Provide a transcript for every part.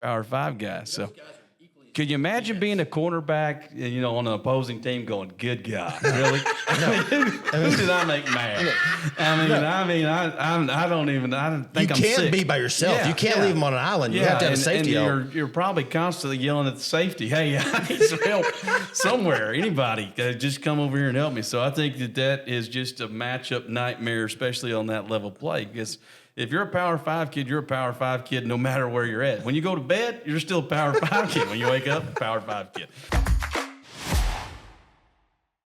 Power 5 guy. So could you imagine being a cornerback, on an opposing team going, good God, really? Who did I make mad? I don't think I'm sick. You can't be by yourself. Yeah, you can't leave them on an island. You have to have a safety help. You're probably constantly yelling at the safety, hey, I need some help somewhere. Anybody, just come over here and help me. So I think that is just a matchup nightmare, especially on that level play, because if you're a Power 5 kid, you're a Power 5 kid no matter where you're at. When you go to bed, you're still a Power 5 kid. When you wake up, a Power 5 kid.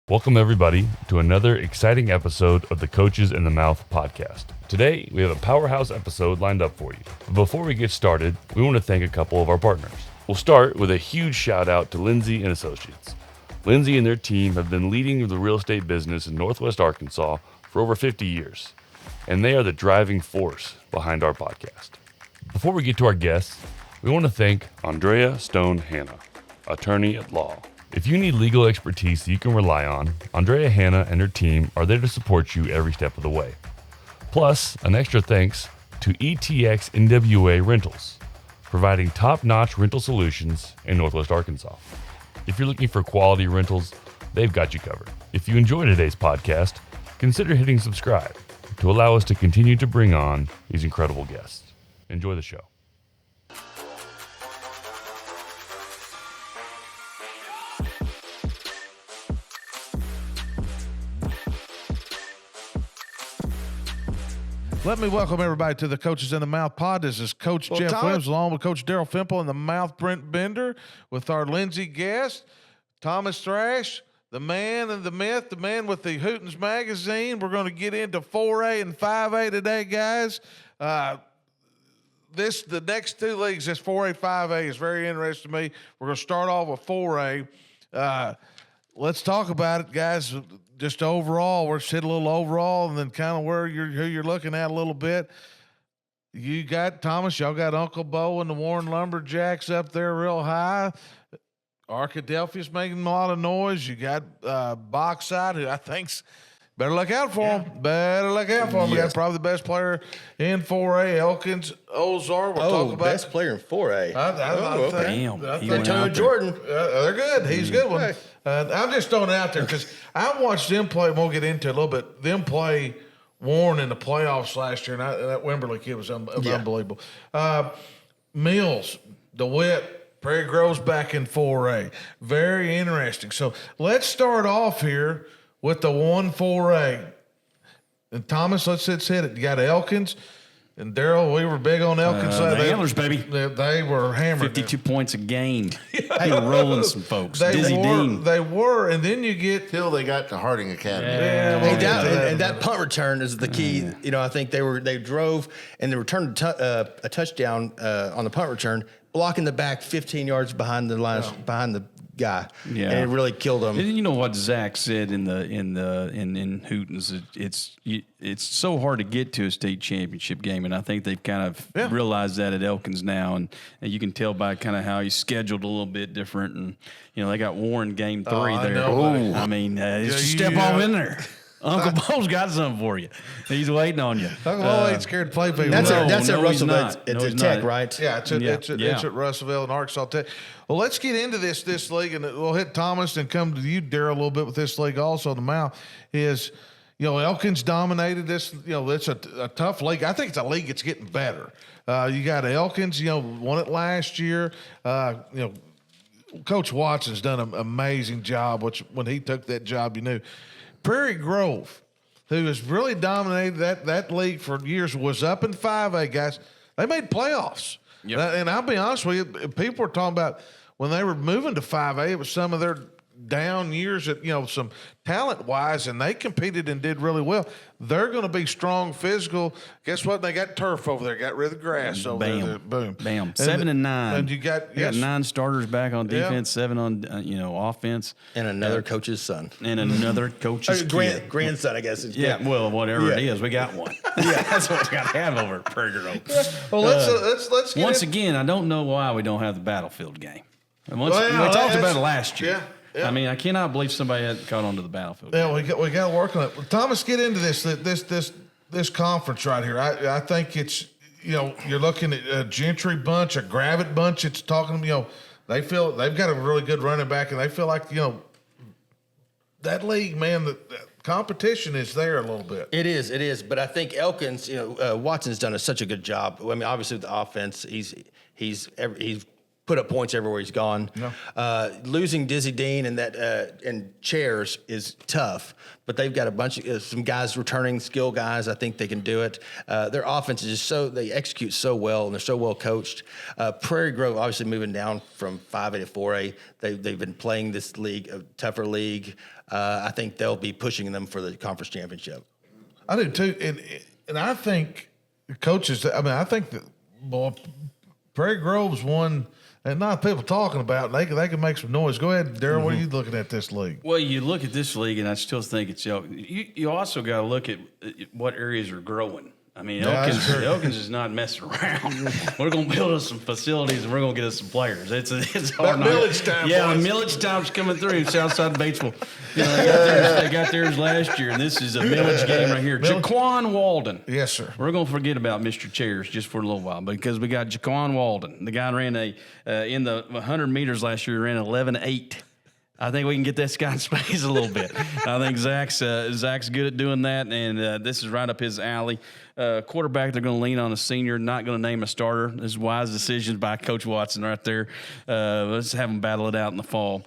Welcome, everybody, to another exciting episode of the Coaches in the Mouth podcast. Today, we have a powerhouse episode lined up for you. But before we get started, we want to thank a couple of our partners. We'll start with a huge shout out to Lindsey and Associates. Lindsey and their team have been leading the real estate business in Northwest Arkansas for over 50 years. And they are the driving force behind our podcast. Before we get to our guests, we want to thank Andrea Stone Hanna, attorney at law. If you need legal expertise that you can rely on, Andrea Hanna and her team are there to support you every step of the way. Plus, an extra thanks to ETX NWA Rentals, providing top-notch rental solutions in Northwest Arkansas. If you're looking for quality rentals, they've got you covered. If you enjoy today's podcast, consider hitting subscribe to allow us to continue to bring on these incredible guests. Enjoy the show. Let me welcome everybody to the Coaches in the Mouth pod. This is Coach Jeff Williams along with Coach Daryl Fimple and the Mouth Brent Bender with our Lindsey guest, Thomas Thrash, the man and the myth, the man with the Hooten's magazine. We're going to get into 4A and 5A today, guys. The next two leagues, this 4A, 5A, is very interesting to me. We're going to start off with 4A. Let's talk about it, guys. Just overall, we're just hit a little overall, and then kind of who you're looking at a little bit. You got Thomas, y'all got Uncle Bo and the Warren Lumberjacks up there real high. Arkadelphia's making a lot of noise. You got Boxside, who I think's better look out for him. Better look out for him. We got probably the best player in 4A, Elkins, Ozar. We'll talk about best player in 4A. I think Antonio Jordan. they're good. He's a good one. I'm just throwing it out there because I watched them play. We'll get into it a little bit. Them play Warren in the playoffs last year, and that Wimberley kid was unbelievable. Mills, DeWitt, Prairie Grove's back in 4A. Very interesting. So let's start off here with the 1-4A. And Thomas, let's hit it. You got Elkins and Daryl. We were big on Elkins. The Antlers, baby. They were hammered. 52 points a game. They were rolling some folks. They were. And then you get till they got to Harding Academy. And that punt return is the key. I think they drove and they returned a touchdown on the punt return, blocking the back 15 yards behind the lines, behind the guy. Yeah. And it really killed him. And you know what Zach said in Hooten's, it's so hard to get to a state championship game, and I think they've kind of realized that at Elkins now, and you can tell by kind of how he's scheduled a little bit different, and they got Warren game 3 there. I mean, step on in there. Uncle Bo's got something for you. He's waiting on you. Uncle Bo ain't scared to play people. That's at Russellville. It's at Tech, right? Yeah, it's at Russellville and Arkansas Tech. Well, let's get into this league, and we'll hit Thomas and come to you, Daryl, a little bit with this league also. The Mouth is, Elkins dominated this. It's a tough league. I think it's a league that's getting better. You got Elkins, won it last year. Coach Watson's done an amazing job, which when he took that job, you knew. Prairie Grove, who has really dominated that league for years, was up in 5A, guys. They made playoffs. Yep. And I'll be honest with you, people were talking about when they were moving to 5A, it was some of their down years at, some talent-wise, and they competed and did really well. They're going to be strong, physical. Guess what? They got turf over there. Got rid of the grass over there. Boom. Bam. 7-9. And you got 9 starters back on defense, 7 on offense. And another coach's son. And another coach's kid. Grandson, I guess. Well, whatever it is, we got one. That's what we got to have over at Prairie Grove. Well, let's get once again, I don't know why we don't have the battlefield game. And we talked about it last year. Yeah. I mean, I cannot believe somebody hadn't caught on to the battlefield. Yeah, we got to work on it. Well, Thomas, get into this conference right here. I think it's you're looking at a Gentry bunch, a Gravitt bunch. It's talking, they feel they've got a really good running back, and they feel like, that league, man, the competition is there a little bit. It is. But I think Elkins, Watson's done such a good job. I mean, obviously with the offense, he's put up points everywhere he's gone. No. Losing Dizzy Dean and Chairs is tough, but they've got a bunch of some guys returning, skill guys. I think they can do it. Their offense is just they execute so well, and they're so well coached. Prairie Grove obviously moving down from 5A to 4A. They've been playing this league, a tougher league. I think they'll be pushing them for the conference championship. I do too, and I think the coaches. I mean, I think that Prairie Grove's one. And not people talking about it. They can make some noise. Go ahead, Darryl. What are you looking at this league? Well, you look at this league, and I still think it's you also got to look at what areas are growing. I mean, Elkins is not messing around. We're going to build us some facilities, and we're going to get us some players. It's hard. Millage time. Yeah, Millage time's coming through in Southside Batesville. They got theirs last year, and this is a Millage game right here. Jaquan Walden. Yes, sir. We're going to forget about Mr. Chairs just for a little while because we got Jaquan Walden. The guy ran in the 100 meters last year, ran 11.8. I think we can get this guy in space a little bit. I think Zach's good at doing that, and this is right up his alley. Quarterback, they're going to lean on a senior, not going to name a starter. This is wise decisions by Coach Watson right there. Let's have them battle it out in the fall.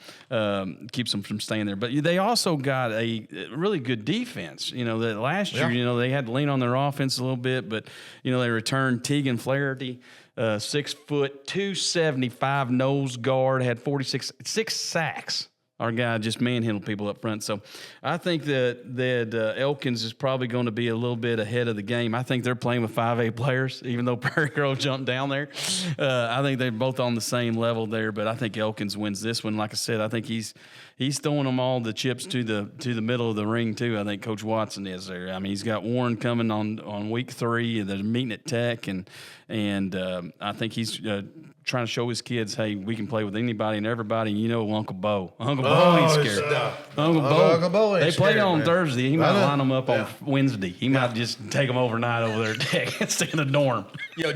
Keeps them from staying there. But they also got a really good defense. That last year, they had to lean on their offense a little bit, but, they returned Teagan Flaherty. 6 foot, 275 nose guard, had 6 sacks. Our guy just manhandled people up front. So I think that Elkins is probably going to be a little bit ahead of the game. I think they're playing with 5A players, even though Prairie Grove jumped down there. I think they're both on the same level there, but I think Elkins wins this one. Like I said, I think he's throwing them all the chips to the middle of the ring too. I think Coach Watson is there. I mean, he's got Warren coming on week 3. They're meeting at Tech, and I think he's trying to show his kids, hey, we can play with anybody and everybody. Uncle Bo. Uncle Bo ain't scared. Uncle Bo. They play on Thursday. He might line them up on Wednesday. He might just take them overnight over there at Tech and stay in the dorm.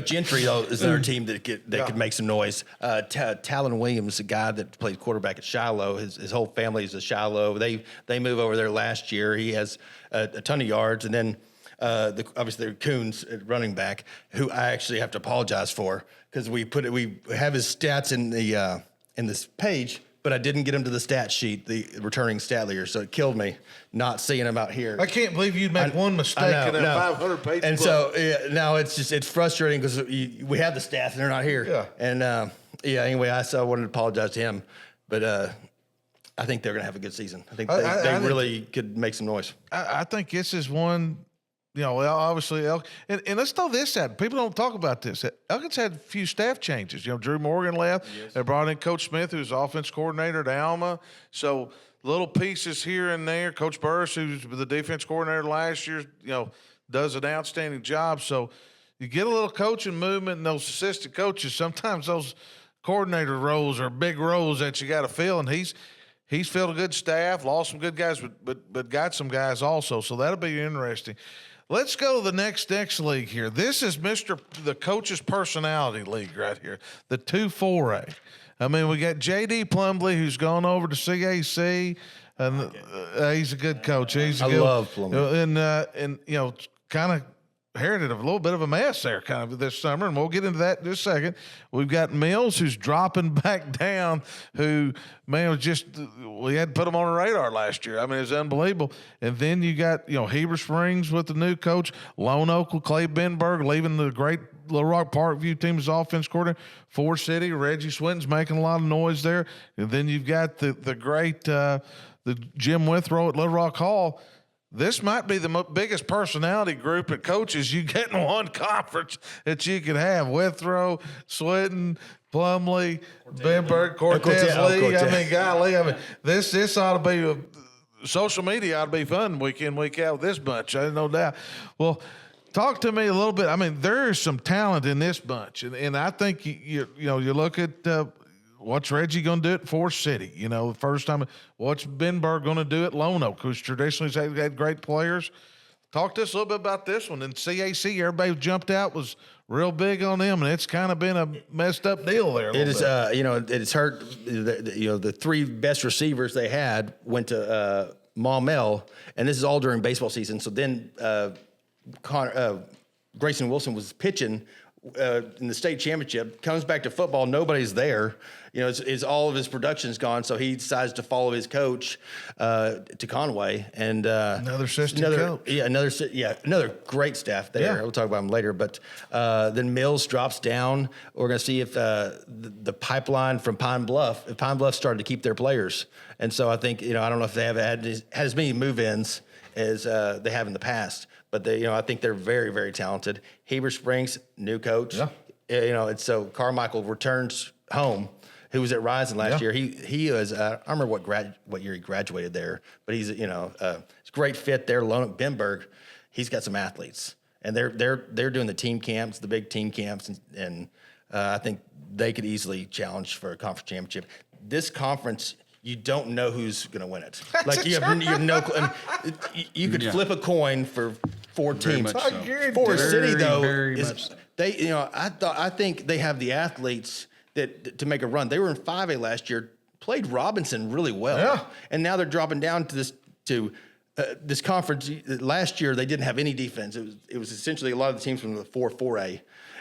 Gentry though is another team that could make some noise. Talon Williams, a guy that played quarterback at Shiloh, his whole family is a Shiloh. They moved over there last year. He has a ton of yards, and then obviously they're Coons at running back, who I actually have to apologize for because we have his stats in this page, but I didn't get him to the stat sheet, the returning stat leader, so it killed me not seeing him out here. I can't believe you'd make one mistake in that 500-page and book. So now it's frustrating because we have the stats and they're not here. Yeah. And anyway, I wanted to apologize to him, but I think they're going to have a good season. I think they really could make some noise. I think this is one. Obviously, and let's throw this out. People don't talk about this. Elkins had a few staff changes. Drew Morgan left. Yes. They brought in Coach Smith, who's offense coordinator at Alma. So little pieces here and there. Coach Burris, who's the defense coordinator last year, does an outstanding job. So you get a little coaching movement and those assistant coaches. Sometimes those coordinator roles are big roles that you got to fill, and he's filled a good staff, lost some good guys, but got some guys also. So that'll be interesting. Let's go to the next league here. This is the Coach's Personality League right here, the 2-4A. I mean, we got J.D. Plumley, who's gone over to CAC, and he's a good coach. I love Plumley. And kind of inherited a little bit of a mess there kind of this summer, and we'll get into that in just a second. We've got Mills, who's dropping back down, who, man, we had to put him on the radar last year. I mean, it's unbelievable. And then you got, Heber Springs with the new coach, Lone Oak with Clay Benberg, leaving the great Little Rock Parkview team as offense coordinator. Forest City, Reggie Swinton's making a lot of noise there. And then you've got the great the Jim Withrow at Little Rock Hall. This might be the biggest personality group of coaches you get in one conference that you could have. Withrow, Swinton, Plumley, Benberg, Cortez Lee. I mean, golly, this ought to be social media ought to be fun week in, week out with this bunch. I no doubt. Well, talk to me a little bit. I mean, there is some talent in this bunch, and I think you look at. What's Reggie going to do at Forest City? The first time. What's Benberg going to do at Lone Oak, who's traditionally had great players? Talk to us a little bit about this one. In CAC, everybody who jumped out was real big on them, and it's kind of been a messed up deal there. It is, it's hurt. The three best receivers they had went to Maumelle, and this is all during baseball season. So then Grayson Wilson was pitching in the state championship, comes back to football, nobody's there. Is all of his production's gone, so he decides to follow his coach to Conway, and another assistant coach. Yeah, another great staff there. Yeah. We'll talk about him later. But then Mills drops down. We're going to see if the pipeline from Pine Bluff, if Pine Bluff started to keep their players, and so I think I don't know if they have had as many move-ins as they have in the past. But I think they're very, very talented. Heber Springs, new coach. Yeah. And so Carmichael returns home, who was at Rising last year. He was I don't remember what year he graduated there, but he's it's a great fit there. Benberg, he's got some athletes, and they're doing the team camps, the big team camps, and I think they could easily challenge for a conference championship. This conference, you don't know who's going to win it. Like you have no. You could flip a coin for 4 teams. Forest City, though, is they. I think they have the athletes to make a run. They were in 5A last year, played Robinson really well, and now they're dropping down to this conference. Last year they didn't have any defense. It was essentially a lot of the teams from the 4A,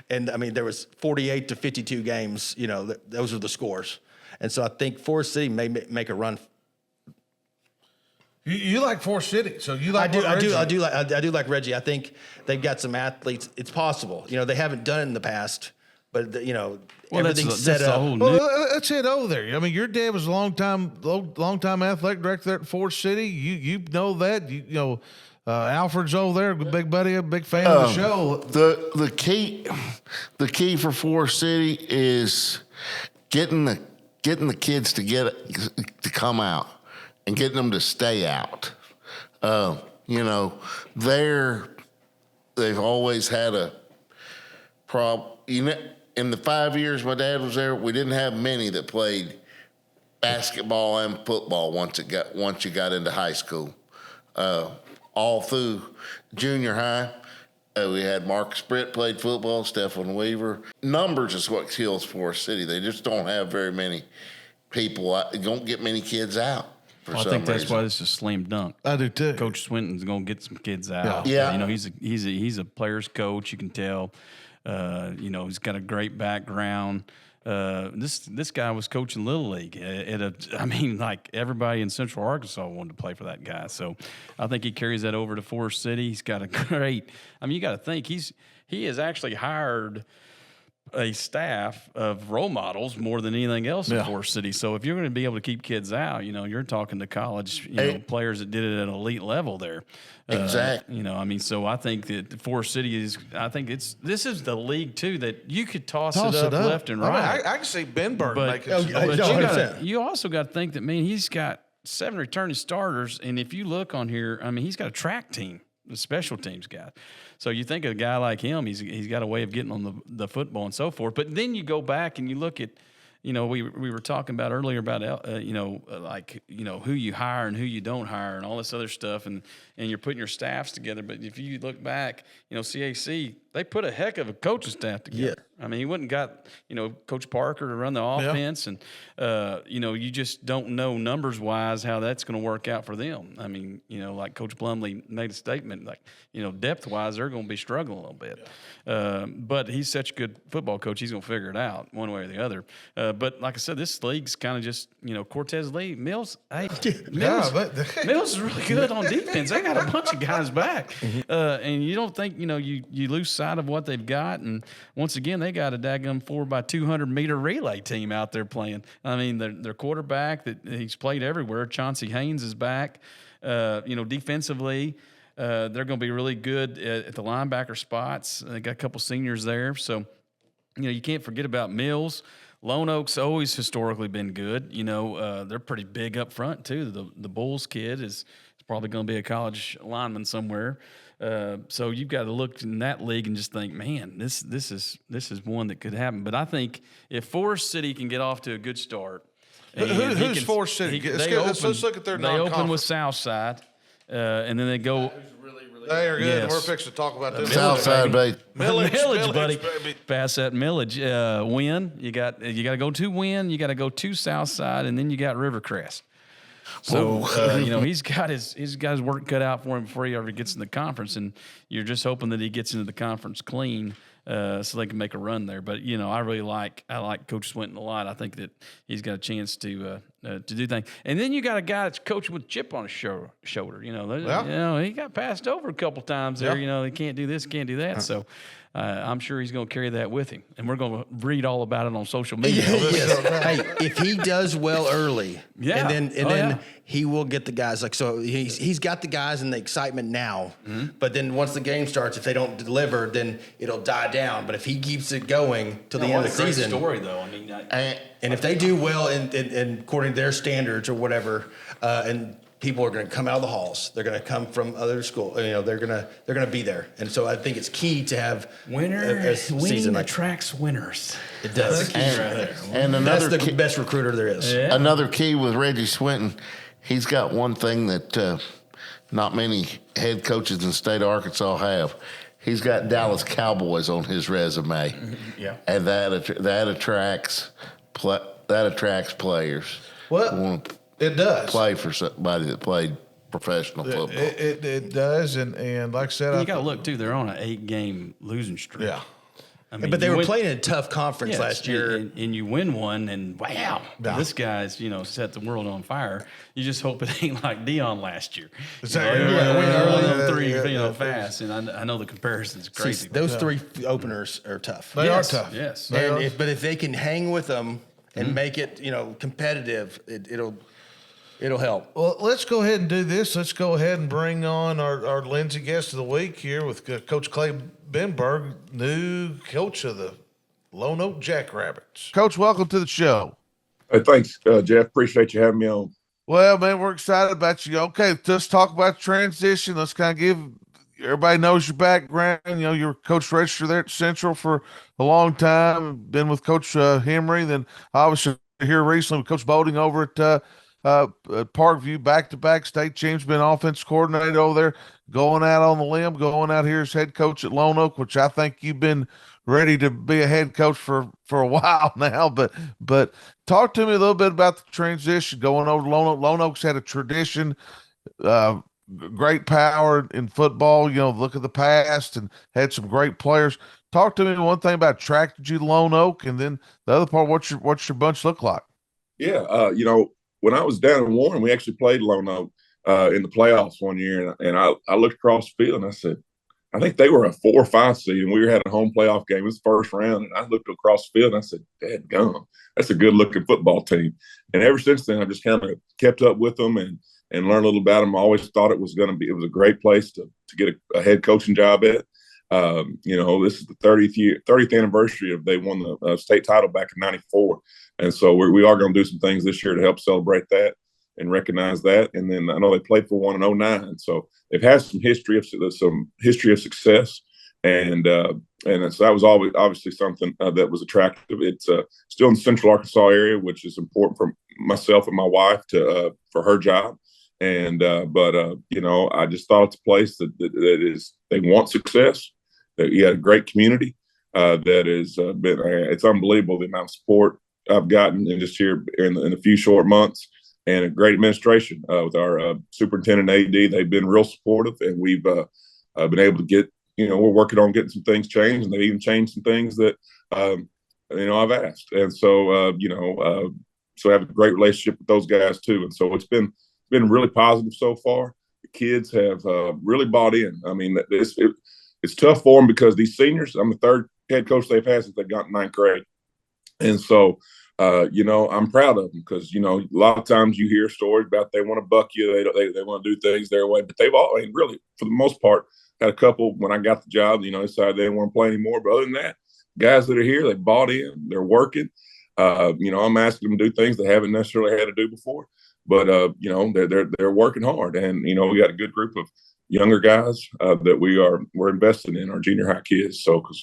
and I mean there was 48 to 52 games. Those are the scores. And so I think Forest City may make a run. You like Forest City, so you like. I do like Reggie. I think they've got some athletes. It's possible. They haven't done it in the past, but everything's set up. Let's head over there. I mean, your dad was a long time athletic director there at Forest City. You know that. Alfred's over there, big buddy, a big fan of the show. The key for Forest City is getting the kids to come out and getting them to stay out. They've always had a problem. In the 5 years my dad was there, we didn't have many that played basketball and football once you got into high school. All through junior high, we had Marcus Britt played football, Stephen Weaver. Numbers is what kills Forest City. They just don't have very many people. Don't get many kids out. I think that's why this is a slam dunk. I do too. Coach Swinton's going to get some kids out. Yeah. He's a player's coach. You can tell. He's got a great background. This guy was coaching Little League everybody in Central Arkansas wanted to play for that guy. So I think he carries that over to Forest City. He's got a great. You got to think he has actually hired a staff of role models more than anything else in Forest City. So if you're going to be able to keep kids out, you're talking to college, players that did it at an elite level there. Exactly. So I think that Forest City this is the league too that you could toss it up left and right. I can see Benberg making but you also got to think that, he's got 7 returning starters. And if you look on here, he's got a track team, a special teams guy. So you think of a guy like him, he's got a way of getting on the football and so forth. But then you go back and you look at, we were talking about earlier about, who you hire and who you don't hire and all this other stuff. And you're putting your staffs together. But if you look back, CAC, they put a heck of a coaching staff together. Yeah. He wouldn't got, Coach Parker to run the offense. And, you just don't know numbers-wise how that's going to work out for them. Like Coach Plumley made a statement, depth-wise, they're going to be struggling a little bit. Yeah. But he's such a good football coach, he's going to figure it out one way or the other. But like I said, this league's kind of just, Cortez Lee, Mills is really good on defense. They got a bunch of guys back. And you don't think, you lose sight of what they've got. And once again, they got a daggum 4x200 meter relay team out there playing. Their quarterback that he's played everywhere. Chauncey Haynes is back. Defensively, they're going to be really good at the linebacker spots. They got a couple seniors there. So, you can't forget about Mills. Lone Oak's always historically been good. They're pretty big up front too. The Bulls kid is probably going to be a college lineman somewhere. So you've got to look in that league and just think, man, this is one that could happen. But I think if Forest City can get off to a good start, who's Forest City? Let's look at their non-conference. They open with Southside, and then they go. Who's really They are good. Yes. We're fixing to talk about this. Southside, baby. Millage, buddy. baby. Pass that Millage. Win. You got to go to Win. You got to go to Southside, and then you got Rivercrest. So he's got his work cut out for him before he ever gets in the conference, and you're just hoping that he gets into the conference clean. So they can make a run there. But I really like Coach Swinton a lot. I think that he's got a chance to do things. And then you got a guy that's coaching with a chip on his shoulder. He got passed over a couple times there. He can't do this, can't do that. So I'm sure he's going to carry that with him, and we're going to read all about it on social media. Hey, if he does well early, and then he will get the guys. Like, so he's got the guys and the excitement now, but then once the game starts, if they don't deliver, then it'll die down. But if he keeps it going till the end of the season, story though. I mean, and if they do well in according to their standards or whatever, and people are going to come out of the halls. They're going to come from other schools. They're going to be there. And so I think it's key to have a season like attracts winners. It does. And that's the best recruiter there is. Yeah. Another key with Reggie Swinton, he's got one thing that not many head coaches in the state of Arkansas have. He's got Dallas Cowboys on his resume. Yeah. And that attracts players. Well, it does. Play for somebody that played professional football. It does, and like I said, you got to look too. They're on an 8-game losing streak. Yeah. I mean, but they were playing in a tough conference last year. And you win one, and wow, this guy's, set the world on fire. You just hope it ain't like Dion last year. Exactly. Win early on three, fast. And I know the comparison's crazy. Those three openers are tough. They are tough. Yes. But if they can hang with them and make it, competitive, it'll help. Well, let's go ahead and do this. Let's go ahead and bring on our Lindsey guest of the week here with Coach Clay Benberg, new coach of the Lone Oak Jackrabbits. Coach, welcome to the show. Hey, thanks, Jeff. Appreciate you having me on. Well, man, we're excited about you. Okay, let's talk about transition. Let's kind of give everybody knows your background. You're Coach Register there at Central for a long time. Been with Coach Henry. Then obviously here recently with Coach Bolding over at Parkview, back-to-back state champs, been offense coordinator over there, going out on the limb, going out here as head coach at Lone Oak, which I think you've been ready to be a head coach for a while now. But talk to me a little bit about the transition going over to Lone Oak. Lone Oak's had a tradition, great power in football. Look at the past and had some great players. Talk to me one thing about attracted you to Lone Oak, and then the other part, what's your bunch look like? Yeah, when I was down in Warren, we actually played Lone Oak in the playoffs one year, and I looked across the field and I said, I think they were a 4 or 5 seed, and we had a home playoff game. It was the first round, and I looked across the field and I said, "Dadgum, that's a good-looking football team." And ever since then, I've just kind of kept up with them and learned a little about them. I always thought it was a great place to get a head coaching job at. This is the 30th anniversary of they won the state title back in '94. And so we are going to do some things this year to help celebrate that and recognize that. And then I know they played for one in '09. So they've had some history of success. And so that was always obviously something that was attractive. It's still in the Central Arkansas area, which is important for myself and my wife for her job. And I just thought it's a place that is, they want success. That you had a great community that has been. It's unbelievable the amount of support I've gotten in just here in a few short months, and a great administration with our superintendent AD. They've been real supportive, and we've been able to get. We're working on getting some things changed, and they even changed some things that I've asked, and so so I have a great relationship with those guys too, and so it's been really positive so far. The kids have really bought in. I mean, it's tough for them because these seniors, I'm the third head coach they've had since they got in 9th grade. And so, I'm proud of them because, a lot of times you hear stories about they want to buck you. They want to do things their way. But they've all, really, for the most part, had a couple when I got the job, decided they didn't want to play anymore. But other than that, guys that are here, they bought in. They're working. I'm asking them to do things they haven't necessarily had to do before. But, they're working hard. And, we got a good group of younger guys that we're investing in, our junior high kids. So, because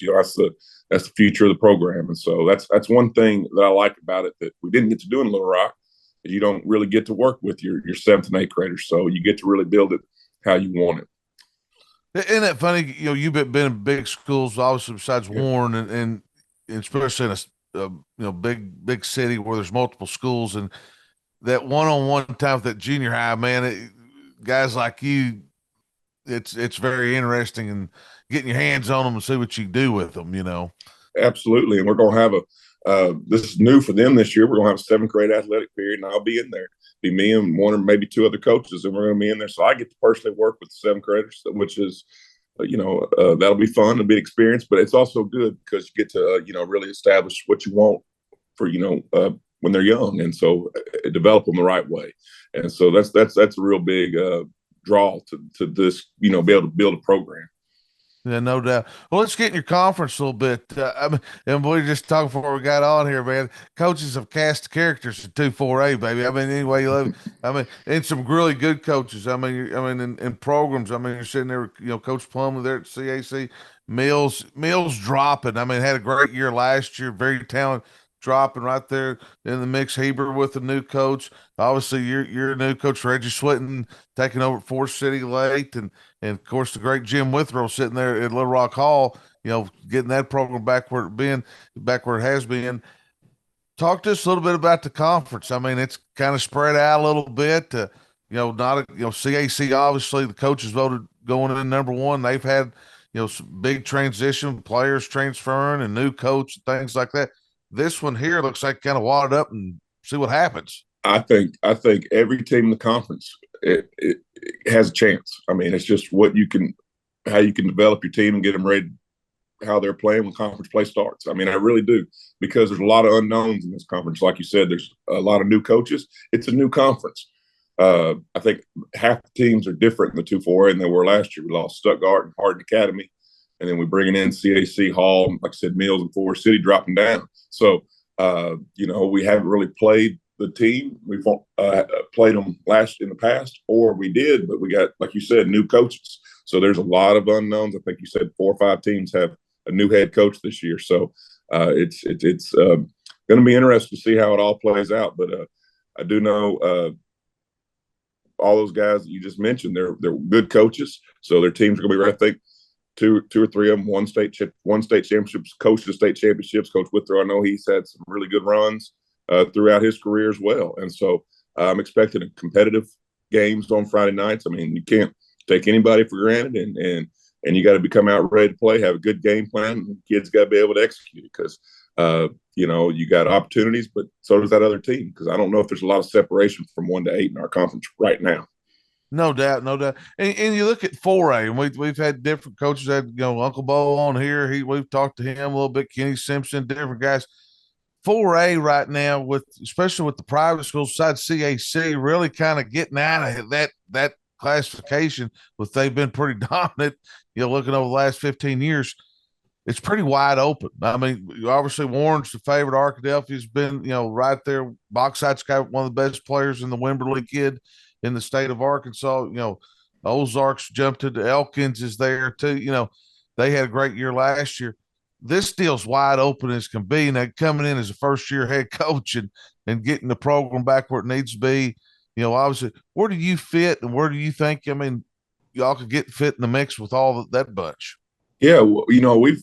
that's the future of the program, and so that's one thing that I like about it that we didn't get to do in Little Rock. Is you don't really get to work with your 7th and 8th graders, so you get to really build it how you want it. Isn't that funny? You've been in big schools, obviously, besides Warren, and especially in a big city where there's multiple schools, and that one-on-one time with that junior high, man, guys like you, it's very interesting, and getting your hands on them and see what you do with them. Absolutely, and we're going to have this is new for them this year. We're going to have a 7th grade athletic period, and I'll be in there. Be me and one or maybe 2 other coaches, and we're going to be in there. So I get to personally work with the 7th graders, which is, that'll be fun. It'll be an experience, but it's also good because you get to, really establish what you want for, when they're young, and so develop them the right way. And so that's a real big draw to this, be able to build a program. Yeah, no doubt. Well, let's get in your conference a little bit. And we were just talking before we got on here, man. Coaches have cast characters in 2-4A, baby. Anyway you love it. And some really good coaches. In programs. You're sitting there, Coach Plumley there at CAC. Mills dropping. Had a great year last year. Very talented. Dropping right there in the mix. Heber with the new coach. Obviously, you're a new coach, Reggie Swinton, taking over at Forest City late, and of course the great Jim Withrow sitting there at Little Rock Hall. Getting that program back where it has been. Talk to us a little bit about the conference. It's kind of spread out a little bit. CAC, obviously the coaches voted going in number 1. They've had some big transition, players transferring, and new coach and things like that. This one here looks like kind of wadded up and see what happens. I think every team in the conference it has a chance. It's just how you can develop your team and get them ready, how they're playing when conference play starts. I really do, because there's a lot of unknowns in this conference. Like you said, there's a lot of new coaches. It's a new conference. I think half the teams are different in the 2-4A than they were last year. We lost Stuttgart and Hardin Academy. And then we're bringing in CAC, Hall, like I said, Mills and Forest City dropping down. So, we haven't really played the team. We've played them in the past, or we did, but we got, like you said, new coaches. So there's a lot of unknowns. I think you said 4 or 5 teams have a new head coach this year. So it's going to be interesting to see how it all plays out. But I do know all those guys that you just mentioned, they're good coaches. So their teams are going to be right. I think 2 or 3 of them won state championships, coached the state championships. Coach Withrow, I know he's had some really good runs throughout his career as well. And so I'm expecting competitive games on Friday nights. You can't take anybody for granted, and you got to come out ready to play, have a good game plan, and kids got to be able to execute, because you got opportunities, but so does that other team, because I don't know if there's a lot of separation from 1 to 8 in our conference right now. No doubt. And you look at 4A, and we've had different coaches. Had Uncle Bo on here. We've talked to him a little bit. Kenny Simpson, different guys. 4A right now, especially with the private schools besides CAC, really kind of getting out of that classification. With they've been pretty dominant. Looking over the last 15 years, it's pretty wide open. Obviously Warren's the favorite. Arkadelphia's been right there. Bauxite's got one of the best players in the Wimberley kid in the state of Arkansas. Ozarks jumped to the Elkins is there too. They had a great year last year. This deal's wide open as can be. And coming in as a first-year head coach and getting the program back where it needs to be, obviously, where do you fit, and where do you think, y'all could get fit in the mix with all that bunch? Yeah, well,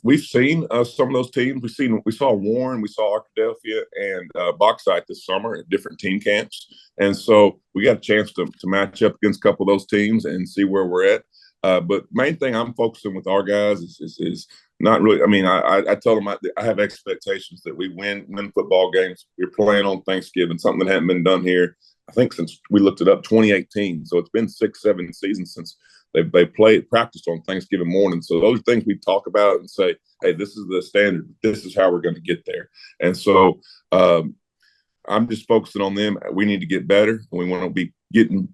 we've seen some of those teams. We saw Warren, we saw Arkadelphia and Bauxite this summer at different team camps, and so we got a chance to match up against a couple of those teams and see where we're at. But main thing I'm focusing with our guys is not really. I tell them I have expectations that we win football games. We're playing on Thanksgiving, something that hadn't been done here, I think, since we looked it up, 2018. So it's been 6-7 seasons since they practiced on Thanksgiving morning. So those are things we talk about and say, hey, this is the standard. This is how we're going to get there. And so I'm just focusing on them. We need to get better, and we want to be getting,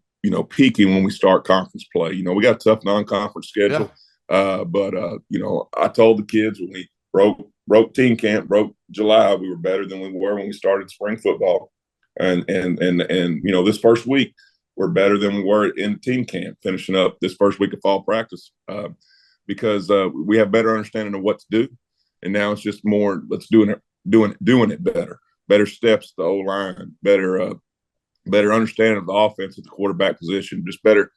peaking when we start conference play. We got a tough non-conference schedule. Yeah. But I told the kids when we broke team camp, broke July, we were better than we were when we started spring football. And this first week, we're better than we were in team camp, finishing up this first week of fall practice, because we have better understanding of what to do. And now it's just more, let's doing it better steps, the O-line, better understanding of the offense at the quarterback position, just better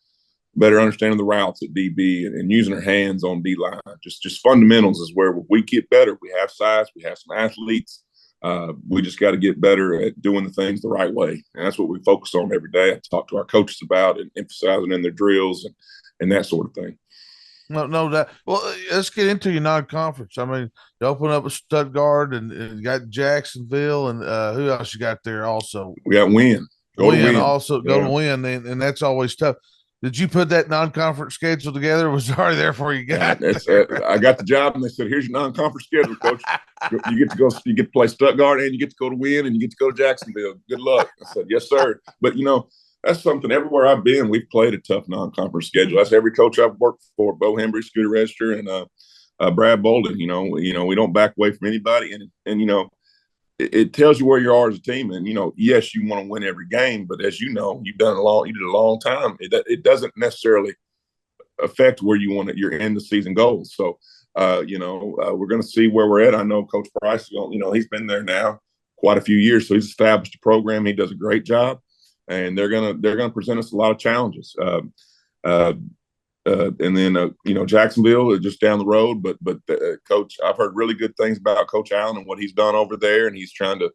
better understanding the routes at DB and using our hands on D line. Just fundamentals is where we get better. We have size, we have some athletes. We just got to get better at doing the things the right way, and that's what we focus on every day. I talk to our coaches about and emphasizing in their drills and that sort of thing. No, that. Well, let's get into your non-conference. I mean, you open up a Stuttgart and you got Jacksonville, and who else you got there also? We got Win. Go to Win. Also go to Win, and that's always tough. Did you put that non-conference schedule together? Or was it already there for you guys? I got the job, and they said, "Here's your non-conference schedule, coach. You get to go. You get to play Stuttgart, and you get to go to Win, and you get to go to Jacksonville. Good luck." I said, "Yes, sir." But that's something. Everywhere I've been, we've played a tough non-conference schedule. That's every coach I've worked for: Bo Hembry, Scooter Register, and Brad Bolden. We don't back away from anybody, and it tells you where you are as a team. And yes, you want to win every game, but as you know, you did a long time. It doesn't necessarily affect where you want your end of season goals. So, we're going to see where we're at. I know Coach Price. He's been there now quite a few years, so he's established a program. He does a great job, and they're gonna present us a lot of challenges. And then Jacksonville is just down the road, but Coach, I've heard really good things about Coach Allen and what he's done over there, and he's trying to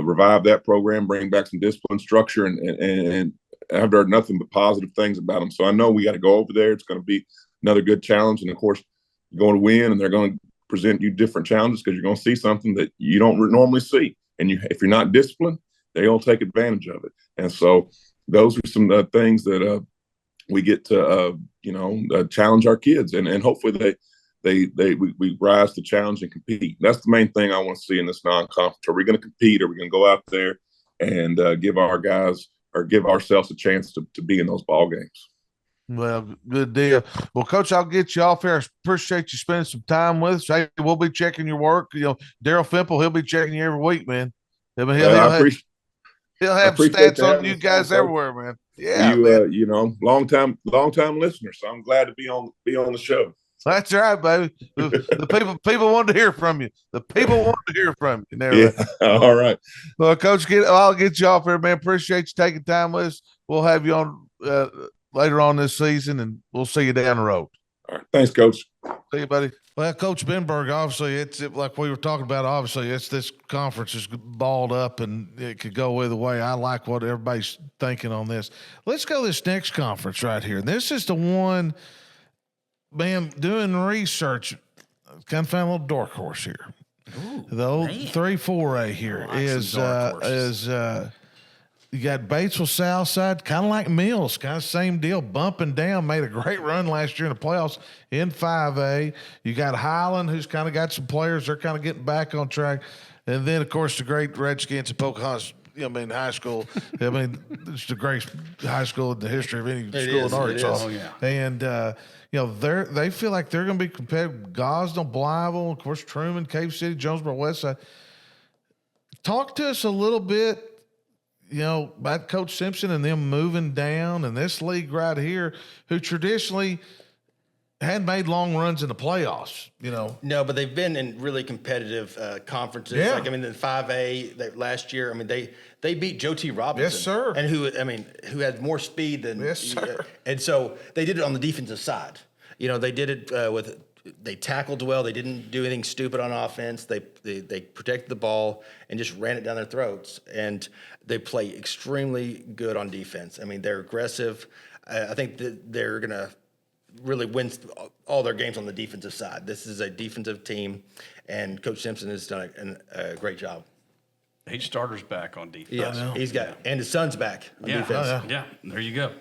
revive that program, bring back some discipline, structure, and I've heard nothing but positive things about him. So I know we got to go over there. It's going to be another good challenge, and of course, you're going to win, and they're going to present you different challenges because you're going to see something that you don't normally see, and if you're not disciplined, they'll take advantage of it. And so those are some things that we get to challenge our kids, and hopefully we rise to challenge and compete. That's the main thing I want to see in this non-conference. Are we going to compete? Are we going to go out there and give our guys or give ourselves a chance to be in those ball games? Well, good deal. Well, Coach, I'll get you off here. I appreciate you spending some time with us. Hey, we'll be checking your work. Daryl Fimple, he'll be checking you every week, man. I mean, he'll have stats on you guys everywhere, man. Yeah, long time listener. So I'm glad to be on the show. That's right, baby. The people want to hear from you. The people want to hear from you. Yeah. All right. Well, Coach, I'll get you off here, man. Appreciate you taking time with us. We'll have you on later on this season, and we'll see you down the road. All right. Thanks, Coach. See you, buddy. Well, Coach Benberg, obviously, it's like we were talking about. Obviously, this conference is balled up, and it could go either way. I like what everybody's thinking on this. Let's go to this next conference right here. This is the one, man, doing research, kind of found a little dark horse here. Ooh, the old 3-4A here is you got Batesville Southside, kind of like Mills, kind of same deal, bumping down, made a great run last year in the playoffs in 5A. You got Highland, who's kind of got some players. They're kind of getting back on track. And then, of course, the great Redskins at Pocahontas, high school. It's the greatest high school in the history of any school in Arkansas. Oh, yeah. And, they feel like they're going to be competitive. Gosnell, Blytheville, of course, Truman, Cave City, Jonesboro, Westside. Talk to us a little bit, about Coach Simpson and them moving down and this league right here, who traditionally hadn't made long runs in the playoffs, No, but they've been in really competitive conferences. Yeah. In 5A last year, they beat Joe T. Robinson. Yes, sir. And who had more speed than. Yes, sir. And so they did it on the defensive side. They did it they tackled well. They didn't do anything stupid on offense. They protected the ball and just ran it down their throats. And they play extremely good on defense. They're aggressive. I think that they're going to really win all their games on the defensive side. This is a defensive team, and Coach Simpson has done a great job. 8 starters back on defense. Yeah, he's got, and his son's back on defense. Yeah, there you go.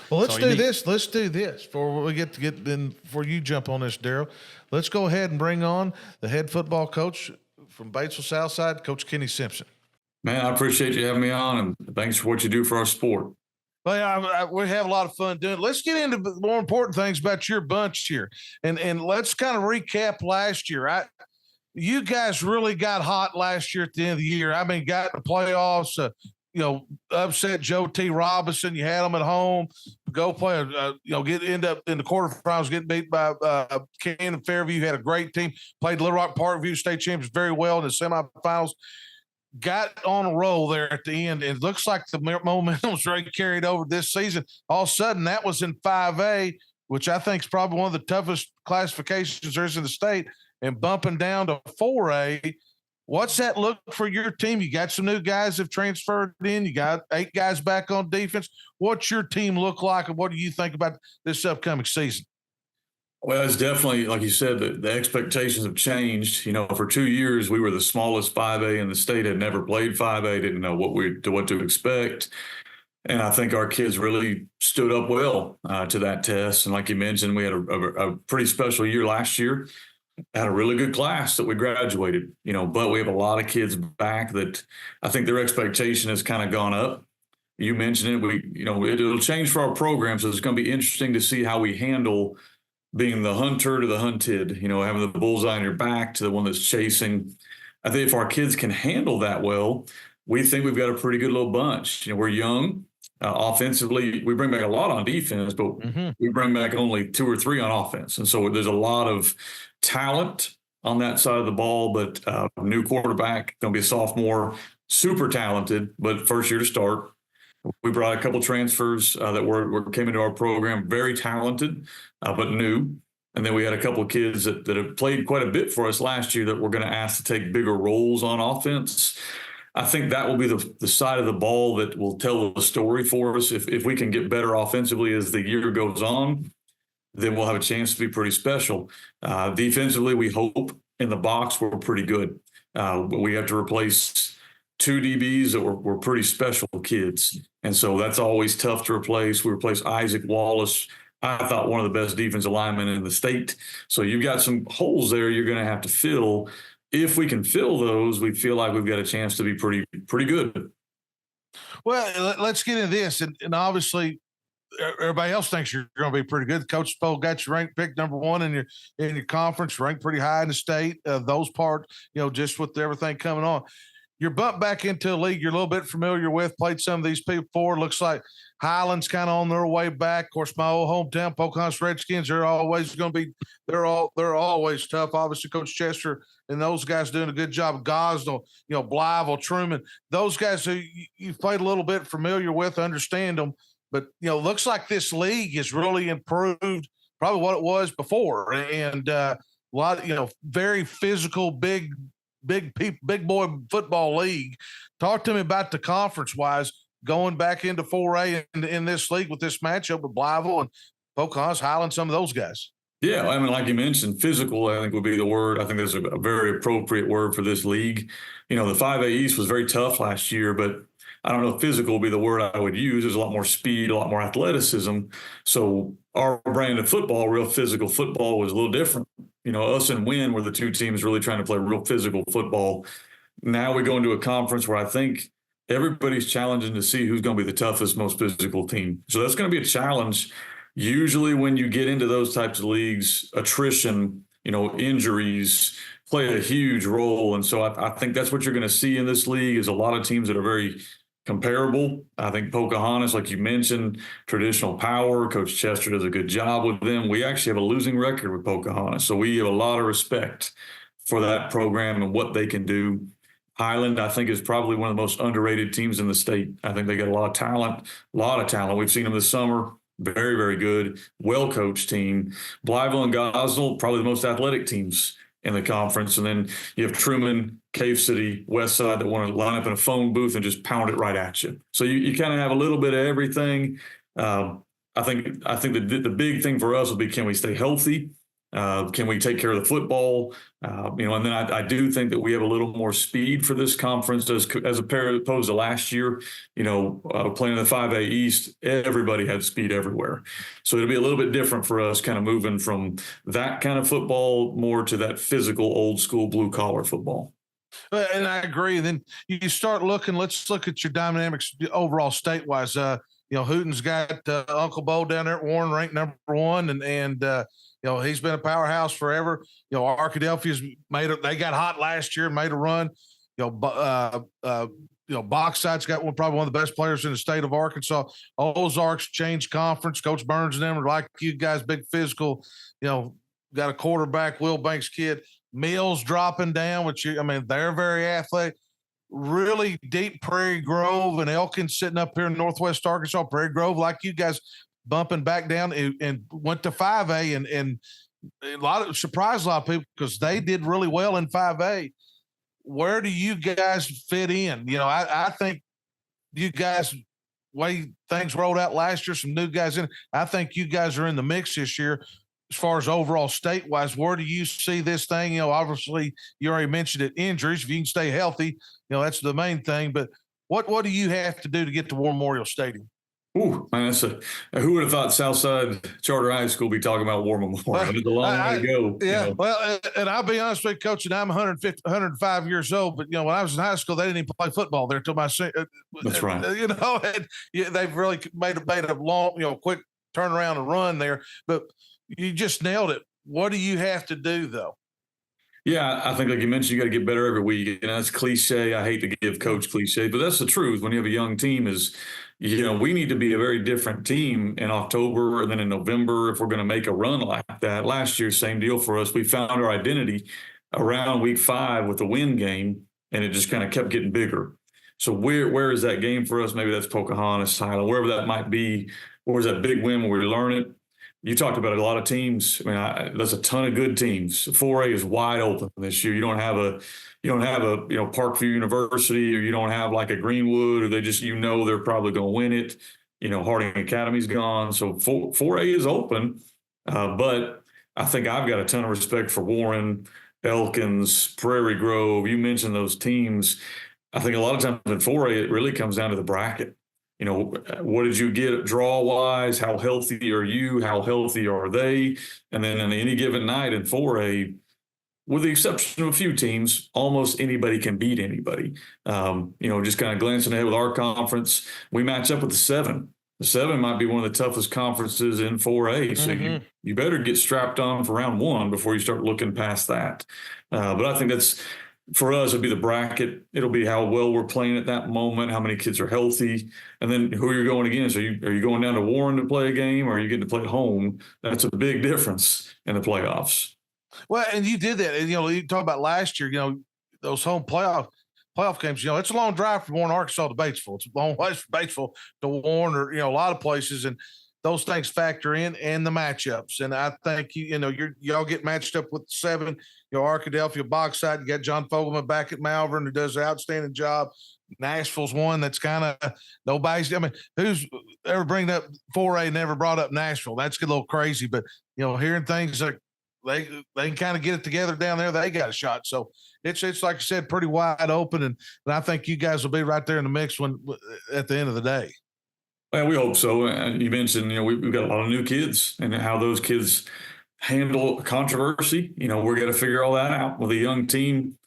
Well, let's do this. Let's do this before we before you jump on this, Daryl. Let's go ahead and bring on the head football coach from Batesville Southside, Coach Kenny Simpson. Man, I appreciate you having me on, and thanks for what you do for our sport. Well, we have a lot of fun doing it. Let's get into the more important things about your bunch here, and let's kind of recap last year. You guys really got hot last year at the end of the year. Got the playoffs. Upset Joe T. Robinson. You had them at home. Go play. End up in the quarterfinals, getting beat by Cannon Fairview. You had a great team. Played Little Rock Parkview State Champions very well in the semifinals. got on a roll there at the end. It looks like the momentum's really carried over this season. All of a sudden, that was in 5A, which I think is probably one of the toughest classifications there is in the state, and bumping down to 4A. What's that look for your team? You got some new guys have transferred in. You got 8 guys back on defense. What's your team look like, and what do you think about this upcoming season? Well, it's definitely, like you said, the expectations have changed. For 2 years, we were the smallest 5A in the state, had never played 5A, didn't know what to expect. And I think our kids really stood up well to that test. And like you mentioned, we had a pretty special year last year. Had a really good class that we graduated, but we have a lot of kids back that I think their expectation has kind of gone up. You mentioned it, it'll change for our program. So it's going to be interesting to see how we handle being the hunter to the hunted, having the bullseye on your back to the one that's chasing. I think if our kids can handle that well, we think we've got a pretty good little bunch. We're young. Offensively, we bring back a lot on defense, but we bring back only 2 or 3 on offense. And so there's a lot of talent on that side of the ball, but new quarterback, going to be a sophomore, super talented, but first year to start. We brought a couple transfers that came into our program, very talented, but new. And then we had a couple of kids that have played quite a bit for us last year that we're going to ask to take bigger roles on offense. I think that will be the side of the ball that will tell the story for us. If we can get better offensively as the year goes on, then we'll have a chance to be pretty special. Defensively, we hope in the box we're pretty good. But we have to replace 2 DBs that were pretty special kids. And so that's always tough to replace. We replaced Isaac Wallace, I thought one of the best defensive linemen in the state. So you've got some holes there you're going to have to fill. If we can fill those, we feel like we've got a chance to be pretty good. Well, let's get into this. And obviously, everybody else thinks you're going to be pretty good. Coach Fimple got you ranked pick number 1 in your conference, ranked pretty high in the state. Those parts, just with everything coming on. You're bumped back into a league you're a little bit familiar with, played some of these people before. Looks like Highland's kind of on their way back. Of course, my old hometown, Pocahontas Redskins, they're always going to be – they're always tough. Obviously, Coach Chester and those guys doing a good job. Gosnell, Blyville, Truman, those guys who you've played a little bit familiar with, understand them. But, looks like this league has really improved probably what it was before. And a lot, very physical, big boy football league. Talk to me about the conference-wise going back into 4A in this league with this matchup with Blyville and Pocahontas, Highland, some of those guys. Yeah, I mean, like you mentioned, physical, I think would be the word. I think that's a very appropriate word for this league. The 5A East was very tough last year, but I don't know if physical would be the word I would use. There's a lot more speed, a lot more athleticism. So our brand of football, real physical football, was a little different. Us and Wynn were the 2 teams really trying to play real physical football. Now we go into a conference where I think everybody's challenging to see who's going to be the toughest, most physical team. So that's going to be a challenge. Usually when you get into those types of leagues, attrition, injuries play a huge role. And so I think that's what you're going to see in this league is a lot of teams that are very comparable. I think Pocahontas, like you mentioned, traditional power. Coach Chester does a good job with them. We actually have a losing record with Pocahontas. So we have a lot of respect for that program and what they can do. Highland, I think, is probably one of the most underrated teams in the state. I think they got a lot of talent. We've seen them this summer. Very, very good, well-coached team. Blyville and Gosnell, probably the most athletic teams in the conference. And then you have Truman, Cave City, West Side that want to line up in a phone booth and just pound it right at you. So you kind of have a little bit of everything. I think the big thing for us will be, can we stay healthy? Can we take care of the football? And then I do think that we have a little more speed for this conference as opposed to last year. Playing in the 5A East, everybody had speed everywhere. So it'll be a little bit different for us, kind of moving from that kind of football more to that physical, old school, blue collar football. And I agree. Then you start looking. Let's look at your dynamics overall statewise. Hooten's got Uncle Bo down there at Warren, ranked number 1, and he's been a powerhouse forever. Arkadelphia's they got hot last year and made a run. Bauxite's got probably one of the best players in the state of Arkansas. Ozarks changed conference. Coach Burns and them are like you guys, big physical. Got a quarterback, Will Banks kid. Mills dropping down, they're very athletic. really deep Prairie Grove and Elkins sitting up here in Northwest Arkansas, Prairie Grove, like you guys bumping back down and went to 5A and surprised a lot of people because they did really well in 5A. Where do you guys fit in? You know, I think you guys, way things rolled out last year, some new guys in. I think you guys are in the mix this year as far as overall state-wise. Where do you see this thing? You know, obviously you already mentioned it, injuries. If you can stay healthy, you know, that's the main thing. But what do you have to do to get to War Memorial Stadium? Ooh, man, who would have thought Southside Charter High School be talking about War Memorial? It's a long way to go. Yeah, you know. Well, and I'll be honest with you, Coach, and I'm 105 years old, but, you know, when I was in high school, they didn't even play football there until That's right. You know, and they've really made a long, you know, quick turnaround and run there. But you just nailed it. What do you have to do, though? Yeah, I think, like you mentioned, you got to get better every week. And that's cliche. I hate to give coach cliche, but that's the truth. When you have a young team is, you know, we need to be a very different team in October and then in November if we're going to make a run like that. Last year, same deal for us. We found our identity around week 5 with the win game, and it just kind of kept getting bigger. So where is that game for us? Maybe that's Pocahontas, Highland, wherever that might be. Where's that big win where we learn it? You talked about a lot of teams. I mean, there's a ton of good teams. 4A is wide open this year. You don't have a Parkview University, or you don't have like a Greenwood, or they just, you know, they're probably going to win it. You know, Harding Academy's gone, so 4A is open. But I think I've got a ton of respect for Warren, Elkins, Prairie Grove. You mentioned those teams. I think a lot of times in 4A, it really comes down to the bracket. You know, what did you get draw-wise? How healthy are you? How healthy are they? And then on any given night in 4A, with the exception of a few teams, almost anybody can beat anybody. You know, just kind of glancing ahead with our conference, we match up with the 7. The 7 might be one of the toughest conferences in 4A. So you better get strapped on for round 1 before you start looking past that. But I think that's, for us, it'll be the bracket. It'll be how well we're playing at that moment, how many kids are healthy, and then who you're going against. Are you going down to Warren to play a game, or are you getting to play at home? That's a big difference in the playoffs. Well, and you did that. And, you know, you talk about last year, you know, those home playoff games, you know, it's a long drive from Warren, Arkansas to Batesville. It's a long way from Batesville to Warren, or, you know, a lot of places. And those things factor in, and the matchups. And I think, y'all get matched up with 7, you know, Arkadelphia, Bauxite. You got John Fogelman back at Malvern, who does an outstanding job. Nashville's one that's kind of nobody's. I mean, who's ever bring up 4A never brought up Nashville? That's a little crazy, but, you know, hearing things like they can kind of get it together down there, they got a shot. So it's like I said, pretty wide open, and I think you guys will be right there in the mix at the end of the day. Well, we hope so. You mentioned, you know, we've got a lot of new kids, and how those kids handle controversy. You know, we're going to figure all that out with a young team.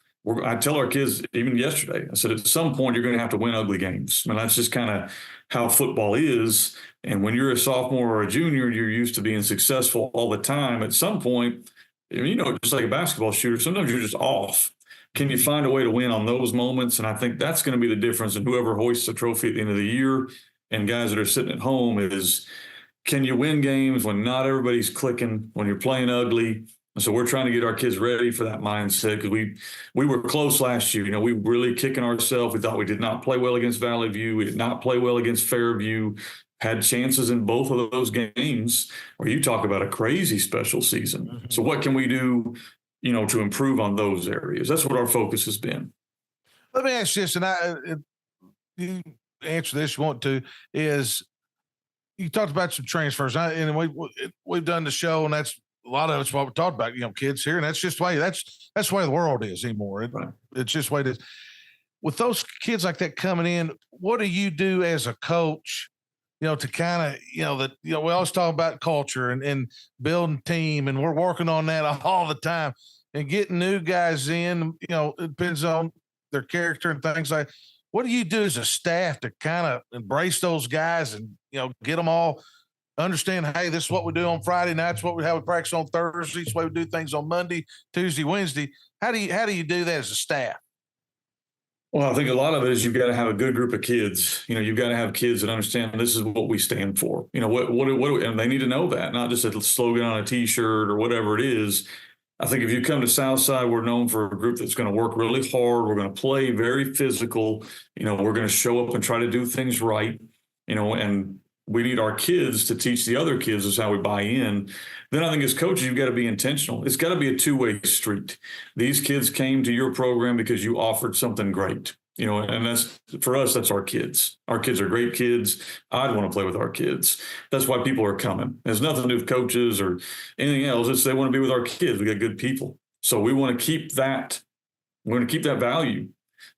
I tell our kids, even yesterday, I said, at some point you're going to have to win ugly games. I mean, that's just kind of how football is. And when you're a sophomore or a junior, you're used to being successful all the time. At some point, you know, just like a basketball shooter, sometimes you're just off. Can you find a way to win on those moments? And I think that's going to be the difference in whoever hoists a trophy at the end of the year. And guys that are sitting at home is, can you win games when not everybody's clicking, when you're playing ugly? And so we're trying to get our kids ready for that mindset, because we were close last year. You know, we were really kicking ourselves. We thought we did not play well against Valley View. We did not play well against Fairview. Had chances in both of those games where you talk about a crazy special season. So what can we do, you know, to improve on those areas? That's what our focus has been. Let me ask you this, and you answer this you want to, is you talked about some transfers, and we've done the show, and that's a lot of it's what we talked about, you know, kids here, and that's just the way that's the way the world is anymore. It's just the way it is. With those kids like that coming in, what do you do as a coach, you know, to kind of, you know, we always talk about culture and building team, and we're working on that all the time, and getting new guys in, you know, it depends on their character and things like. What do you do as a staff to kind of embrace those guys and, you know, get them all understand, hey, this is what we do on Friday nights, what we have we practice on Thursday, this way we do things on Monday, Tuesday, Wednesday. How do you do that as a staff? Well, I think a lot of it is you've got to have a good group of kids. You know, you've got to have kids that understand this is what we stand for. You know, what and they need to know that, not just a slogan on a T-shirt or whatever it is. I think if you come to Southside, we're known for a group that's going to work really hard. We're going to play very physical. We're going to show up and try to do things right, and we need our kids to teach the other kids is how we buy in. Then I think as coaches, you've got to be intentional. It's got to be a two-way street. These kids came to your program because you offered something great. And that's, for us, that's our kids. Our kids are great kids. I'd want to play with our kids. That's why people are coming. It has nothing to do with coaches or anything else. It's they want to be with our kids. We got good people. So we want to keep that. We want to keep that value.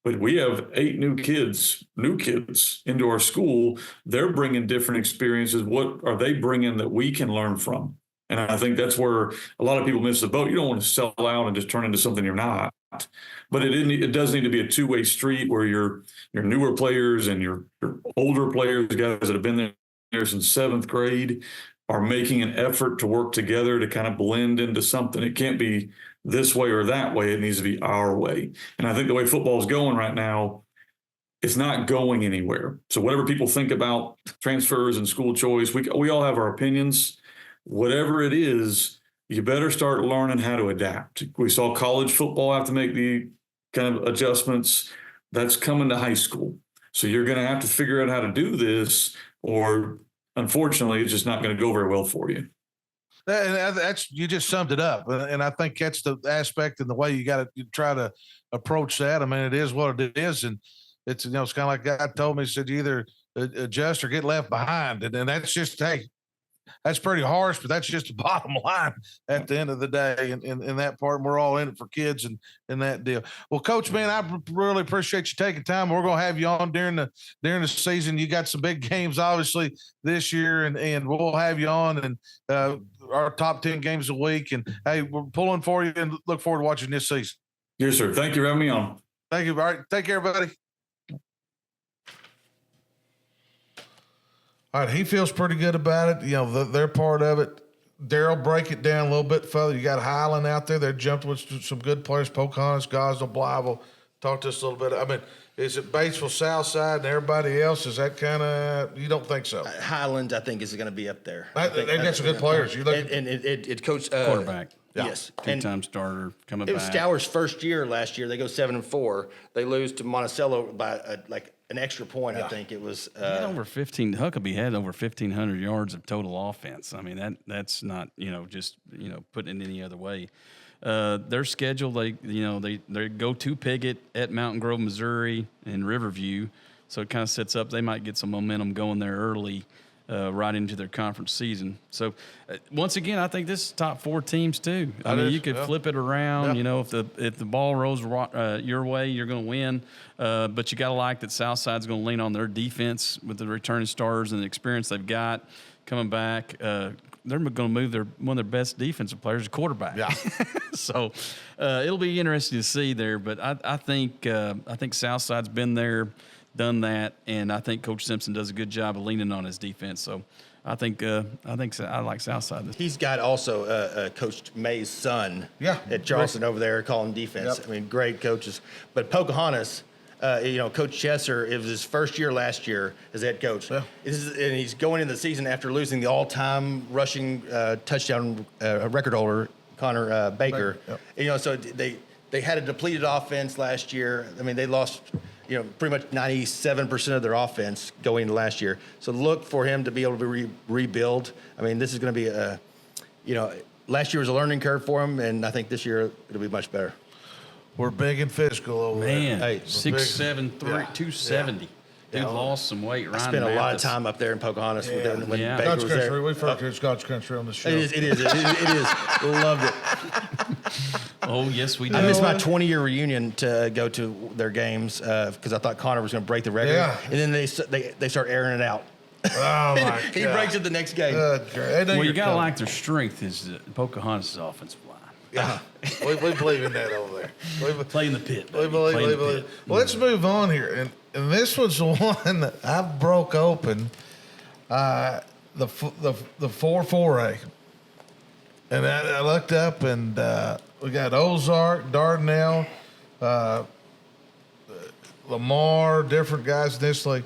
But we have 8 new kids into our school. They're bringing different experiences. What are they bringing that we can learn from? And I think that's where a lot of people miss the boat. You don't want to sell out and just turn into something you're not. But it does need to be a two-way street where your newer players and your older players, guys that have been there since 7th grade, are making an effort to work together to kind of blend into something. It can't be this way or that way. It needs to be our way. And I think the way football is going right now, it's not going anywhere. So whatever people think about transfers and school choice, we all have our opinions. Whatever it is, you better start learning how to adapt. We saw college football have to make the kind of adjustments. That's coming to high school. So you're going to have to figure out how to do this, or unfortunately, it's just not going to go very well for you. And that's, you just summed it up. And I think that's the aspect and the way you got to try to approach that. I mean, it is what it is. And it's, it's kind of like God told me, he said, you either adjust or get left behind. And that's just, hey, that's pretty harsh, but that's just the bottom line at the end of the day. In that part, and we're all in it for kids and that deal. Well, Coach, man, I really appreciate you taking time. We're going to have you on during the season. You got some big games, obviously, this year, and we'll have you on and our top 10 games a week. And, hey, we're pulling for you and look forward to watching this season. Yes, sir. Thank you for having me on. Thank you. All right. Take care, everybody. All right, he feels pretty good about it. They're part of it. Daryl, break it down a little bit further. You got Highland out there. They're jumped with some good players. Pocahontas, Gosnell, Blytheville. Talk to us a little bit. I mean, is it Batesville, Southside, and everybody else? Is that kind of – you don't think so? Highland, I think, is going to be up there. They've got some good players. You look and it Coach Quarterback. Yeah. Yes. Two-time starter coming back. It was Stour's first year last year. They go 7-4. They lose to Monticello by an extra point. Yeah. I think it was. Huckabee had over 1,500 yards of total offense. I mean that's not just putting it any other way. Their schedule, they go to Piggott at Mountain Grove, Missouri, and Riverview, so it kind of sets up. They might get some momentum going there early. Right into their conference season. So, once again, I think this is top 4 teams too. I mean, you could flip it around. Yeah. If the ball rolls your way, you're going to win. But you got to like that Southside's going to lean on their defense with the returning starters and the experience they've got coming back. They're going to move one of their best defensive players, the quarterback. Yeah. So, it'll be interesting to see there. But I think Southside's been there, done that, and I think Coach Simpson does a good job of leaning on his defense. So I think I like Southside. He's got also Coach May's son at Charleston over there calling defense. Yep. I mean, great coaches. But Pocahontas, Coach Chesser, it was his first year last year as head coach. Yeah. And he's going into the season after losing the all-time rushing touchdown record holder, Connor Baker. Yep. So they had a depleted offense last year. I mean, they lost – pretty much 97% of their offense going into last year. So look for him to be able to rebuild. I mean, this is going to be last year was a learning curve for him, and I think this year it'll be much better. We're big and physical over there. Man, 6'7", 270. Dude lost some weight. I spent a lot of time up there in Pocahontas when Baker God's was country. there. We've heard it's God's country on the show. It is. Loved it. Oh, yes, we did. I missed my 20-year reunion to go to their games because I thought Connor was going to break the record. Yeah. And then they start airing it out. Oh, my God. He breaks it the next game. Well, you got to like their strength is Pocahontas' offensive line. Yeah, we believe in that over there. Play in the pit. We believe. Well, let's move on here. And this was the one that I broke open, the 4-4A. And I looked up, and we got Ozark, Dardanelle, Lamar, different guys in this league.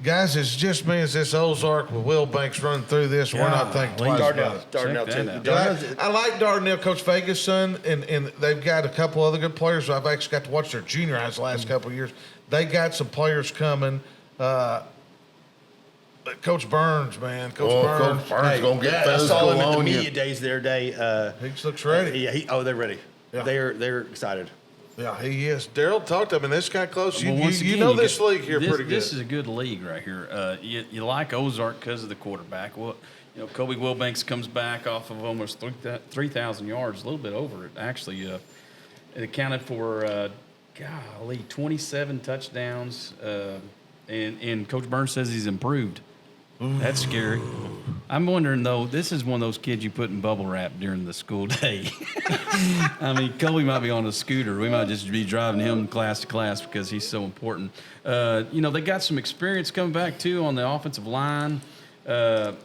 Guys, it's just me as this Ozark with Will Banks running through this. We're not thinking twice about it. Dardanelle too. I like Dardanelle, Coach Vegas' son, and they've got a couple other good players. I've actually got to watch their junior highs the last couple of years. They got some players coming. Coach Burns, man. Coach Burns going to get I saw him at the on media you. days the other day. He looks ready. They're ready. Yeah. They're excited. Yeah, he is. Daryl talked to him, and this got close. You Again, know this league here pretty good. This is a good league right here. You like Ozark because of the quarterback. Well, Kobe Wilbanks comes back off of almost 3,000 yards, a little bit over it, actually. It accounted for, 27 touchdowns. And Coach Burns says he's improved. That's scary. I'm wondering, though, this is one of those kids you put in bubble wrap during the school day. I mean, Kobe might be on a scooter. We might just be driving him class to class because he's so important. They got some experience coming back, too, on the offensive line. That's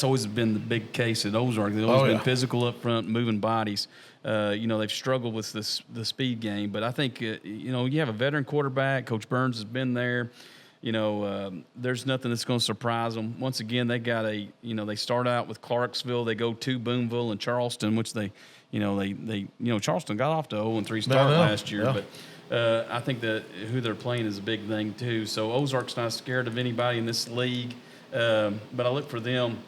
always been the big case at Ozark. They've always been physical up front, moving bodies. They've struggled with the speed game. But I think, you have a veteran quarterback. Coach Burns has been there. There's nothing that's going to surprise them. Once again, they got they start out with Clarksville. They go to Boonville and Charleston, which Charleston got off to 0-3 start last year. Yeah. But I think that who they're playing is a big thing too. So Ozark's not scared of anybody in this league. But I look for them.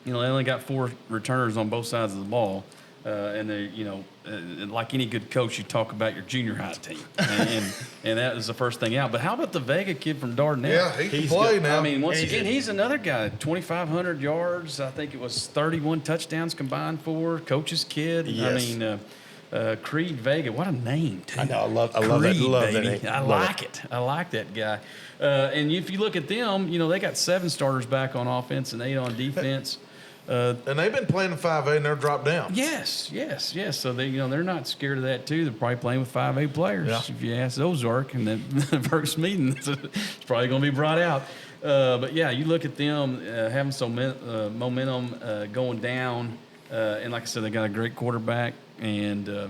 They only got 4 returners on both sides of the ball. And they, like any good coach, you talk about your junior high team, and that is the first thing out. But how about the Vega kid from Dardanelle? Yeah, he can play now. I mean, once again, he's another guy. 2,500 yards. I think it was 31 touchdowns combined for coach's kid. Yes. I mean, Creed Vega, what a name! Too. I know. I love that name. I like it. I like that guy. And if you look at them, they got 7 starters back on offense and 8 on defense. And they've been playing in 5A and they're dropped down. Yes. So they're not scared of that too. They're probably playing with 5A players. Yeah. If you ask Ozark, and the first meeting, it's probably going to be brought out. But yeah, you look at them having some momentum going down, and like I said, they got a great quarterback. And, I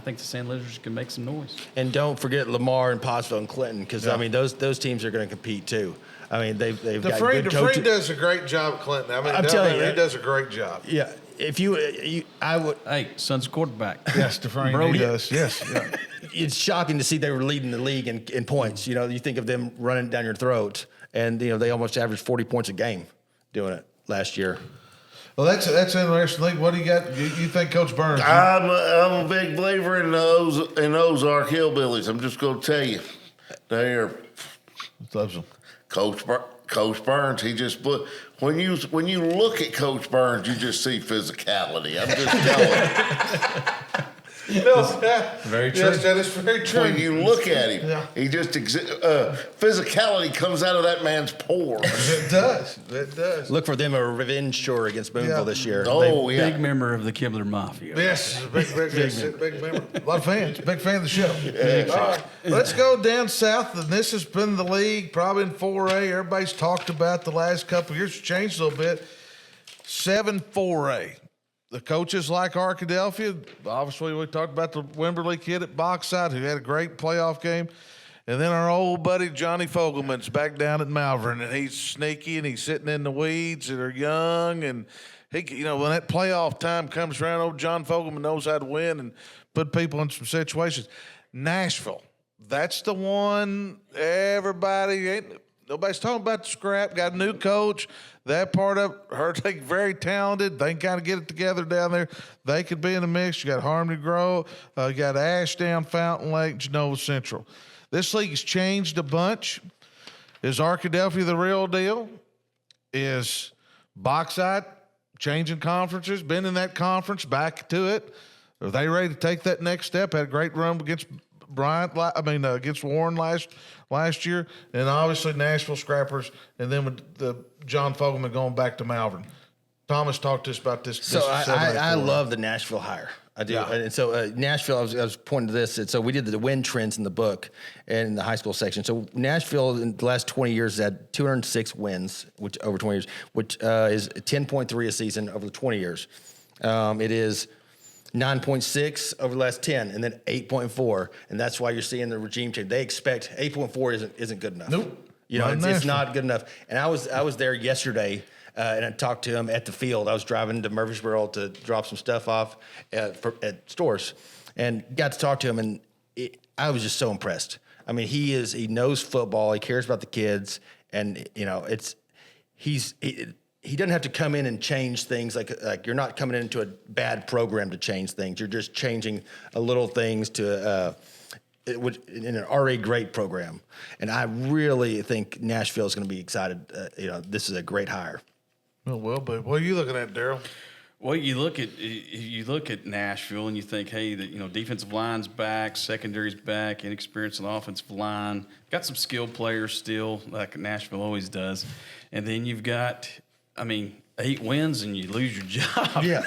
think the Sand Lizards can make some noise. And don't forget Lamar and Pottsville and Clinton, because, those teams are going to compete too. I mean, they've got good coaches. DeFree does a great job at Clinton. I mean, I'm telling you, he does a great job. Yeah. If I would. Hey, son's quarterback. Yes, DeFree he does. Yes. Yeah. It's shocking to see they were leading the league in points. You think of them running down your throat, and they almost averaged 40 points a game doing it last year. Well, that's an interesting league. What do you got? You think Coach Burns? I'm a big believer in Ozark Hillbillies. I'm just going to tell you, they're loves them. Coach Burns. He just when you look at Coach Burns, you just see physicality. I'm just telling you. Very true. Yes, that is very true. When you look at him, he just physicality comes out of that man's pores. It does. Look for them a revenge tour against Boonville this year. Oh, Big member of the Kibler Mafia. Yes, big member. A lot of fans. Big fan of the show. All right, let's go down south. And this has been the league, probably in 4A. Everybody's talked about the last couple of years. It's changed a little bit. 7-4A. The coaches like Arkadelphia. Obviously, we talked about the Wimberley kid at Boxside who had a great playoff game. And then our old buddy Johnny Fogelman's back down at Malvern, and he's sneaky and he's sitting in the weeds that are young. And he, when that playoff time comes around, old John Fogelman knows how to win and put people in some situations. Nashville, that's the one nobody's talking about the scrap. Got a new coach. That part of her, they very talented. They can kind of get it together down there. They could be in the mix. You got Harmony Grove. You got Ashdown, Fountain Lake, Genova Central. This league has changed a bunch. Is Arkadelphia the real deal? Is Boxside changing conferences? Been in that conference, back to it. Are they ready to take that next step? Had a great run against against Warren last year, and obviously Nashville Scrappers, and then with the John Fogelman going back to Malvern. Thomas talked to us about this. So I love the Nashville hire. I do. Yeah. And so Nashville, I was pointing to this. And so we did the win trends in the book and in the high school section. So Nashville in the last 20 years has had 206 wins, which over 20 years, which is 10.3 a season over the 20 years. It is 9.6 over the last 10, and then 8.4, and that's why you're seeing the regime change. They expect 8.4 isn't good enough. Nope. It's not good enough. And I was there yesterday, and I talked to him at the field. I was driving to Murfreesboro to drop some stuff off at stores, and got to talk to him, and I was just so impressed. I mean, he knows football. He cares about the kids, and he doesn't have to come in and change things. Like you're not coming into a bad program to change things. You're just changing a little things to in an already great program. And I really think Nashville is going to be excited. This is a great hire. Well, but what are you looking at, Daryl? Well, you look at Nashville and you think, hey, defensive line's back, secondary's back, inexperienced on the offensive line, got some skilled players still, like Nashville always does, and then you've got, 8 wins and you lose your job. Yeah.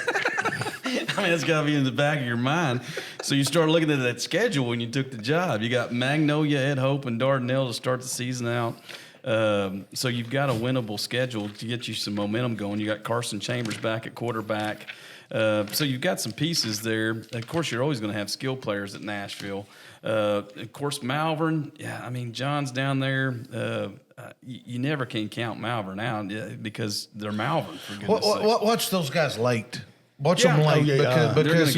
That's got to be in the back of your mind. So you start looking at that schedule when you took the job. You got Magnolia, Ed Hope, and Dardanelle to start the season out. So you've got a winnable schedule to get you some momentum going. You got Carson Chambers back at quarterback. So you've got some pieces there. Of course, you're always going to have skill players at Nashville. Of course, Malvern. Yeah, John's down there. You never can count Malvern out because they're Malvern. For goodness sake. Watch those guys late. Watch them late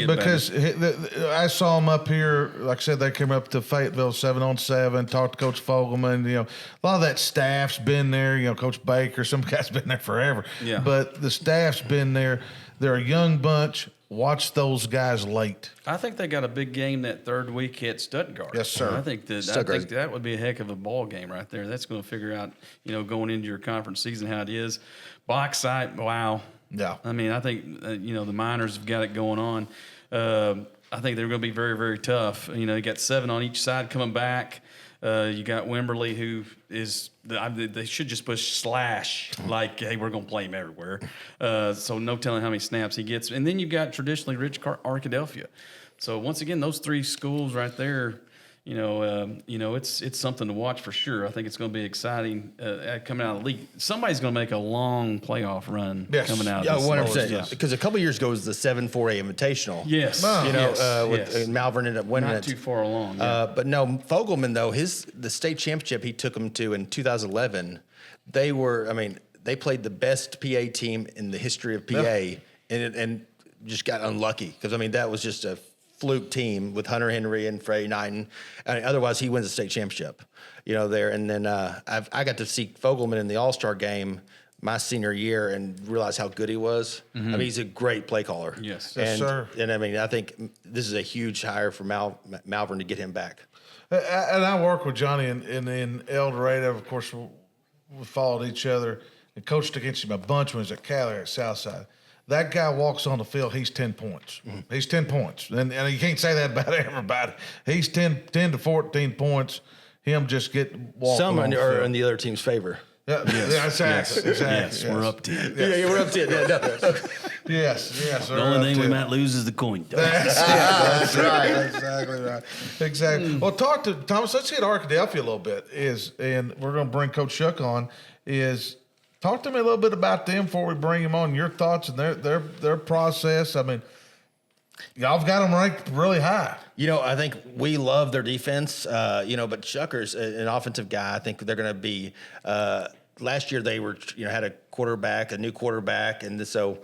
because I saw them up here. Like I said, they came up to Fayetteville 7-on-7. Talked to Coach Fogelman. A lot of that staff's been there. Coach Baker. Some guys been there forever. Yeah. But the staff's been there. They're a young bunch. Watch those guys late. I think they got a big game that third week at Stuttgart. Yes, sir. I think that would be a heck of a ball game right there. That's going to figure out, going into your conference season how it is. Bauxite, wow. Yeah. I think, the Miners have got it going on. I think they're going to be very, very tough. You got 7 on each side coming back. You got Wimberly, who is they should just push slash like, hey, we're going to play him everywhere. So no telling how many snaps he gets. And then you've got traditionally rich Arkadelphia. So once again, those 3 schools right there, it's something to watch for sure. I think it's going to be exciting coming out of the league. Somebody's going to make a long playoff run coming out of this. 100%. Because a couple of years ago it was the 7-4A Invitational. Yes. With Malvern ended up winning it. Not too far along. Yeah. But no, Fogelman, though, the state championship he took them to in 2011, they played the best PA team in the history of PA and just got unlucky. Because, that was just a fluke team with Hunter Henry and Freddie Knighton. Otherwise, he wins the state championship, there. And then I got to see Fogelman in the All-Star game my senior year and realize how good he was. Mm-hmm. He's a great play caller. Yes, sir. And I think this is a huge hire for Malvern to get him back. And I work with Johnny in El Dorado. Of course, we followed each other and coached against him a bunch when he was at Cali at Southside. That guy walks on the field, he's 10 points. Mm-hmm. He's 10 points. And you can't say that about everybody. He's 10 to 14 points. Him just walking Some on the are field. in the other team's favor. Yeah, exactly. Yes, we're up 10. Yeah, we're up 10. Yes. The only thing we might lose is the coin toss. That's right. Exactly. Well, talk to Thomas. Let's hit Arkadelphia a little bit. And we're going to bring Coach Shuck on. Talk to me a little bit about them before we bring him on. Your thoughts and their process. Y'all have got them ranked really high. I think we love their defense. But Shucker's an offensive guy. I think they're going to be. Last year they were, had a new quarterback, and so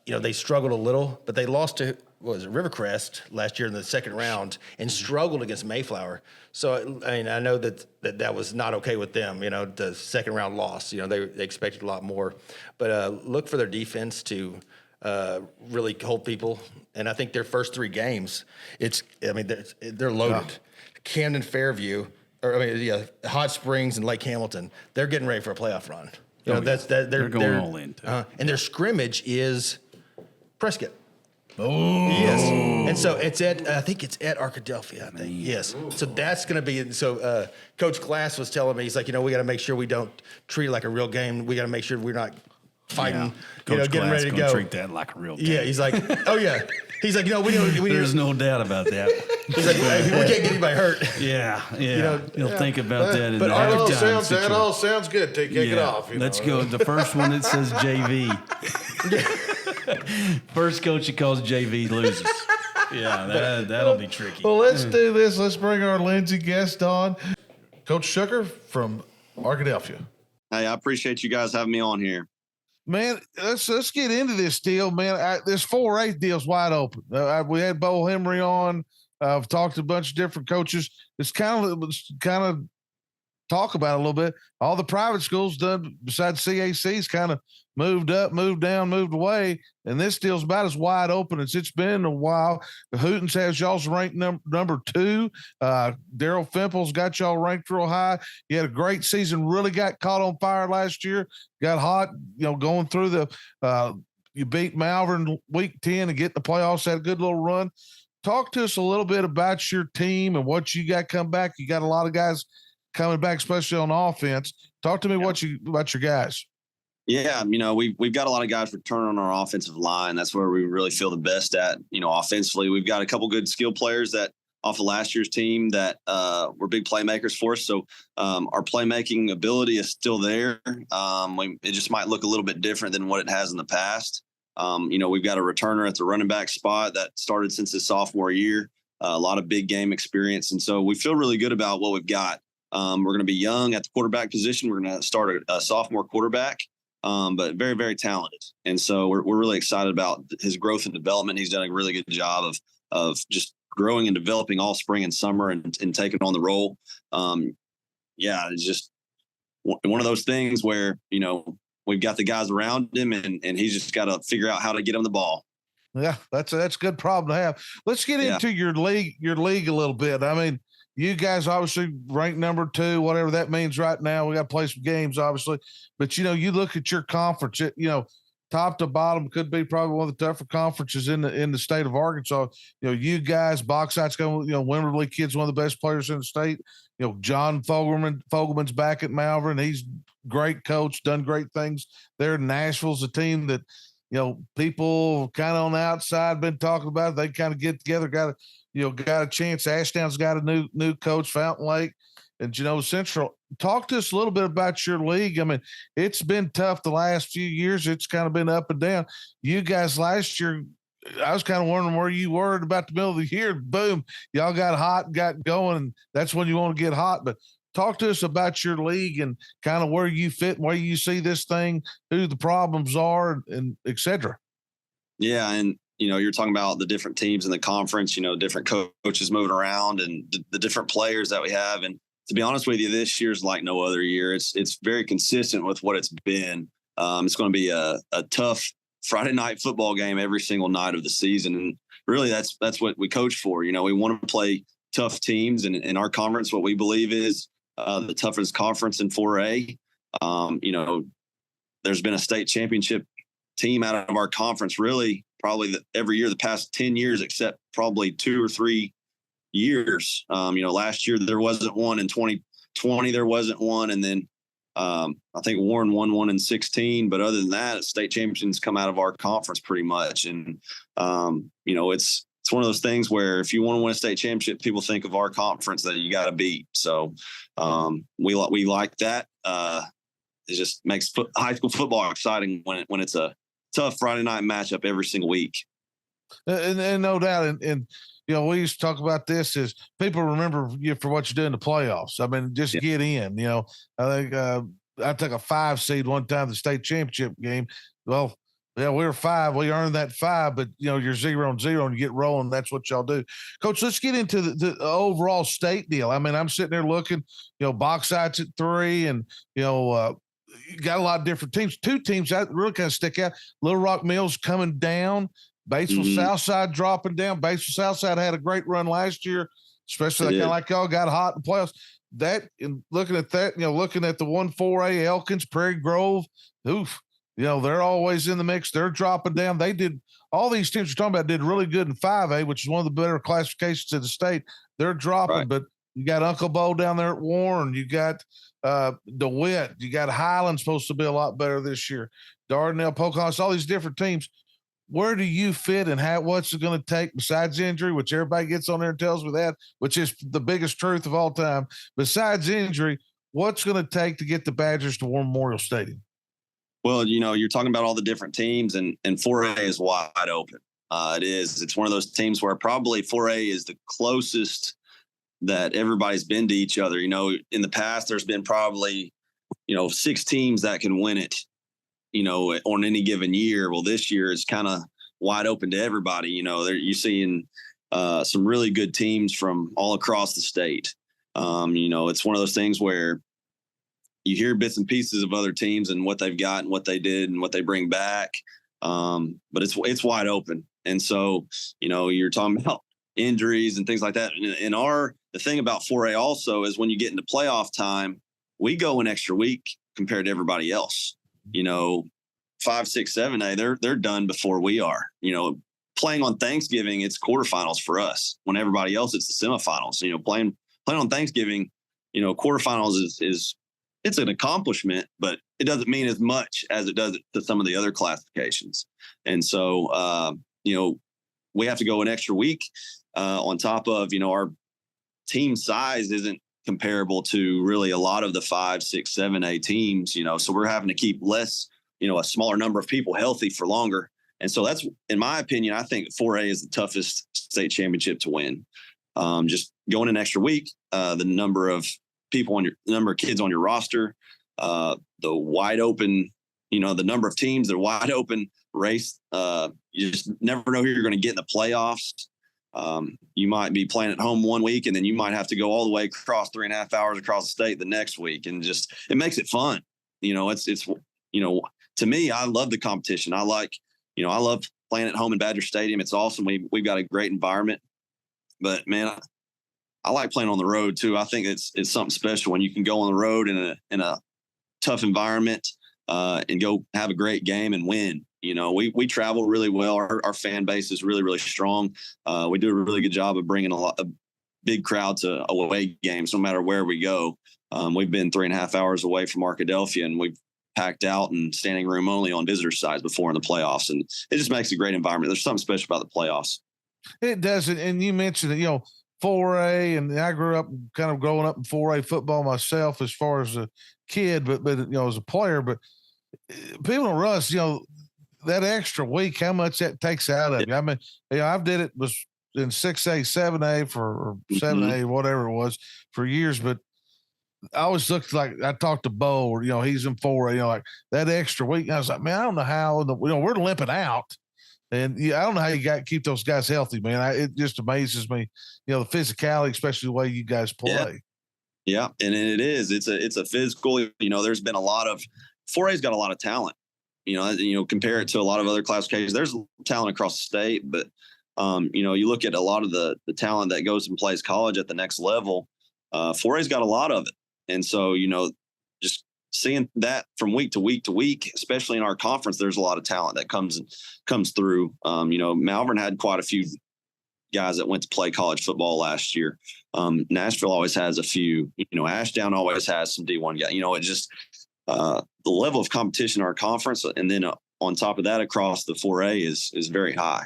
they struggled a little, but they lost to Rivercrest last year in the second round and struggled against Mayflower. So I know that was not okay with them. The second round loss. They expected a lot more, but look for their defense to really hold people. And I think their first 3 games, they're loaded. Yeah. Camden, Fairview, Hot Springs and Lake Hamilton. They're getting ready for a playoff run. They're going all in. And their scrimmage is Prescott. Oh, yes. And so I think it's at Arkadelphia, I think. Yes. So that's going to be, Coach Glass was telling me, he's like, we got to make sure we don't treat it like a real game. We got to make sure we're not fighting, Coach getting Glass ready to go. Treat that like a real game. Yeah. He's like, oh yeah. He's like, there's no doubt about that. He's like, we can't get anybody hurt. Yeah. You'll think about that in the halftime situation. That all sounds good. Kick it off. Let's go. The first one, it says JV. First coach that calls JV loses. Yeah, that'll be tricky. Well, let's do this. Let's bring our Lindsey guest on. Coach Shucker from Arkadelphia. Hey, I appreciate you guys having me on here. Man, let's get into this deal, man. This 4A deal's wide open. We had Bo Henry on. I've talked to a bunch of different coaches. It's kind of talk about it a little bit. All the private schools done besides CAC's kind of moved up, moved down, moved away, and this deal's about as wide open as it's been in a while. The Hooten has y'all's ranked number 2. Daryl Fimple's got y'all ranked real high. You had a great season, really got caught on fire last year, got hot, going through the you beat Malvern week 10 and get the playoffs, had a good little run. Talk to us a little bit about your team and what you got come back. You got a lot of guys coming back, especially on offense. Talk to me about your guys. Yeah, we've got a lot of guys returning on our offensive line. That's where we really feel the best at. Offensively, we've got a couple good skill players that off of last year's team that were big playmakers for us. So our playmaking ability is still there. It just might look a little bit different than what it has in the past. We've got a returner at the running back spot that started since his sophomore year. A lot of big game experience, and so we feel really good about what we've got. We're going to be young at the quarterback position. We're going to start a sophomore quarterback. But very, very talented. And so we're really excited about his growth and development. He's done a really good job of just growing and developing all spring and summer and taking on the role. It's just one of those things where, we've got the guys around him and he's just got to figure out how to get him the ball. Yeah, that's a good problem to have. Let's get into your league a little bit. I mean, you guys obviously ranked number 2, whatever that means right now. We got to play some games, obviously. But, you look at your conference, top to bottom could be probably one of the tougher conferences in the state of Arkansas. You guys, Bauxite's going, Wimberley kid's one of the best players in the state. John Fogelman's back at Malvern. He's great coach, done great things there. Nashville's a team that, people kind of on the outside been talking about it. They kind of get together, got a chance. Ashdown's got a new coach, Fountain Lake, and Central. Talk to us a little bit about your league. I mean, it's been tough the last few years. It's kind of been up and down. You guys last year, I was kind of wondering where you were at about the middle of the year. Boom, y'all got hot and got going, and that's when you want to get hot. But talk to us about your league and kind of where you fit, where you see this thing, who the problems are, and et cetera. Yeah, and you're talking about the different teams in the conference, different coaches moving around and the different players that we have. And to be honest with you, this year's like no other year. It's very consistent with what it's been. It's going to be a tough Friday night football game every single night of the season. And really that's what we coach for. We want to play tough teams, and in our conference, what we believe is the toughest conference in 4A. There's been a state championship team out of our conference really probably every year the past 10 years, except probably 2 or 3 years. Last year there wasn't one. In 2020 there wasn't one, and then I think Warren won one in 2016. But other than that, state champions come out of our conference pretty much. And it's one of those things where if you want to win a state championship, people think of our conference that you got to beat. So we like that. It just makes high school football exciting when it's a tough Friday night matchup every single week. And no doubt. And we used to talk about this is people remember you for what you do in the playoffs. I mean, just get in, I think I took a 5 seed one time, the state championship game. Well, yeah, we were 5. We earned that 5, but you're 0-0 and you get rolling. That's what y'all do. Coach, let's get into the overall state deal. I mean, I'm sitting there looking, Bauxite's at 3 and, you got a lot of different teams. 2 teams that really kind of stick out. Little Rock Mills coming down. Batesville Southside dropping down. Batesville Southside had a great run last year, especially kind of like y'all got hot in the playoffs. That, and looking at that, looking at the 1-4A Elkins, Prairie Grove, they're always in the mix. They're dropping down. They did all these teams we're talking about did really good in 5A, which is one of the better classifications in the state. They're dropping, but you got Uncle Bo down there at Warren. You got DeWitt. You got Highland supposed to be a lot better this year. Dardanelle, Pocahontas, all these different teams. Where do you fit and what's it going to take besides injury, which everybody gets on there and tells me that, which is the biggest truth of all time. Besides injury, what's going to take to get the Badgers to War Memorial Stadium? Well, you're talking about all the different teams, and 4A is wide open. It is. It's one of those teams where probably 4A is the closest that everybody's been to each other. In the past, there's been probably, 6 teams that can win it, on any given year. Well, this year is kind of wide open to everybody. You're seeing some really good teams from all across the state. It's one of those things where you hear bits and pieces of other teams and what they've got and what they did and what they bring back. But it's wide open. And so, you're talking about injuries and things like that. The thing about 4A also is when you get into playoff time, we go an extra week compared to everybody else. 5, 6, 7A, they're done before we are. Playing on Thanksgiving, it's quarterfinals for us. When everybody else, it's the semifinals. Playing on Thanksgiving, quarterfinals is it's an accomplishment, but it doesn't mean as much as it does to some of the other classifications. And so, we have to go an extra week on top of, our team size isn't comparable to really a lot of the 5, 6, 7A teams, so we're having to keep less, a smaller number of people healthy for longer. And so that's, in my opinion, I think 4A is the toughest state championship to win. Just going an extra week, the number of kids on your roster, the wide open, the number of teams, the wide open race. You just never know who you're going to get in the playoffs. You might be playing at home one week, and then you might have to go all the way across 3.5 hours across the state the next week. And just, it makes it fun. It's to me, I love the competition. I love playing at home in Badger Stadium. It's awesome. We've got a great environment, but man, I like playing on the road too. I think it's something special when you can go on the road in a tough environment, and go have a great game and win. We travel really well. Our fan base is really, really strong. We do a really good job of bringing a big crowd to away games, no matter where we go. We've been 3.5 hours away from Arkadelphia, and we've packed out and standing room only on visitor sides before in the playoffs. And it just makes a great environment. There's something special about the playoffs. It does. And you mentioned that, 4A, and I grew up kind of growing up in 4A football myself as far as a kid, but as a player, but people don't realize, that extra week, how much that takes out of you. I mean, I've did it was in 6A, 7A or 7A, whatever it was for years, but I always looked like I talked to Bo, or, he's in 4A, like that extra week. And I was like, man, I don't know how, we're limping out. And I don't know how you keep those guys healthy, man. It just amazes me, the physicality, especially the way you guys play. Yeah. And it is. It's a physical. There's been a lot of 4A's got a lot of talent. Compare it to a lot of other classifications. There's talent across the state, but you look at a lot of the talent that goes and plays college at the next level. 4A's got a lot of it, and so just seeing that from week to week to week, especially in our conference, there's a lot of talent that comes through. Malvern had quite a few guys that went to play college football last year. Nashville always has a few. Ashdown always has some D1 guys. It just the level of competition in our conference, and then on top of that, across the 4A is very high.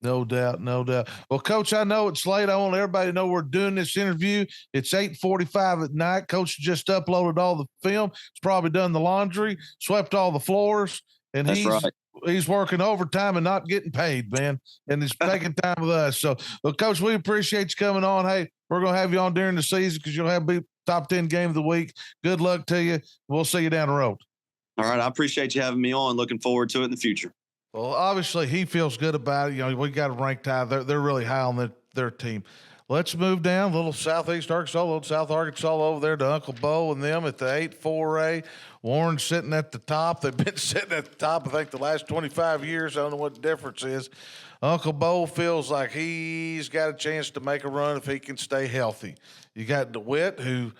No doubt, no doubt. Well, Coach, I know it's late. I want everybody to know we're doing this interview. It's 8:45 at night. Coach just uploaded all the film. He's probably done the laundry, swept all the floors, and he's working overtime and not getting paid, man. And he's taking time with us. So, well, Coach, we appreciate you coming on. Hey, we're going to have you on during the season because you'll have be top 10 game of the week. Good luck to you. We'll see you down the road. All right. I appreciate you having me on. Looking forward to it in the future. Well, obviously he feels good about it. We got a ranked high. They're really high on their team. Let's move down a little southeast Arkansas, a little South Arkansas over there to Uncle Bo and them at the 8-4A. Warren's sitting at the top. They've been sitting at the top, I think, the last 25 years. I don't know what the difference is. Uncle Bo feels like he's got a chance to make a run if he can stay healthy. You got DeWitt, who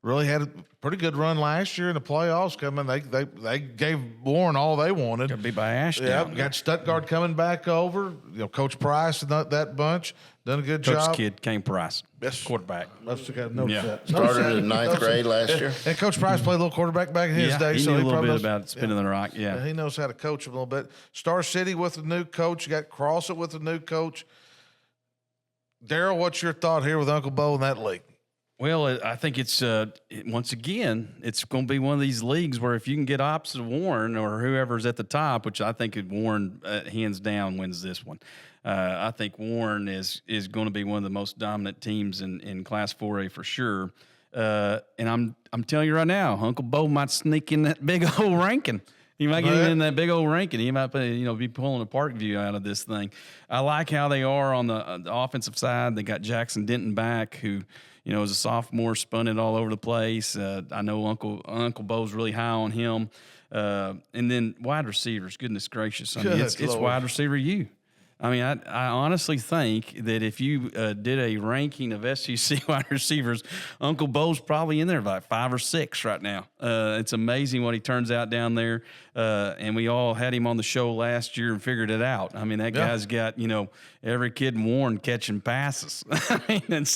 really had a pretty good run last year in the playoffs coming. They gave Warren all they wanted. Got beat by Ashdown. Yeah, got Stuttgart coming back over. Coach Price and that bunch done a good job. Coach Kid Kane Price, best quarterback. Must have got that. Started in ninth grade last year. And Coach Price played a little quarterback back in his day. He so knew he a little bit knows about spinning the rock. Yeah, he knows how to coach a little bit. Star City with a new coach. You got Crossett with a new coach. Daryl, what's your thought here with Uncle Bo in that league? Well, I think it's once again, it's going to be one of these leagues where if you can get opposite of Warren or whoever's at the top, which I think Warren hands down wins this one. I think Warren is going to be one of the most dominant teams in Class 4A for sure. And I'm telling you right now, Uncle Bo might sneak in that big old ranking. He might get in that big old ranking. He might, be pulling a Park View out of this thing. I like how they are on the offensive side. They got Jackson Denton back, who, as a sophomore, spun it all over the place. I know Uncle Bo's really high on him. And then wide receivers, goodness gracious. I mean, it's wide receiver you. I mean, I honestly think that if you did a ranking of SEC wide receivers, Uncle Bo's probably in there like 5 or 6 right now. It's amazing what he turns out down there. And we all had him on the show last year and figured it out. I mean, that guy's got, every kid in Warren catching passes. I mean,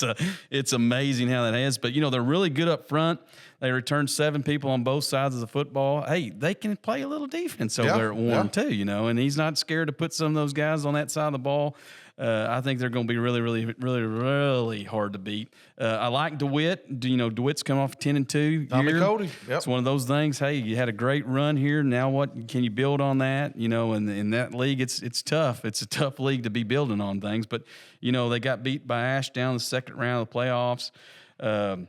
it's amazing how that is. But, they're really good up front. They return 7 people on both sides of the football. Hey, they can play a little defense over there at Warren too, and he's not scared to put some of those guys on that side of the ball. I think they're going to be really, really, really, really hard to beat. I like DeWitt. DeWitt's come off 10-2 Tommy year. Cody. Yep. It's one of those things. Hey, you had a great run here. Now what can you build on that? And in that league, it's tough. It's a tough league to be building on things. But, they got beat by Ashdown in the second round of the playoffs. And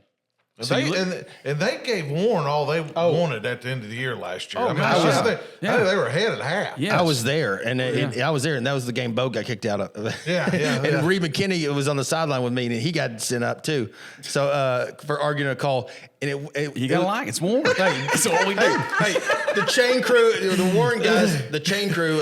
they gave Warren all they wanted at the end of the year last year. They were ahead at half. Yes. I was there, and I was there, and that was the game Bo got kicked out of. And Reed McKinney was on the sideline with me, and he got sent up too. So for arguing a call, and you gotta like it's Warren. That's all we do. Hey, the chain crew, the Warren guys, the chain crew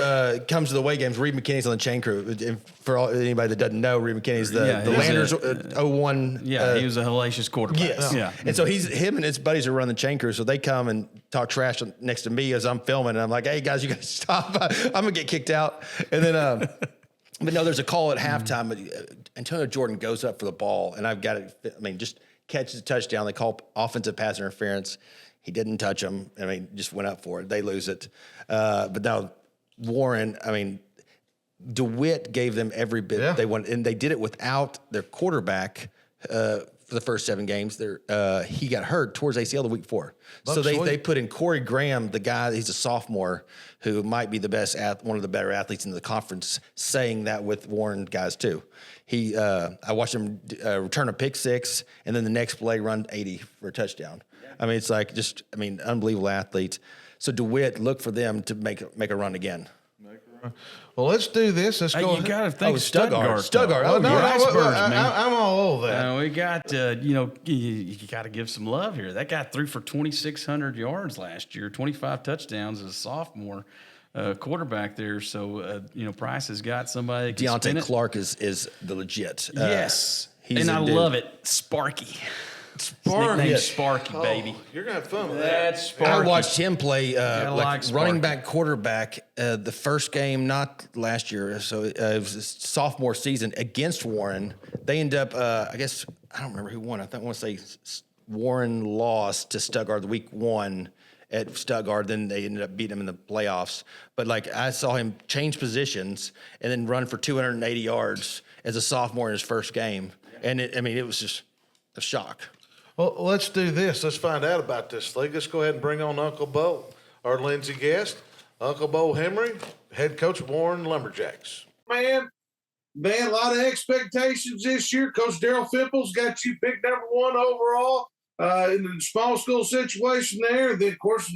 comes to the away games. Reed McKinney's on the chain crew. And for anybody that doesn't know, Reed McKinney's the Landers 01. Yeah, he was a hellacious quarterback. Yes. Yeah. And so him and his buddies are running the chain crew. So they come and talk trash next to me as I'm filming. And I'm like, hey, guys, you got to stop. I'm going to get kicked out. And then, but no, there's a call at halftime. Antonio Jordan goes up for the ball. And I've got it. I mean, just catches a touchdown. They call offensive pass interference. He didn't touch him. I mean, just went up for it. They lose it. But now Warren, I mean, DeWitt gave them every bit they wanted. And they did it without their quarterback for the first 7 games. He got hurt towards ACL the week before. So they put in Corey Graham, the guy, he's a sophomore, who might be the best, one of the better athletes in the conference, saying that with Warren guys too. I watched him return a pick 6, and then the next play run 80 for a touchdown. I mean, it's like unbelievable athletes. So DeWitt, look for them to make a run again. Well, let's do this. Let's go. You got to think Stuttgart. I'm all over that. We got, you got to give some love here. That guy threw for 2,600 yards last year, 25 touchdowns as a sophomore quarterback there. So, Price has got somebody. Deontay Clark is the legit. Yes. I love it. Sparky. Nickname Sparky, baby. You're going to have fun with That's Sparky. I watched him play running back quarterback the first game, not last year. So it was his sophomore season against Warren. They end up, I don't remember who won. I want to say Warren lost to Stuttgart the week 1 at Stuttgart. Then they ended up beating him in the playoffs. But I saw him change positions and then run for 280 yards as a sophomore in his first game. And it was just a shock. Well, let's do this. Let's find out about this league. Let's go ahead and bring on Uncle Bo, our Lindsey guest. Uncle Bo Henry, head coach of Warren Lumberjacks. Man, a lot of expectations this year. Coach Daryl Fimple's got you picked number 1 overall in the small school situation there. And then, of course,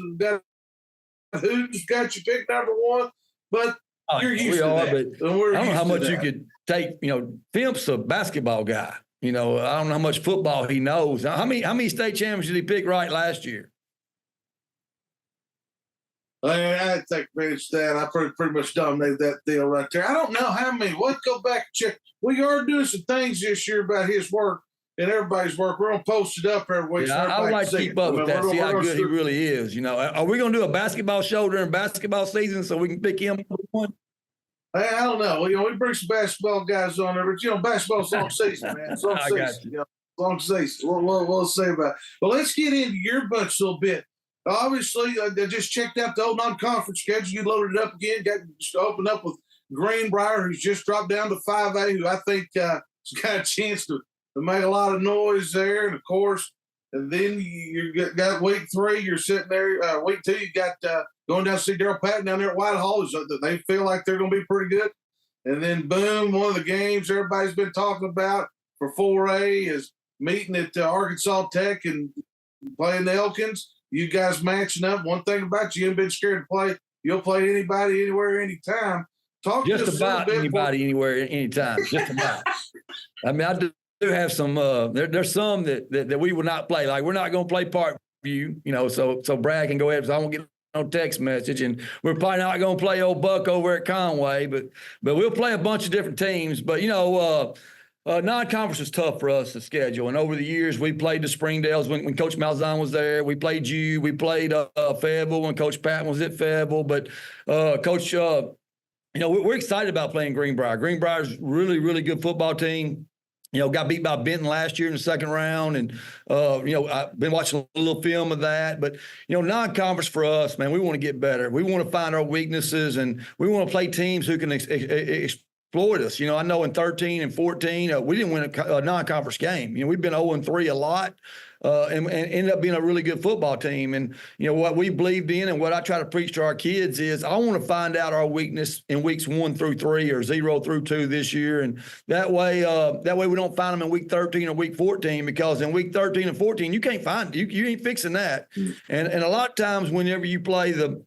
Hooten's got you picked number 1. But you're used to that. But I don't know how much you could take. Fimp's a basketball guy. I don't know how much football he knows. How many state championships did he pick right last year? I take credit to that. I pretty much dominated that deal right there. I don't know how many. Let's go back and check. We are doing some things this year about his work and everybody's work. We're going to post it up every week. Yeah, I would like to keep up with that, see how good he really is. Are we going to do a basketball show during basketball season so we can pick him up one? I don't know. We bring some basketball guys on there, but basketball's long season, man. It's long season. Long season. We'll say about it. But let's get into your bunch a little bit. Obviously, I just checked out the old non-conference schedule. You loaded it up again. Just opened up with Greenbrier, who's just dropped down to 5A, who I think has got a chance to to make a lot of noise there. And, of course, and then you got week 3, you're sitting there. Week 2, you got going down to see Daryl Patton down there at Whitehall. They feel like they're going to be pretty good. And then, boom, one of the games everybody's been talking about for 4A is meeting at Arkansas Tech and playing the Elkins. You guys matching up. One thing about you ain't been scared to play. You'll play anybody, anywhere, anytime. Talk just to us about anybody, anywhere, anytime. Just about. I mean, I do have some. There's some that we will not play. Like, we're not going to play Parkview, so Brad can go ahead. So I won't get no text message, and we're probably not going to play old Buck over at Conway, but we'll play a bunch of different teams. But non-conference is tough for us to schedule, and over the years we played the Springdales when Coach Malzahn was there. We played you. We played Fayetteville when Coach Patton was at Fayetteville. But Coach, we're excited about playing Greenbrier. Greenbrier's really, really good football team. Got beat by Benton last year in the second round. And, I've been watching a little film of that. But, non-conference for us, man, we want to get better. We want to find our weaknesses, and we want to play teams who can exploit us. I know in 13 and 14, we didn't win a non-conference game. We've been 0-3 a lot. And ended up being a really good football team. And, what we believed in and what I try to preach to our kids is I want to find out our weakness in weeks 1 through 3 or 0 through 2 this year. And that way we don't find them in week 13 or week 14, because in week 13 and 14, you can't find it. You ain't fixing that. And a lot of times whenever you play the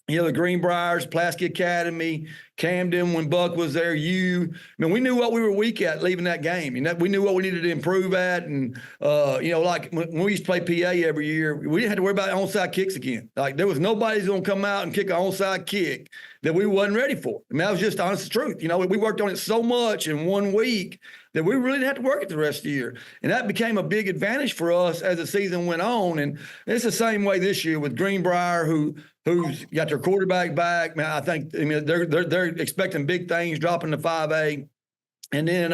Greenbriers, Pulaski Academy, Camden, when Buck was there, we knew what we were weak at leaving that game. We knew what we needed to improve at. And, like when we used to play PA every year, we didn't have to worry about onside kicks again. Like, there was nobody's going to come out and kick an onside kick that we wasn't ready for. That was just honest truth. We worked on it so much in 1 week that we really didn't have to work it the rest of the year. And that became a big advantage for us as the season went on. And it's the same way this year with Greenbrier, who's got their quarterback back. Man, I think they're expecting big things, dropping to 5A. And then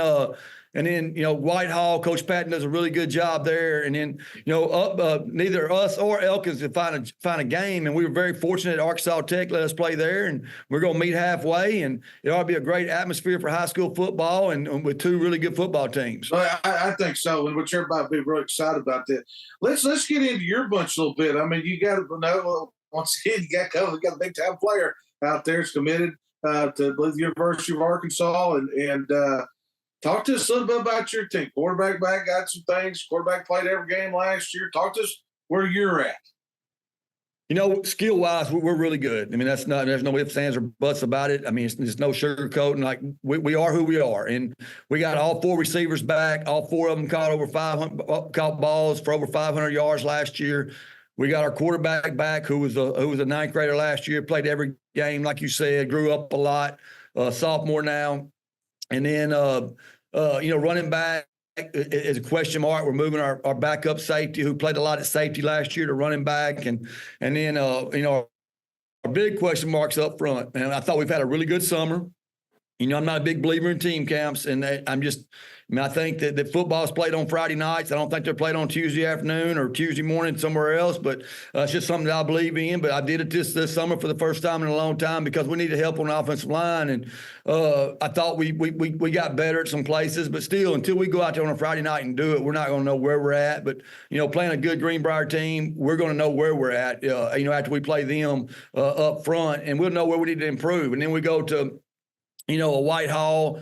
Whitehall, Coach Patton does a really good job there. And then neither us or Elkins could find a game, and we were very fortunate. Arkansas Tech let us play there, and we're going to meet halfway. And it ought to be a great atmosphere for high school football, and with 2 really good football teams. Well, I think so, and which everybody be really excited about that. Let's get into your bunch a little bit. I mean, you got to know. Once again, you got a big time player out there. Is committed to the University of Arkansas, and talk to us a little bit about your team. Quarterback back, got some things. Quarterback played every game last year. Talk to us where you're at. Skill wise, we're really good. I mean, there's no ifs, ands, or buts about it. I mean, there's no sugarcoating. Like, we are who we are, and we got all 4 receivers back. All 4 of them caught balls for over 500 yards last year. We got our quarterback back, who was a ninth grader last year, played every game, like you said, grew up a lot, sophomore now. And then, running back is a question mark. We're moving our backup safety, who played a lot at safety last year, to running back. And then, our big question marks up front. And I thought we've had a really good summer. I'm not a big believer in team camps, and I think that football is played on Friday nights. I don't think they're played on Tuesday afternoon or Tuesday morning somewhere else, but it's just something that I believe in. But I did it this summer for the first time in a long time, because we needed help on the offensive line. And I thought we got better at some places, but still, until we go out there on a Friday night and do it, we're not going to know where we're at. But, playing a good Greenbrier team, we're going to know where we're at, after we play them up front, and we'll know where we need to improve. And then we go to a Whitehall,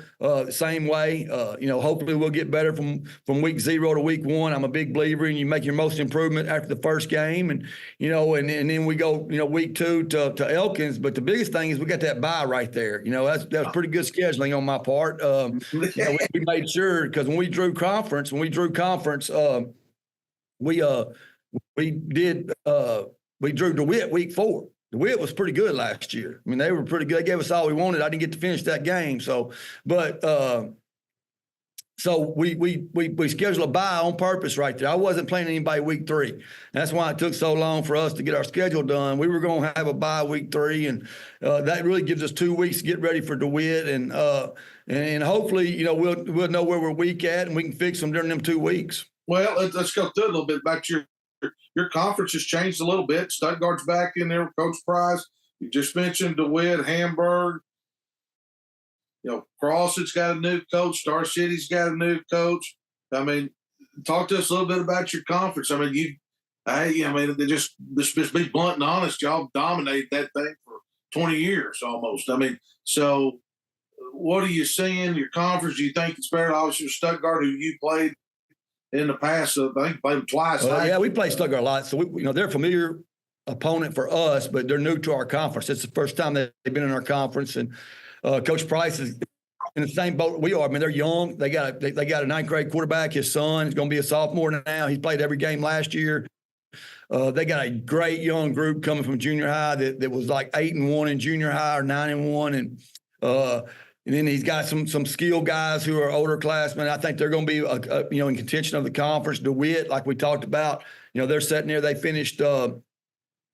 same way. Hopefully we'll get better from week 0 to week 1. I'm a big believer in you make your most improvement after the first game. And, and then we go, week 2 to Elkins. But the biggest thing is we got that bye right there. That's pretty good scheduling on my part. We made sure, because when we drew conference, we drew DeWitt week 4. DeWitt was pretty good last year. I mean, they were pretty good. They gave us all we wanted. I didn't get to finish that game. So we scheduled a bye on purpose right there. I wasn't playing anybody week 3. That's why it took so long for us to get our schedule done. We were going to have a bye week 3, and that really gives us 2 weeks to get ready for DeWitt. And hopefully, we'll know where we're weak at, and we can fix them during them 2 weeks. Well, let's go through a little bit about your conference has changed a little bit. Stuttgart's back in there with Coach Price. You just mentioned DeWitt, Hamburg. Crossett's got a new coach. Star City's got a new coach. I mean, talk to us a little bit about your conference. I mean, they just be blunt and honest. Y'all dominated that thing for 20 years almost. I mean, so what are you seeing? Your conference? Do you think it's better? Obviously, Stuttgart, who you played in the past, I think you played them twice. Yeah, we played Stuttgart a lot, so they're a familiar opponent for us, but they're new to our conference. It's the first time they've been in our conference, and Coach Price is in the same boat we are. I mean, they're young. They got a ninth grade quarterback. His son is going to be a sophomore now. He played every game last year. They got a great young group coming from junior high that was like 8-1 in junior high or 9-1, and then he's got some skilled guys who are older classmen. I think they're going to be in contention of the conference. DeWitt, like we talked about, they're sitting there. They finished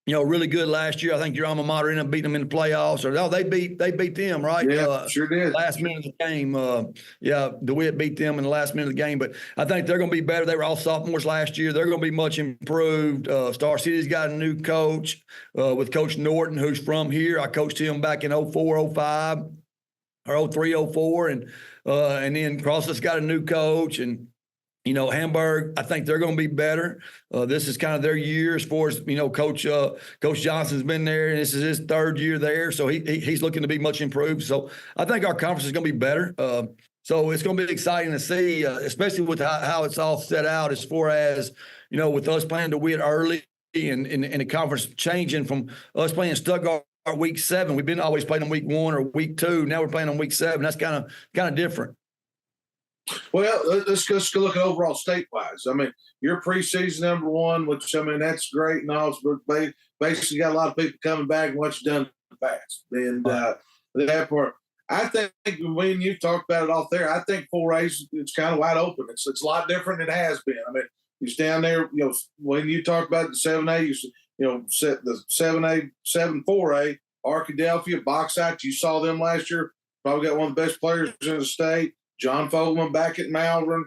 really good last year. I think your alma mater ended up beating them in the playoffs. Or no, they beat them, right? Yeah, sure did. Last minute of the game. DeWitt beat them in the last minute of the game. But I think they're going to be better. They were all sophomores last year. They're going to be much improved. Star City's got a new coach with Coach Norton, who's from here. I coached him back in 04, 05, or 03, 04. And then Croslett's got a new coach. And Hamburg, I think they're going to be better. This is kind of their year as far as, Coach Johnson's been there, and this is his third year there. So he's looking to be much improved. So I think our conference is going to be better. So it's going to be exciting to see, especially with how it's all set out as far as, with us playing DeWitt early and the conference changing from us playing Stuttgart week 7. We've been always playing them week 1 or week 2. Now we're playing them week 7. That's kind of different. Well, let's go look at overall state-wise. I mean, you're preseason number 1, which, I mean, that's great and all. But basically got a lot of people coming back and what you've done in the past. And that part, I think when you've talked about it off there, I think 4A, it's kind of wide open. It's a lot different than it has been. I mean, you stand there, when you talk about the 7A, set the 7A, 4A, Arkadelphia, Bauxite, you saw them last year, probably got one of the best players in the state. John Fogelman back at Malvern,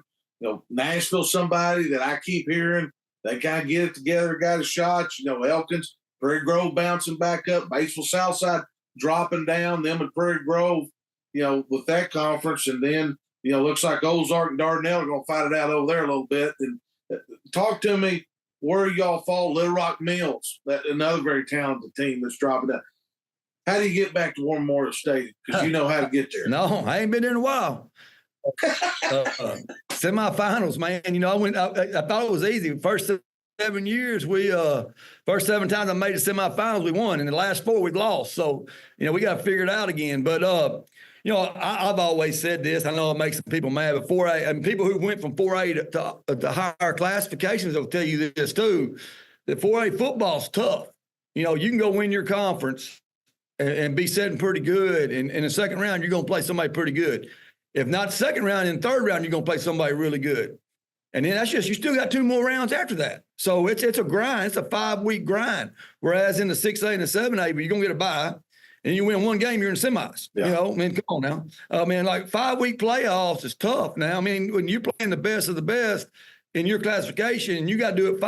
Nashville, somebody that I keep hearing, they kind of get it together, got a shot. Elkins, Prairie Grove bouncing back up, Batesville Southside dropping down, them and Prairie Grove, with that conference. And then, looks like Ozark and Dardanelle are going to fight it out over there a little bit. And talk to me where y'all fall. Little Rock Mills, another very talented team that's dropping down. How do you get back to War Memorial Stadium? Because you know how to get there. No, I ain't been there in a while. Semifinals, man. I thought it was easy. First 7 years, first 7 times I made the semifinals, we won. And the last 4, we've lost. So, we got to figure it out again. But, I've always said this. I know it makes some people mad, but 4A, and people who went from 4A to higher classifications will tell you this too, that 4A football's tough. You can go win your conference and be sitting pretty good. And in the second round, you're going to play somebody pretty good. If not second round, in third round, you're going to play somebody really good. And then that's just, you still got 2 more rounds after that. So it's a grind. It's a 5-week grind. Whereas in the 6A and the 7A, you're going to get a bye. And you win 1 game, you're in the semis. Yeah. Come on now. Like 5-week playoffs is tough now. When you're playing the best of the best in your classification, you got to do it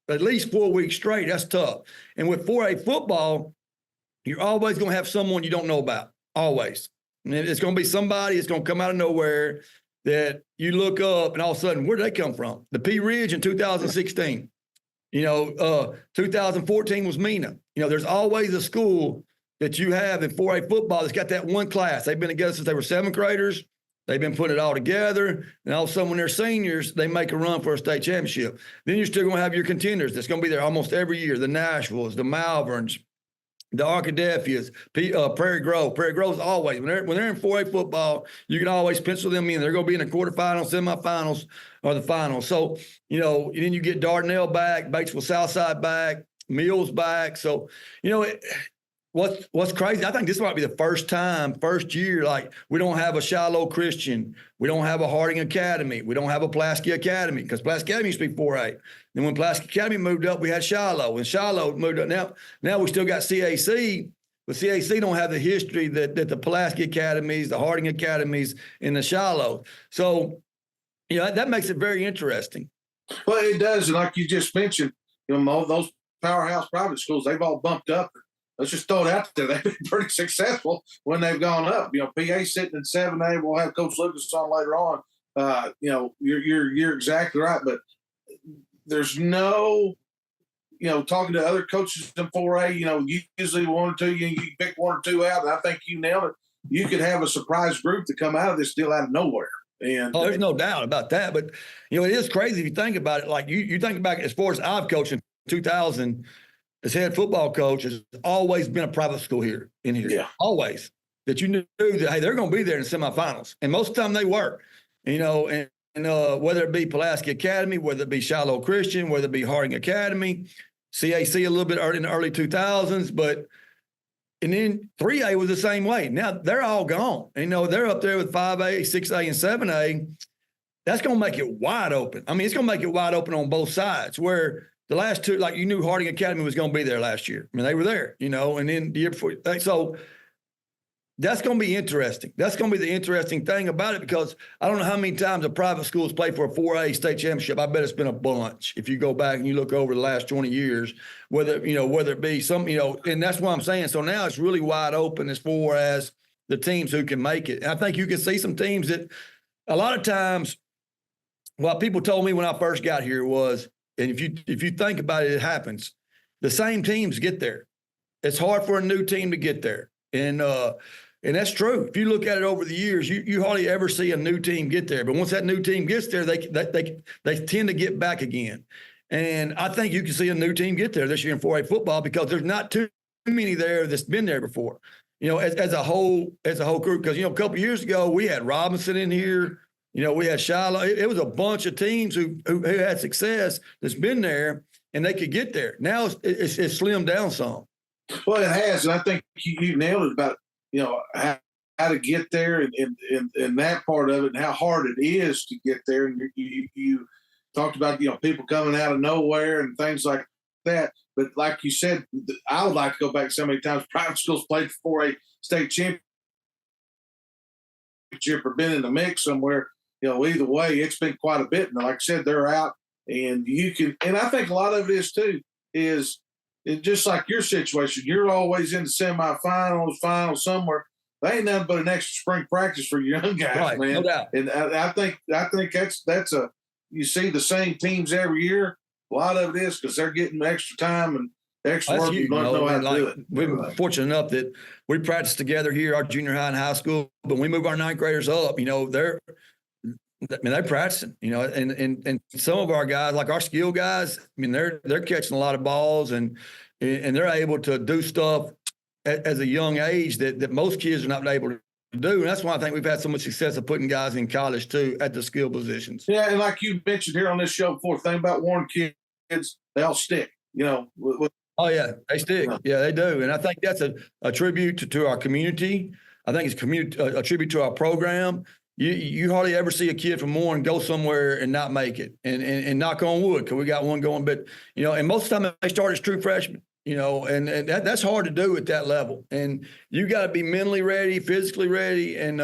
at least 4 weeks straight. That's tough. And with 4A football, you're always going to have someone you don't know about. Always. And it's going to be somebody that's going to come out of nowhere that you look up and all of a sudden, where did they come from? The Pea Ridge in 2016. 2014 was Mena. There's always a school that you have in 4A football that's got that one class. They've been together since they were 7th graders. They've been putting it all together. And all of a sudden, when they're seniors, they make a run for a state championship. Then you're still going to have your contenders that's going to be there almost every year. The Nashvilles, the Malverns, the Arkadelphias, Prairie Grove. Prairie Grove's always, when they're in 4A football, you can always pencil them in. They're going to be in the quarterfinals, semifinals, or the finals. So, and then you get Dardanelle back, Batesville Southside back, Mills back. So, what's crazy, I think this might be the first year, like we don't have a Shiloh Christian. We don't have a Harding Academy. We don't have a Pulaski Academy because Pulaski Academy used to be 4A. Then when Pulaski Academy moved up, we had Shiloh. And Shiloh moved up. Now we still got CAC, but CAC don't have the history that the Pulaski Academies, the Harding Academies, and the Shiloh. So, that makes it very interesting. Well, it does. And like you just mentioned, all those powerhouse private schools, they've all bumped up. Let's just throw it out there. They've been pretty successful when they've gone up. PA sitting in 7A. We'll have Coach Lucas on later on. You're exactly right, but there's no, talking to other coaches in 4A, usually one or two, you pick one or two out, and I think you nailed it. You could have a surprise group to come out of this deal out of nowhere. And there's no doubt about that. But, it is crazy if you think about it. Like you think back as far as I've coached in 2000 as head football coach, has always been a private school here. Yeah. Always. That you knew that, hey, they're going to be there in the semifinals. And most of the time they were, and whether it be Pulaski Academy, whether it be Shiloh Christian, whether it be Harding Academy, CAC a little bit in the early 2000s, and then 3A was the same way. Now they're all gone. They're up there with 5A, 6A, and 7A. That's going to make it wide open. I mean, it's going to make it wide open on both sides, where the last two, like you knew Harding Academy was going to be there last year. I mean, they were there, and then the year before. So that's going to be interesting. That's going to be the interesting thing about it, because I don't know how many times a private school has played for a 4A state championship. I bet it's been a bunch. If you go back and you look over the last 20 years, whether it be some, and that's what I'm saying. So now it's really wide open as far as the teams who can make it. And I think you can see some teams that a lot of times, what people told me when I first got here was, and if you think about it, it happens. The same teams get there. It's hard for a new team to get there. And that's true. If you look at it over the years, you hardly ever see a new team get there. But once that new team gets there, they tend to get back again. And I think you can see a new team get there this year in 4A football, because there's not too many there that's been there before. As a whole group. Because a couple of years ago we had Robinson in here. We had Shiloh. It was a bunch of teams who had success that's been there, and they could get there. Now it's slimmed down some. Well, it has, and I think you nailed it about how to get there and that part of it, and how hard it is to get there. And you talked about people coming out of nowhere and things like that. But like you said, I would like to go back so many times. Private schools played for a state championship or been in the mix somewhere. Either way, it's been quite a bit. And like I said, they're out, and you can. And I think a lot of it is too is. It's just like your situation. You're always in the semifinals, finals somewhere. They ain't nothing but an extra spring practice for your young guys, right, man. No doubt. And I think that's you see the same teams every year. A lot of it is because they're getting extra time and extra work. You don't know how to do it. We've been fortunate enough that we practice together here, our junior high and high school. But when we move our ninth graders up, they're practicing, and some of our guys, like our skill guys, they're catching a lot of balls and they're able to do stuff as a young age that most kids are not able to do. And that's why I think we've had so much success of putting guys in college too at the skill positions. Yeah, and like you mentioned here on this show before, the thing about Warren kids, they all stick. Oh yeah, they stick. Yeah, they do, and I think that's a tribute to our community. I think it's a tribute to our program. You hardly ever see a kid from Warren go somewhere and not make it, and knock on wood, because we got one going. But and most of the time they start as true freshmen. And that's hard to do at that level. And you got to be mentally ready, physically ready, and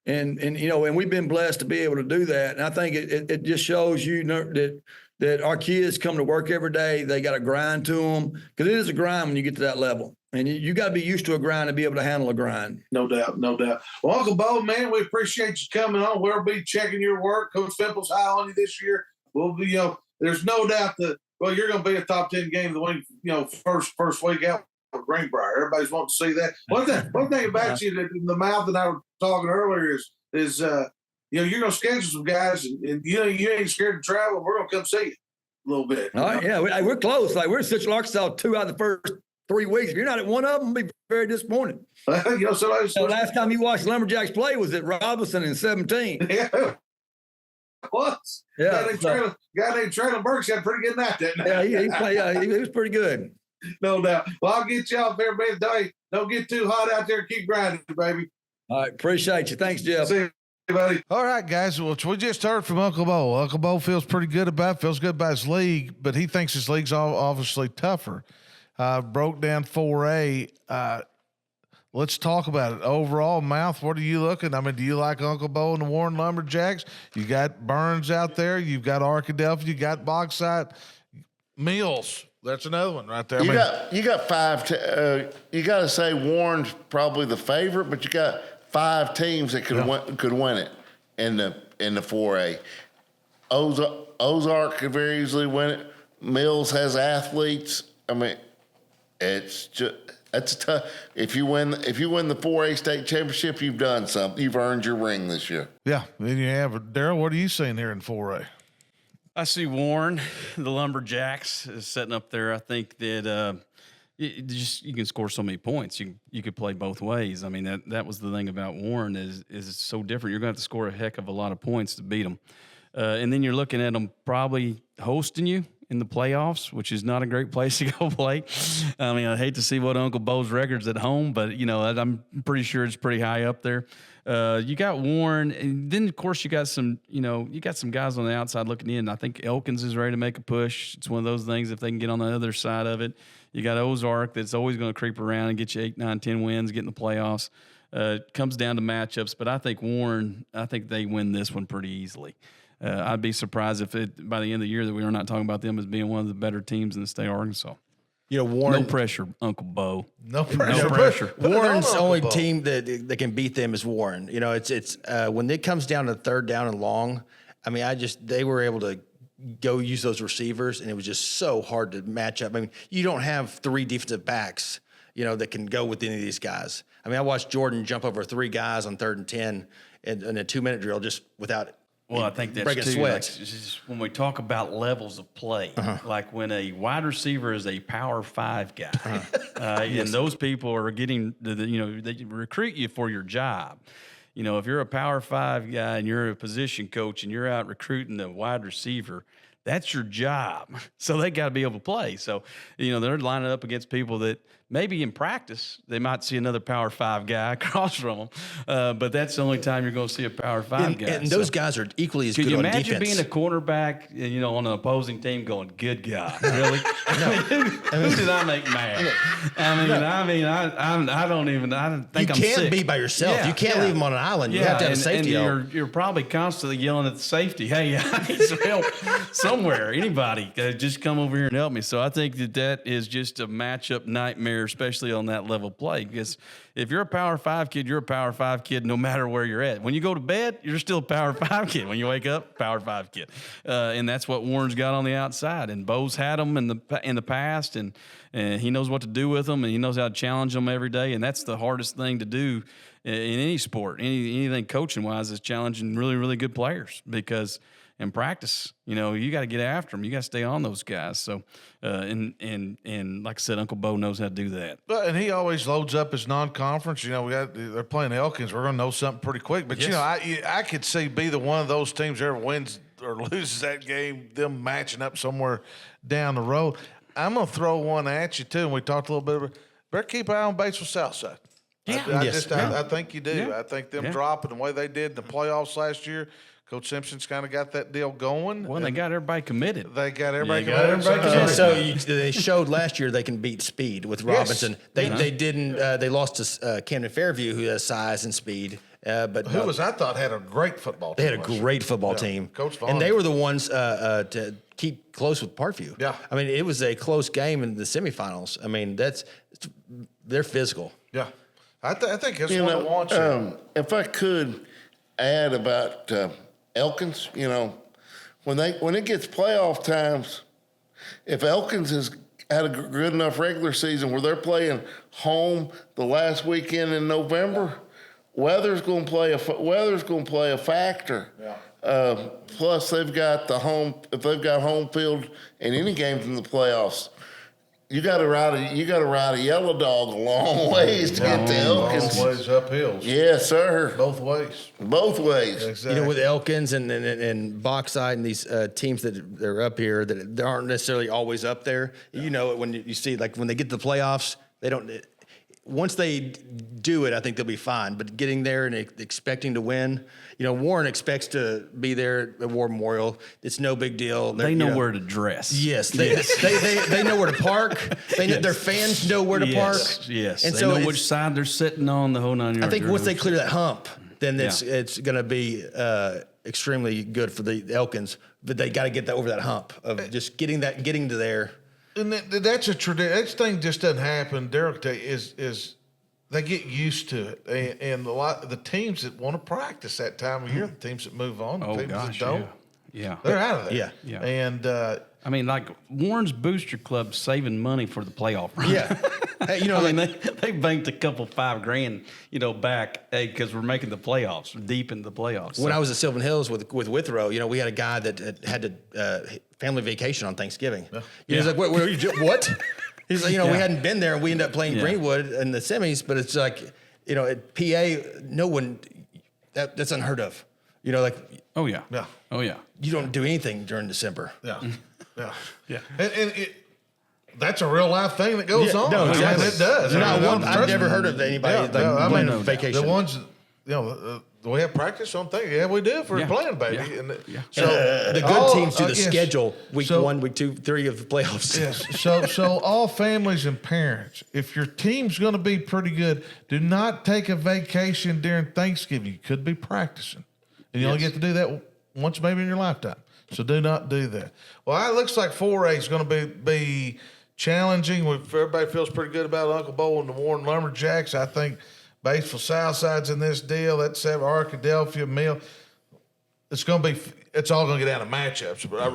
we've been blessed to be able to do that. And I think it just shows that our kids come to work every day. They got a grind to them, because it is a grind when you get to that level. And you got to be used to a grind to be able to handle a grind. No doubt, no doubt. Well, Uncle Bo, man, we appreciate you coming on. We'll be checking your work. Coach Fimple's high on you this year. We'll be, there's no doubt that, you're going to be a top 10 game of the week, first week out with Greenbrier. Everybody's wanting to see that. One thing about you, the mouth that I was talking earlier is you're going to schedule some guys, and you ain't scared to travel. We're going to come see you a little bit. All right, yeah, we're close. Like, we're in Central Arkansas 2 out of the first 3 weeks. If you're not at one of them, I'll be very disappointed. So last time you watched Lumberjacks play was at Robinson in 17. Yeah. What? Yeah. Guy named Traylon Burks had a pretty good night that night. Yeah, he played. He was pretty good. No doubt. Well, I'll get you off there, man. Don't get too hot out there. Keep grinding, baby. All right. Appreciate you. Thanks, Jeff. See you, buddy. All right, guys. Well, we just heard from Uncle Bo. Uncle Bo feels good about his league, but he thinks his league's obviously tougher. Broke down 4A. Let's talk about it. Overall, Mouth, what are you looking? Do you like Uncle Bo and the Warren Lumberjacks? You got Burns out there. You've got Arkadelphia. You got Bauxite. Mills. That's another one right there. You got 5. You got to say Warren's probably the favorite, but you got 5 teams that could win it in in the 4A. Ozark could very easily win it. Mills has athletes. I mean, it's just that's tough. If you win the 4A state championship, you've done something. You've earned your ring this year. Yeah, then you have Daryl. What are you seeing here in 4A? I see Warren, the Lumberjacks, is setting up there. I think that you can score so many points. You could play both ways. I mean, that was the thing about Warren is it's so different. You're going to have to score a heck of a lot of points to beat them. And then you're looking at them probably hosting you in the playoffs, which is not a great place to go play. I mean, I hate to see what Uncle Bo's record's at home, but, I'm pretty sure it's pretty high up there. You got Warren, and then, of course, you got some guys on the outside looking in. I think Elkins is ready to make a push. It's one of those things, if they can get on the other side of it. You got Ozark that's always going to creep around and get you 8, 9, 10 wins, get in the playoffs. Comes down to matchups, but I think Warren, they win this one pretty easily. I'd be surprised if by the end of the year that we are not talking about them as being one of the better teams in the state of Arkansas. Warren. No pressure, Uncle Bo. No pressure. No pressure. Warren's the only team that can beat them is Warren. It's when it comes down to third down and long. I mean, they were able to go use those receivers, and it was just so hard to match up. I mean, you don't have 3 defensive backs, that can go with any of these guys. I mean, I watched Jordan jump over 3 guys on 3rd and 10 in a 2-minute drill just without. Well, I think that's breaking too. sweats. Like, when we talk about levels of play, like when a wide receiver is a Power 5 guy, and those people are getting they recruit you for your job. If you're a Power 5 guy and you're a position coach and you're out recruiting the wide receiver, that's your job. So they got to be able to play. So, they're lining up against people that maybe in practice they might see another Power 5 guy across from them. But that's the only time you're going to see a Power 5 guy. And those guys are equally as good on defense. Could you imagine being a quarterback, on an opposing team going, good God, really? Who did I make mad? I don't think I'm sick. You can't be by yourself. Yeah, you can't leave them on an island. You have to have a safety and you're probably constantly yelling at the safety, hey, I need some help somewhere. Anybody, just come over here and help me. So I think that is just a matchup nightmare, especially on that level play. Because if you're a Power 5 kid, you're a Power 5 kid no matter where you're at. When you go to bed, you're still a Power 5 kid. When you wake up, Power 5 kid. And that's what Warren's got on the outside. And Bo's had them in the past, and he knows what to do with them, and he knows how to challenge them every day. And that's the hardest thing to do in any sport, anything coaching-wise, is challenging really, really good players, because – in practice, you got to get after them. You got to stay on those guys. So, and like I said, Uncle Bo knows how to do that. But and he always loads up his non-conference. They're playing Elkins. We're going to know something pretty quick. But yes. I could see be the one of those teams that ever wins or loses that game, them matching up somewhere down the road. I'm going to throw one at you too. And we talked a little bit about. Better keep an eye on Batesville Southside. Yeah, I think you do. Yeah. I think them dropping the way they did in the playoffs last year. Coach Simpson's kind of got that deal going. Well, they got everybody committed. They committed. So they showed last year they can beat speed with Robinson. Yes. They didn't. They lost to Camden Fairview, who has size and speed. But I thought had a great football team. They had a great football team. Coach Vaughn. And they were the ones to keep close with Parkview. Yeah. I mean, it was a close game in the semifinals. I mean, they're physical. Yeah. I think that's what I want you. If I could add about Elkins, when it gets playoff times, if Elkins has had a good enough regular season where they're playing home the last weekend in November, weather's going to play a factor. Yeah. Plus, they've got if they've got home field in any games in the playoffs. You got to ride a yellow dog a long ways to get to Elkins. Long ways up hills. Yes, sir. Both ways. Exactly. With Elkins and Bauxite and these teams that they're up here that aren't necessarily always up there. Yeah. When you see, like, when they get to the playoffs, they don't. Once they do it, I think they'll be fine. But getting there and expecting to win, Warren expects to be there at War Memorial. It's no big deal. They know where to dress. Yes, they know where to park. Their fans know where to park. Yes, and they know which side they're sitting on the whole 9 yards. I think once they clear that hump, then it's going to be extremely good for the Elkins. But they got to get over that hump of just getting to there. And that's a tradition. That thing just doesn't happen. Derek is they get used to it, and a lot of the teams that want to practice that time of year, the teams that move on, the teams that don't, they're out of there. Yeah. And I mean, like Warren's Booster Club saving money for the playoff run. Yeah. Hey, you know, I mean, they banked a couple $5,000, back, because we're making the playoffs, deep in the playoffs. When I was at Sylvan Hills with Withrow, we had a guy that had to family vacation on Thanksgiving. He was like, what? He's like, we hadn't been there, and we ended up playing Greenwood in the semis, but it's like, at PA, no one, that's unheard of. Oh, yeah. Yeah. Oh, yeah. You don't do anything during December. Yeah. Yeah. And that's a real life thing that goes on. No, exactly. It does. I've never heard of anybody playing on vacation. The ones, we have practice on things. Yeah, we do if we're playing, baby. Yeah. And So the good teams do the yes. schedule week 1, week 2, 3 of the playoffs. Yes. So all families and parents, if your team's going to be pretty good, do not take a vacation during Thanksgiving. You could be practicing, and you only get to do that once maybe in your lifetime. So do not do that. Well, it looks like 4A is going to be challenging. Everybody feels pretty good about Uncle Bo and the Warren Lumberjacks. I think Batesville Southside's in this deal. That's Arkadelphia, Mill. It's all going to get down to matchups. But I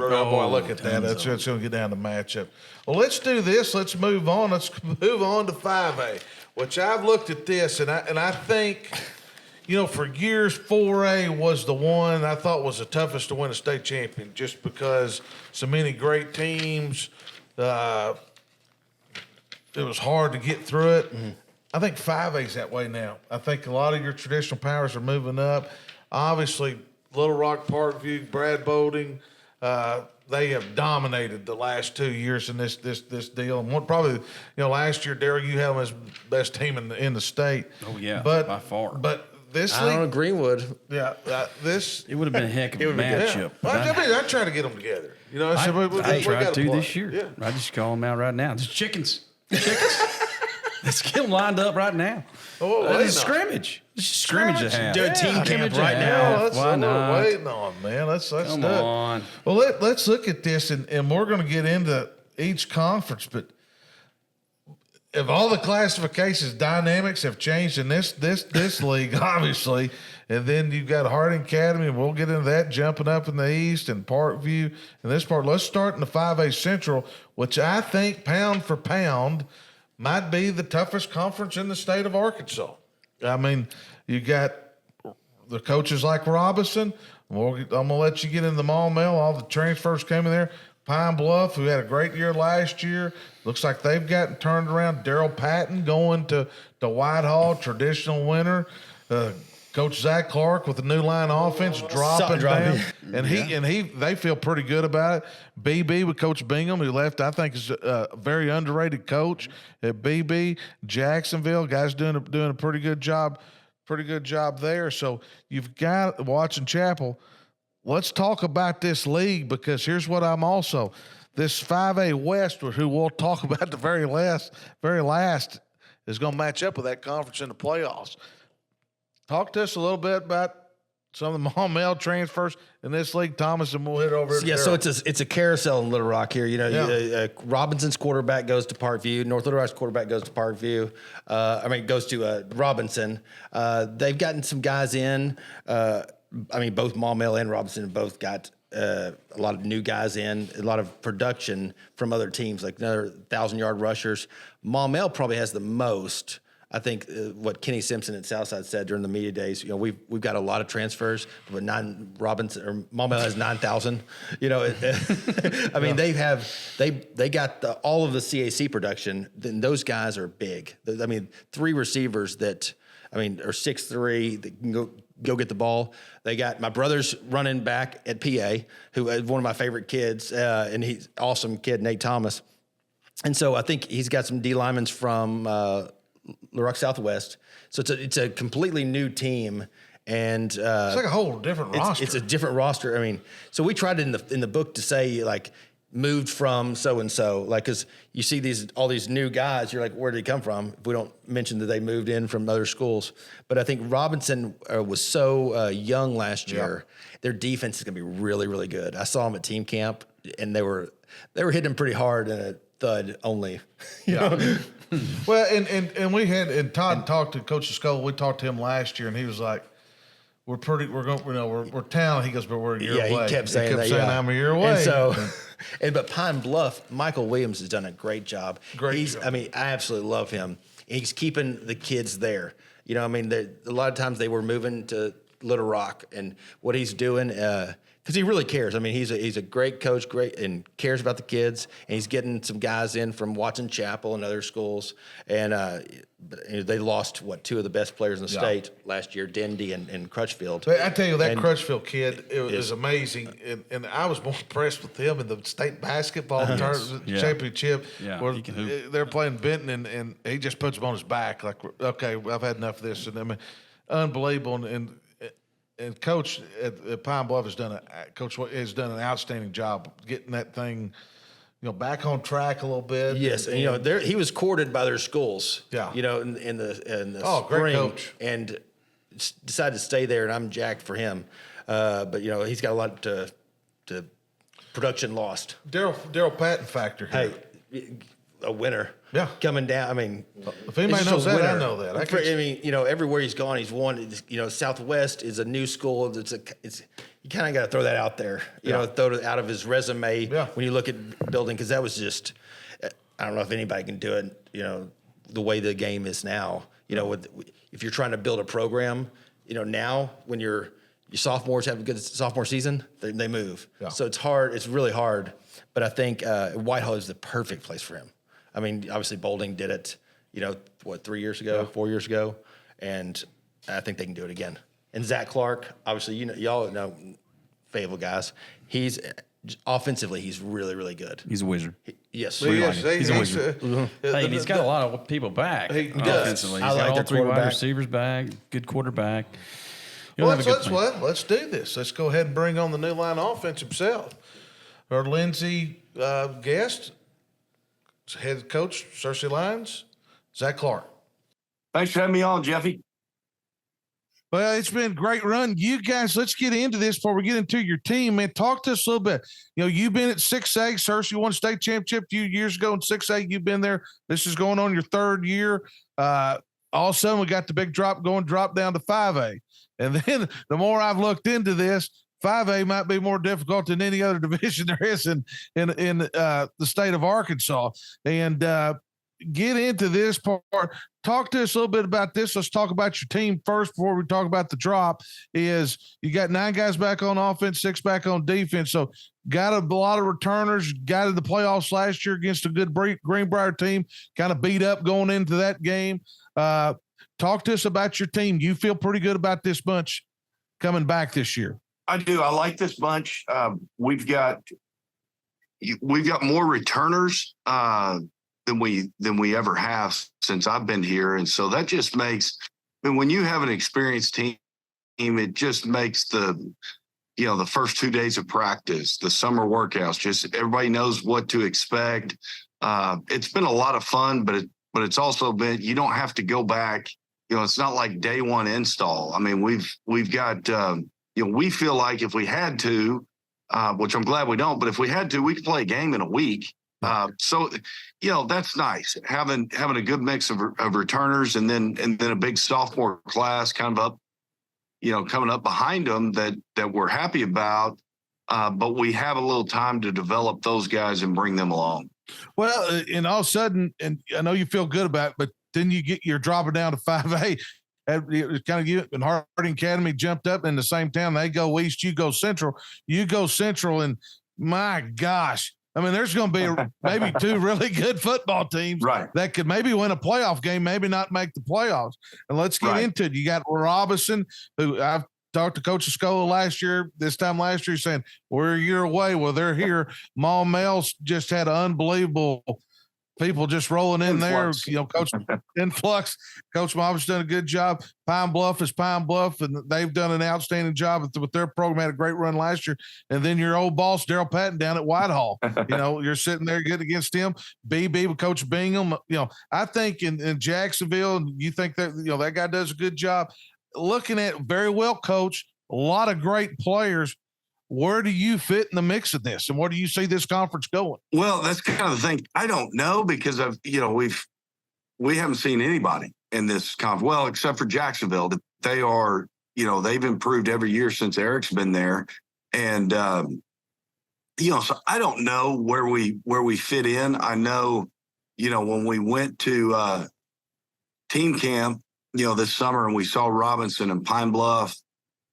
look at that. It's going to get down to matchup. Well, let's do this. Let's move on. Let's move on to 5A, which I've looked at this, and I think – for years, 4A was the one I thought was the toughest to win a state champion just because so many great teams. It was hard to get through it. Mm-hmm. I think 5A's that way now. I think a lot of your traditional powers are moving up. Obviously, Little Rock, Parkview, Brad Bolding, they have dominated the last 2 years in this deal. And last year, Daryl, you had them as best team in the state. Oh, yeah, by far. But this I don't know, Greenwood. Yeah, it would have been a heck of a matchup. I try to get them together. I tried to play. this year. Yeah. I just call them out right now. It's chickens. Let's get them lined up right now. It's a scrimmage. It's a scrimmage to have. Do a team camp right now. Why That's what not? we're waiting on, man. Let's Come do it. on. Well, let's look at this, and we're going to get into each conference, but if all the classifications dynamics have changed in this league, obviously, and then you've got Harding Academy, and we'll get into that, jumping up in the East, and Parkview, and this part. Let's start in the 5A Central, which I think pound for pound might be the toughest conference in the state of Arkansas. I mean, you got the coaches like Robinson. I'm going to let you get in the Maumelle. All the transfers came in there. Pine Bluff, who had a great year last year. Looks like they've gotten turned around. Daryl Patton going to Whitehall, traditional winner. Coach Zach Clark with the new line offense dropping down. And they feel pretty good about it. BB with Coach Bingham, who left, I think is a very underrated coach at BB. Jacksonville, guys doing a pretty good job there. So you've got watching Chapel. Let's talk about this league, because here's what I'm also this 5A West, who we'll talk about the very last is going to match up with that conference in the playoffs. Talk to us a little bit about some of the Maumelle transfers in this league, Thomas, and we'll hit over. So it's a carousel in Little Rock here. Robinson's quarterback goes to Parkview. North Little Rock's quarterback goes to Parkview. Goes to Robinson. They've gotten some guys in. Both Maumelle and Robinson have both got a lot of new guys in, a lot of production from other teams, like another 1,000-yard rushers. Maumelle probably has the most. I think what Kenny Simpson at Southside said during the media days, we've got a lot of transfers, but Robinson or Maumelle has 9,000. They got all of the CAC production. Then those guys are big. 3 receivers that are 6'3", that can go get the ball. They got my brother's running back at PA, who is one of my favorite kids, and he's an awesome kid, Nate Thomas. And so I think he's got some D linemen from Little Rock Southwest. So it's a completely new team, and it's like a whole different roster. It's a different roster. So we tried in the book to say moved from so and so, because you see all these new guys, you're like, where did he come from? If we don't mention that they moved in from other schools. But I think Robinson was so young last year. Their defense is going to be really, really good. I saw them at team camp, and they were hitting him pretty hard thud only. You know? Well, and we had, and Todd talked to Coach Skull. We talked to him last year, and he was like, we're talented. He goes, but we're a year away. He kept saying that. I'm a year away. And so, but Pine Bluff, Michael Williams has done a great job. I mean, I absolutely love him. He's keeping the kids there. You know, I mean, a lot of times they were moving to Little Rock, and what he's doing, because he really cares. I mean, he's a great coach, and cares about the kids, and he's getting some guys in from Watson Chapel and other schools, and they lost two of the best players in the state last year, Dendy and Crutchfield. But I tell you, that Crutchfield kid is amazing, and I was more impressed with him in the state basketball championship. Yeah, where they're playing Benton, and he just puts them on his back like, okay, I've had enough of this, and I mean, unbelievable, and Coach at Pine Bluff has done an outstanding job getting that thing, back on track a little bit. Yes, and he was courted by their schools. Yeah, in the spring, great coach, and decided to stay there. And I'm jacked for him, but he's got a lot to production lost. Daryl Patton factor here. Hey, a winner. Yeah, coming down. I mean, if anybody knows that, I know that. I mean, everywhere he's gone, he's won. Southwest is a new school. You kind of got to throw that out there. Throw it out of his resume when you look at building, because that was just. I don't know if anybody can do it. The way the game is now. If you're trying to build a program, now when your sophomores have a good sophomore season, they move. Yeah. So it's hard. It's really hard. But I think Whitehall is the perfect place for him. I mean, obviously Boulding did it, 3 years ago, 4 years ago, and I think they can do it again. And Zach Clark, obviously, y'all know Fayetteville guys. He's offensively, he's really, really good. He's a wizard. Yes, he's a wizard. Hey, and he's got a lot of people back offensively. He's got all 3 wide receivers back, good quarterback. Let's do this. Let's go ahead and bring on the new line offense himself. Our Lindsey guest, head coach, Searcy Lions, Zach Clark. Thanks for having me on, Jeffy. Well, it's been a great run. You guys, let's get into this before we get into your team, man. Talk to us a little bit. You've been at 6A. Searcy won state championship a few years ago in 6A. You've been there. This is going on your 3rd year. All of a sudden, we got the big drop down to 5A. And then the more I've looked into this, 5A might be more difficult than any other division there is in the state of Arkansas. And get into this part. Talk to us a little bit about this. Let's talk about your team first before we talk about the drop. Is you got 9 guys back on offense, 6 back on defense. So got a lot of returners. Got to the playoffs last year against a good Greenbrier team. Kind of beat up going into that game. Talk to us about your team. You feel pretty good about this bunch coming back this year? I do. I like this bunch. We've got more returners than we ever have since I've been here, and so that just makes. I mean, when you have an experienced team, it just makes the first 2 days of practice, the summer workouts, just everybody knows what to expect. It's been a lot of fun, but it's also been, you don't have to go back. It's not like day one install. I mean, we've got. We feel like if we had to, which I'm glad we don't, but if we had to, we could play a game in a week. So that's nice. Having a good mix of returners and then a big sophomore class kind of up, coming up behind them that we're happy about. But we have a little time to develop those guys and bring them along. Well, and all of a sudden, and I know you feel good about it, but then you're dropping down to 5A. It was kind of you and Harding Academy jumped up in the same town. They go east, you go central. You go central, and my gosh, I mean, there's going to be maybe 2 really good football teams that could maybe win a playoff game, maybe not make the playoffs. And let's get into it. You got Robinson, who I've talked to Coach Scola this time last year, saying we're a year away. Well, they're here. Maumell's just had an unbelievable. People just rolling in Influx. there, Coach Influx. Coach Mob's done a good job. Pine Bluff is Pine Bluff, and they've done an outstanding job with their program. Had a great run last year. And then your old boss, Daryl Patton, down at Whitehall. You're sitting there getting against him. BB with Coach Bingham. I think in Jacksonville, you think that that guy does a good job. Looking at very well coached, a lot of great players. Where do you fit in the mix of this, and where do you see this conference going? Well, that's kind of the thing. I don't know because we haven't seen anybody in this conference. Well, except for Jacksonville, they are, they've improved every year since Eric's been there, and so I don't know where we fit in. I know, when we went to team camp, this summer, and we saw Robinson and Pine Bluff,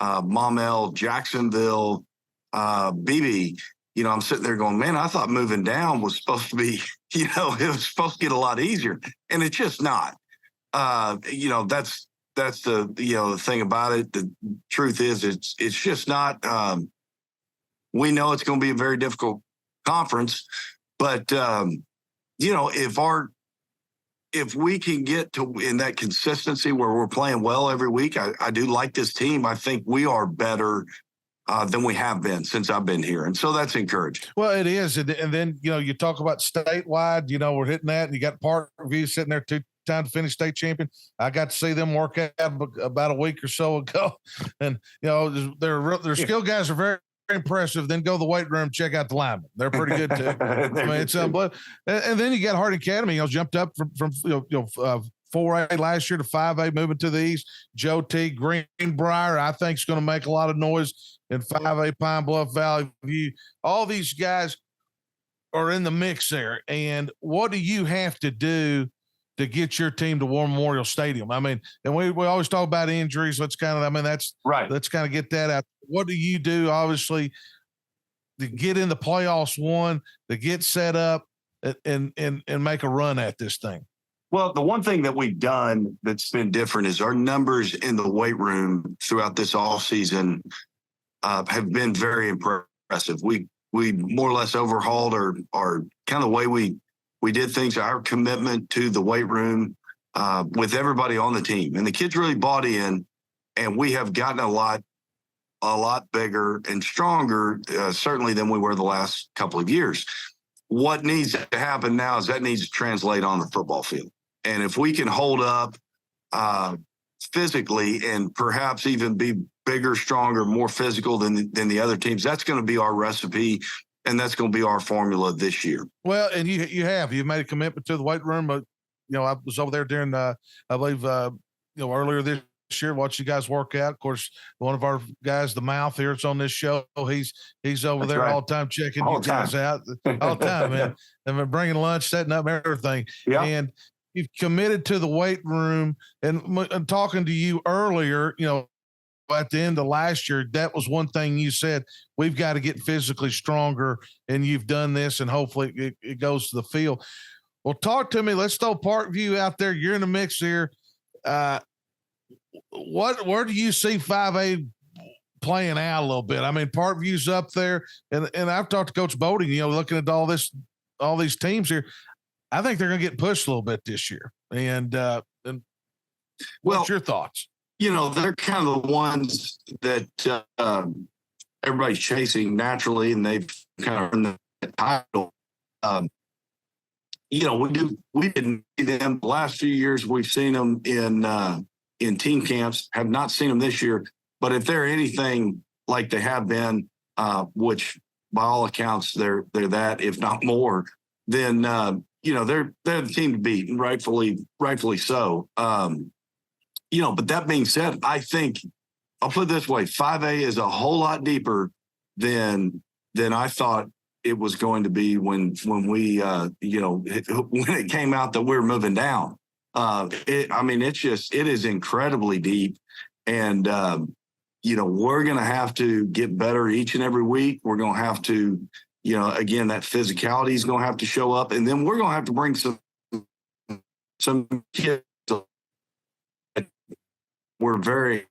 Maumelle, Jacksonville, BB, I'm sitting there going, man, I thought moving down was supposed to be, it was supposed to get a lot easier, and it's just not. That's the thing about it. The truth is, it's just not. We know it's going to be a very difficult conference, but if we can get to in that consistency where we're playing well every week, I do like this team. I think we are better than we have been since I've been here. And so that's encouraging. Well, it is. And then, you talk about statewide, we're hitting that, and you got Parkview sitting there 2 times to finish state champion. I got to see them work out about a week or so ago. And, their skill guys are very impressive. Then go to the weight room, check out the linemen. They're pretty good too. I mean, it's unbelievable. And then you got Harding Academy, jumped up from 4A last year to 5A, moving to the East. Joe T. Greenbrier, I think, is going to make a lot of noise in 5A, Pine Bluff, Valley View. All these guys are in the mix there. And what do you have to do to get your team to War Memorial Stadium? I mean, and we always talk about injuries. Let's kind of, that's right. Let's kind of get that out. What do you do, obviously, to get in the playoffs, to get set up and make a run at this thing? Well, the one thing that we've done that's been different is our numbers in the weight room throughout this offseason have been very impressive. We more or less overhauled our kind of the way we did things, our commitment to the weight room with everybody on the team. And the kids really bought in, and we have gotten a lot bigger and stronger, certainly than we were the last couple of years. What needs to happen now is that needs to translate on the football field. And if we can hold up physically and perhaps even be bigger, stronger, more physical than the other teams, that's going to be our recipe, and that's going to be our formula this year. Well, and you've made a commitment to the weight room. But, I was over there during, I believe, earlier this year, watch you guys work out. Of course, one of our guys, the mouth here, it's on this show. He's over there all the time checking you guys out all the time, man. And been bringing lunch, setting up everything. Yeah. And you've committed to the weight room, and talking to you earlier, at the end of last year, that was one thing you said, we've got to get physically stronger, and you've done this, and hopefully it goes to the field. Well, talk to me. Let's throw Parkview out there. You're in the mix here. Where do you see 5A playing out a little bit? I mean, Parkview's up there, and I've talked to Coach Bodie, looking at all these teams here. I think they're going to get pushed a little bit this year. And what's your thoughts? They're kind of the ones that everybody's chasing naturally, and they've kind of earned the title. We didn't see them the last few years. We've seen them in team camps, have not seen them this year. But if they're anything like they have been, which by all accounts they're that, if not more, then they're the team to beat, and rightfully so. But that being said, I think I'll put it this way: 5A is a whole lot deeper than I thought it was going to be when we when it came out that we were moving down. It is incredibly deep, and we're going to have to get better each and every week. We're going to have to, again, that physicality is going to have to show up, and then we're going to have to bring some kids we're very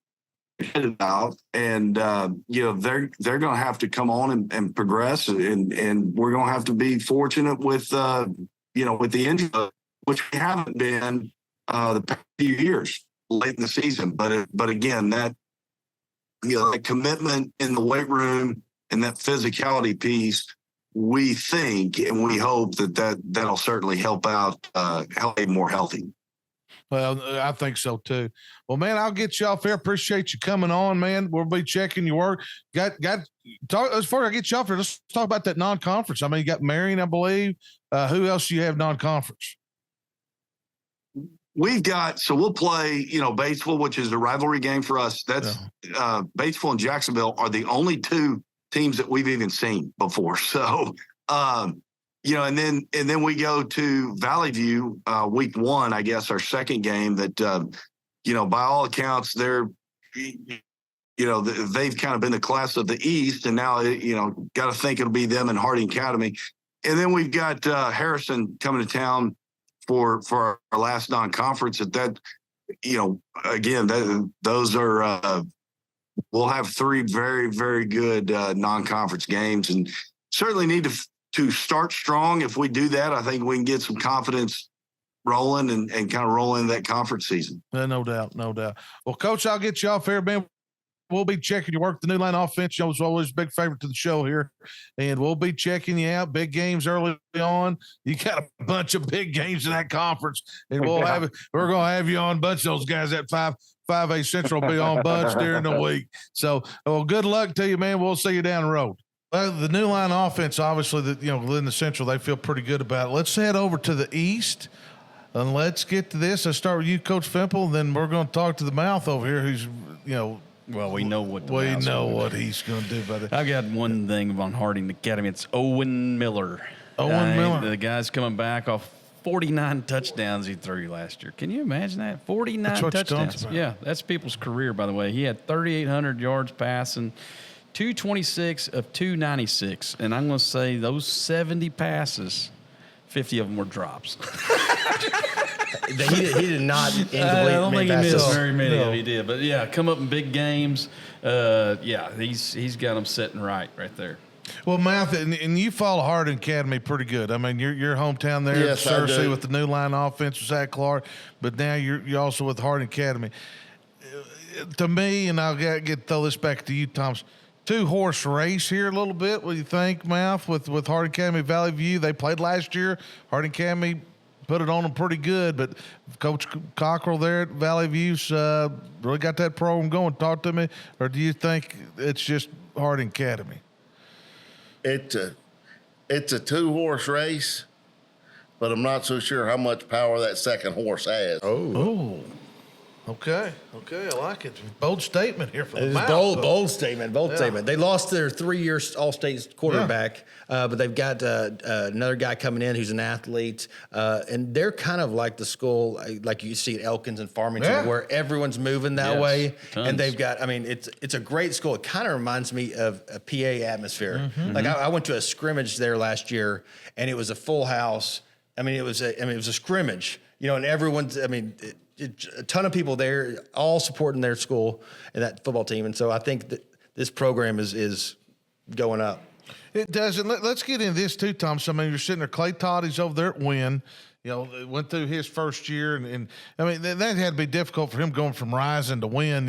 excited about, and they're going to have to come on and progress, and we're going to have to be fortunate with with the injury, which we haven't been the past few years late in the season. But again, that that commitment in the weight room and that physicality piece, we think and we hope that'll certainly help out, help be more healthy. Well, I think so too. Well, man, I'll get you off there. Appreciate you coming on, man. We'll be checking your work. Talk as far as I get you off there. Let's talk about that non-conference. I mean, you got Marion, I believe. Who else do you have non-conference? We've got, so we'll play, Batesville, which is a rivalry game for us. That's Batesville and Jacksonville are the only two teams that we've even seen before. So, and then we go to Valley View week 1, I guess, our second game that, by all accounts, they're, they've kind of been the class of the East, and now, got to think it'll be them and Harding Academy. And then we've got Harrison coming to town for our last non-conference. Those are we'll have 3 very, very good non-conference games, and certainly need to start strong. If we do that, I think we can get some confidence rolling and kind of roll into that conference season. No doubt. Well, Coach, I'll get you off here, man. We'll be checking your work. The New Line offense, was always a big favorite to the show here, and we'll be checking you out. Big games early on. You got a bunch of big games in that conference, and we're going to have you on. A bunch of those guys at 5A Central will be on bunch during the week. So, well, good luck to you, man. We'll see you down the road. Well, the New Line offense, obviously, in the Central, they feel pretty good about it. Let's head over to the East. And let's get to this. Let's start with you, Coach Fimple, and then we're going to talk to the mouth over here who's, well, we know what he's going to do about it. I've got one thing on Harding Academy. It's Owen Miller. The guy's coming back off 49 touchdowns he threw last year. Can you imagine that? 49 touchdowns. Yeah, that's people's career, by the way. He had 3,800 yards passing, 226 of 296. And I'm going to say those 70 passes, 50 of them were drops. He did not. I don't think he missed very many of them. He did, but yeah, come up in big games. He's got them sitting right there. Well, Matt, and you follow Harding Academy pretty good. I mean, your hometown there, yes, Cersei with the New Line offense with Zach Clark, but now you're also with Harding Academy. To me, and I'll throw this back to you, Thomas. 2-horse race here a little bit. What do you think, Mouth, with Harding Academy, Valley View? They played last year. Harding Academy put it on them pretty good, but Coach Cockrell there at Valley View's really got that program going. Talk to me, or do you think it's just Harding Academy? It's a 2-horse race, but I'm not so sure how much power that second horse has. Oh. Okay, I like it. Bold statement here from the mouth. Bold statement. They lost their 3-year All-State quarterback, but they've got another guy coming in who's an athlete, and they're kind of like the school, like you see at Elkins and Farmington, where everyone's moving that way. Tons. And they've got, it's a great school. It kind of reminds me of a PA atmosphere. Mm-hmm. Like I went to a scrimmage there last year, and it was a full house. It was a scrimmage, and everyone's, a ton of people there, all supporting their school and that football team. And so I think that this program is going up. It does. And let's get into this too, Tom. So, you're sitting there. Clay Toddy's over there at Wynn. Went through his first year. And that had to be difficult for him going from Rising to Wynn,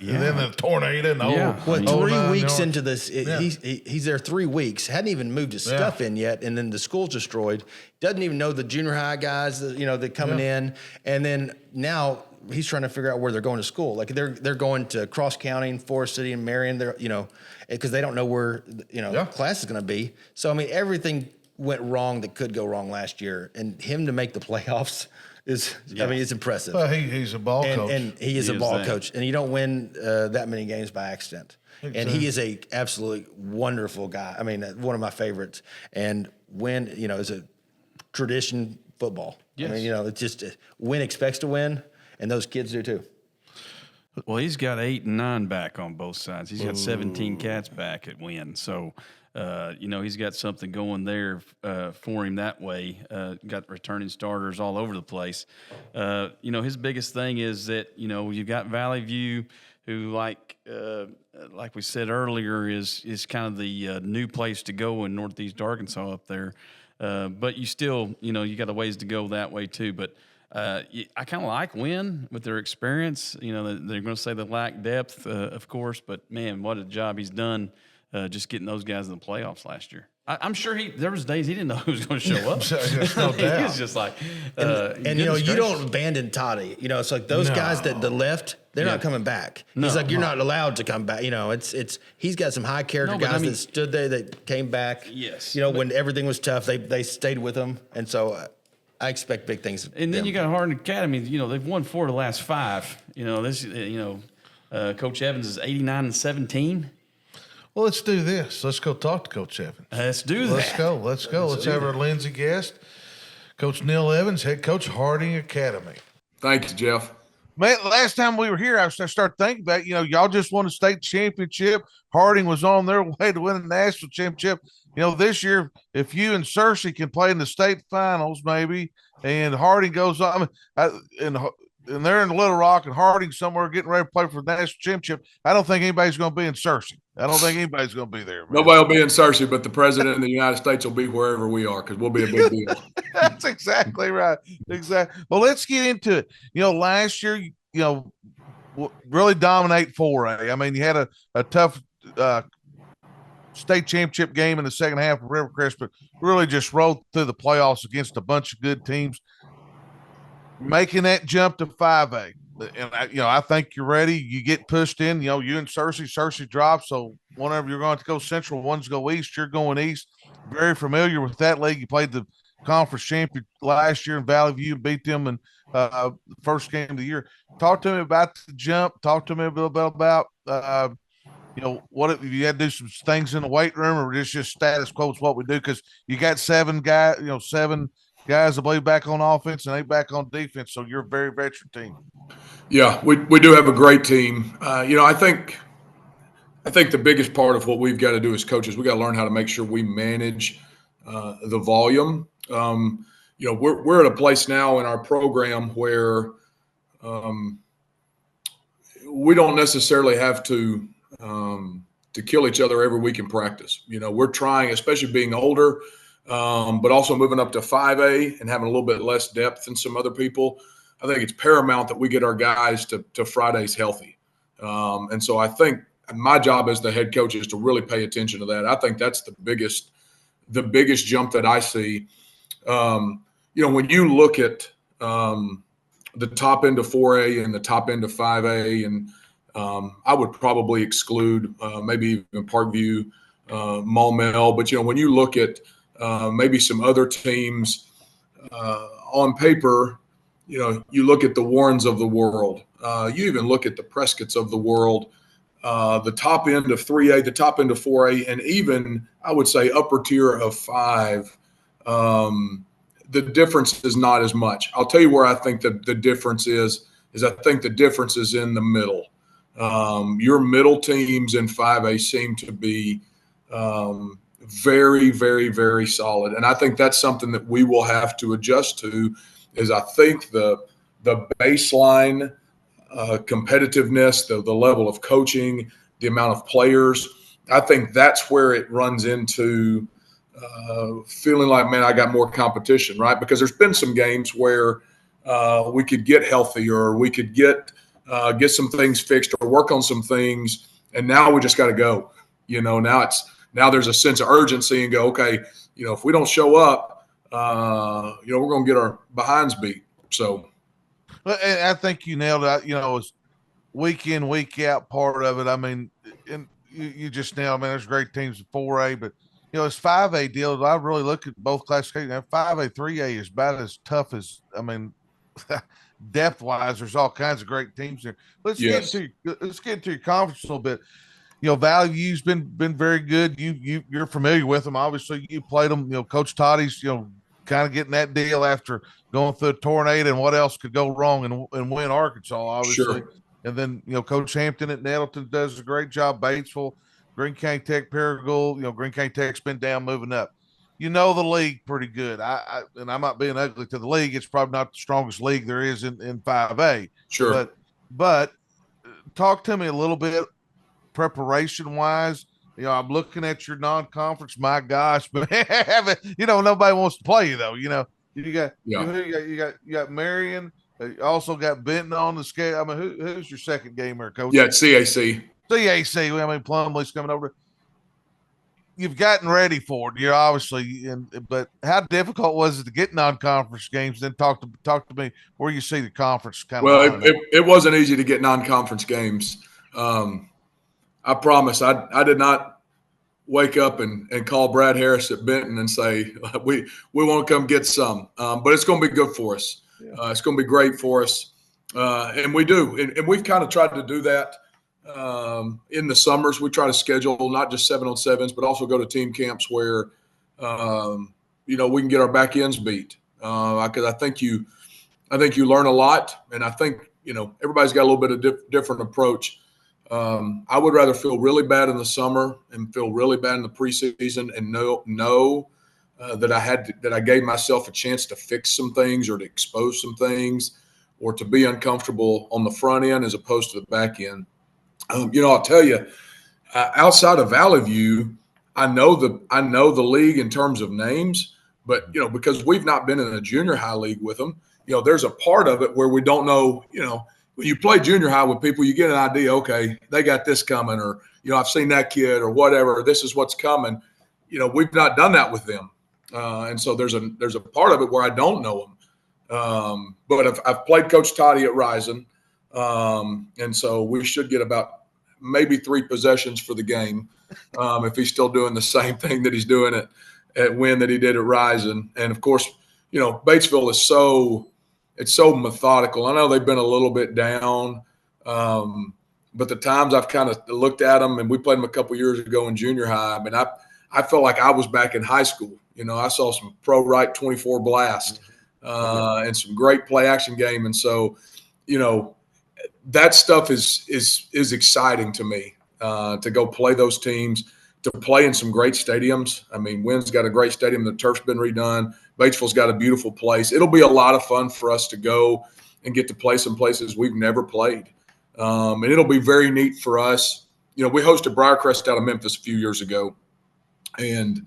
and then the tornado and 3 weeks into this, he's there 3 weeks. Hadn't even moved his stuff in yet, and then the school's destroyed. Doesn't even know the junior high guys that coming in, and then now he's trying to figure out where they're going to school. Like they're going to Cross County, Forest City, and Marion. They're because they don't know where class is going to be. So everything went wrong that could go wrong last year, and him to make the playoffs. It's impressive. Well, he's a ball coach. And he is a ball coach. And you don't win that many games by accident. Exactly. And he is a absolutely wonderful guy. One of my favorites. And Wynn, is a tradition football. Yes. It's just Wynn expects to win, and those kids do too. Well, he's got 8 and 9 back on both sides. He's got 17 cats back at Wynn. So, he's got something going there for him that way. Got returning starters all over the place. His biggest thing is that, you've got Valley View, who, like we said earlier, is kind of the new place to go in Northeast Arkansas up there. But you still, you got a ways to go that way too. But I kind of like Wynn with their experience. They're going to say they lack depth, of course. But, man, what a job he's done. Just getting those guys in the playoffs last year. I'm sure there was days he didn't know who was going to show up. There's no doubt. He was just like, and you know, you don't abandon Toddy. You know, it's like those guys that left, they're not coming back. He's like, you're not allowed to come back. You know, it's he's got some high character guys that stood there that came back. Yes, you know, when everything was tough, they stayed with him, and so I expect big things. And then you got Hardin Academy. You know, they've won 4 of the last 5. You know, this. Coach Evans is 89-17. Well, let's do this. Let's go talk to Coach Evans. Let's do that. Let's go. Let's have our Lindsey guest, Coach Neil Evans, head coach, Harding Academy. Thank you, Jeff. Man, last time we were here, I started thinking about, y'all just won a state championship. Harding was on their way to win a national championship. This year, if you and Searcy can play in the state finals, maybe, and Harding goes on, and they're in Little Rock and Harding somewhere getting ready to play for the national championship, I don't think anybody's going to be in Searcy. I don't think anybody's going to be there. Man. Nobody will be in Searcy, but the president of the United States will be wherever we are because we'll be a big deal. That's exactly right. Exactly. Well, let's get into it. Last year, really dominate 4A. I mean, you had a tough state championship game in the second half of Rivercrest, but really just rode through the playoffs against a bunch of good teams, making that jump to 5A. And I think you're ready. You get pushed in, you and Searcy drops. So whenever you're going to go central, one's go east, you're going east. Very familiar with that league. You played the conference champion last year in Valley View and beat them in the first game of the year. Talk to me about the jump. Talk to me a little bit about, what if you had to do some things in the weight room, or just status quo is what we do? Because you got 7 guys, 7 guys that play back on offense and 8 back on defense. So you're a very veteran team. Yeah, we do have a great team. I think the biggest part of what we've got to do as coaches, we got to learn how to make sure we manage the volume. We're at a place now in our program where we don't necessarily have to kill each other every week in practice. We're trying, especially being older, but also moving up to 5A and having a little bit less depth than some other people. I think it's paramount that we get our guys to Fridays healthy. And so I think my job as the head coach is to really pay attention to that. I think that's the biggest jump that I see. When you look at the top end of 4A and the top end of 5A, and I would probably exclude maybe even Parkview, Maumelle. But, when you look at maybe some other teams on paper, you look at the Warrens of the world. You even look at the Prescotts of the world, the top end of 3A, the top end of 4A, and even I would say upper tier of 5. The difference is not as much. I'll tell you where I think the difference is I think the difference is in the middle. Your middle teams in 5A seem to be very, very, very solid. And I think that's something that we will have to adjust to. Is I think the baseline competitiveness, the level of coaching, the amount of players, I think that's where it runs into feeling like, man, I got more competition, right? Because there's been some games where we could get healthy, or we could get some things fixed, or work on some things, and now we just got to go. Now there's a sense of urgency and go, okay, if we don't show up, we're going to get our behinds beat. So, I think you nailed it. It's week in, week out part of it. I mean, and you just nailed, man. There's great teams at 4A, but it's 5A deal. I really look at both classifications. 5A, 3A is about as tough as, depth wise. There's all kinds of great teams there. Let's get into your conference a little bit. Valley View's been very good. You're familiar with them. Obviously, you played them. Coach Toddy's, kind of getting that deal after going through a tornado and what else could go wrong and win Arkansas, obviously. Sure. And then, Coach Hampton at Nettleton does a great job. Batesville, Green County Tech, Paragould, Green County Tech's been down, moving up. The league pretty good. And I'm not being ugly to the league. It's probably not the strongest league there is in 5A. Sure. But talk to me a little bit preparation wise. I'm looking at your non-conference. My gosh, but nobody wants to play you though. You got Marion. You also got Benton on the scale. Who's your second gamer, Coach? Yeah, it's CAC. CAC. Plumlee's coming over. you've gotten ready for it. You're obviously, but how difficult was it to get non-conference games? Then talk to me where you see the conference kind of. Well, it wasn't easy to get non-conference games. I promise, I did not wake up and call Brad Harris at Benton and say we want to come get some, but it's going to be good for us. It's going to be great for us, and we do, and we've kind of tried to do that. In the summers, we try to schedule not just 7-on-7s, but also go to team camps where, we can get our back ends beat. Because I think you learn a lot, and I think everybody's got a little bit of different approach. I would rather feel really bad in the summer and feel really bad in the preseason and know that I gave myself a chance to fix some things or to expose some things or to be uncomfortable on the front end as opposed to the back end. I'll tell you, outside of Valley View, I know the league in terms of names, but because we've not been in a junior high league with them, there's a part of it where we don't know. When you play junior high with people, you get an idea. Okay, they got this coming, or I've seen that kid, or whatever. This is what's coming. We've not done that with them, and so there's a part of it where I don't know them. But I've played Coach Toddy at Rising, and so we should get about maybe 3 possessions for the game if he's still doing the same thing that he's doing at Wynn that he did at Rising. And, of course, Batesville is so methodical. I know they've been a little bit down, but the times I've kind of looked at them, and we played them a couple years ago in junior high, I mean, I felt like I was back in high school. I saw some pro right 24 blast and some great play action game. And so, that stuff is exciting to me to go play those teams, to play in some great stadiums. I mean, Wynn's got a great stadium. The turf's been redone. Batesville's got a beautiful place. It'll be a lot of fun for us to go and get to play some places we've never played. And it'll be very neat for us. We hosted Briarcrest out of Memphis a few years ago. And,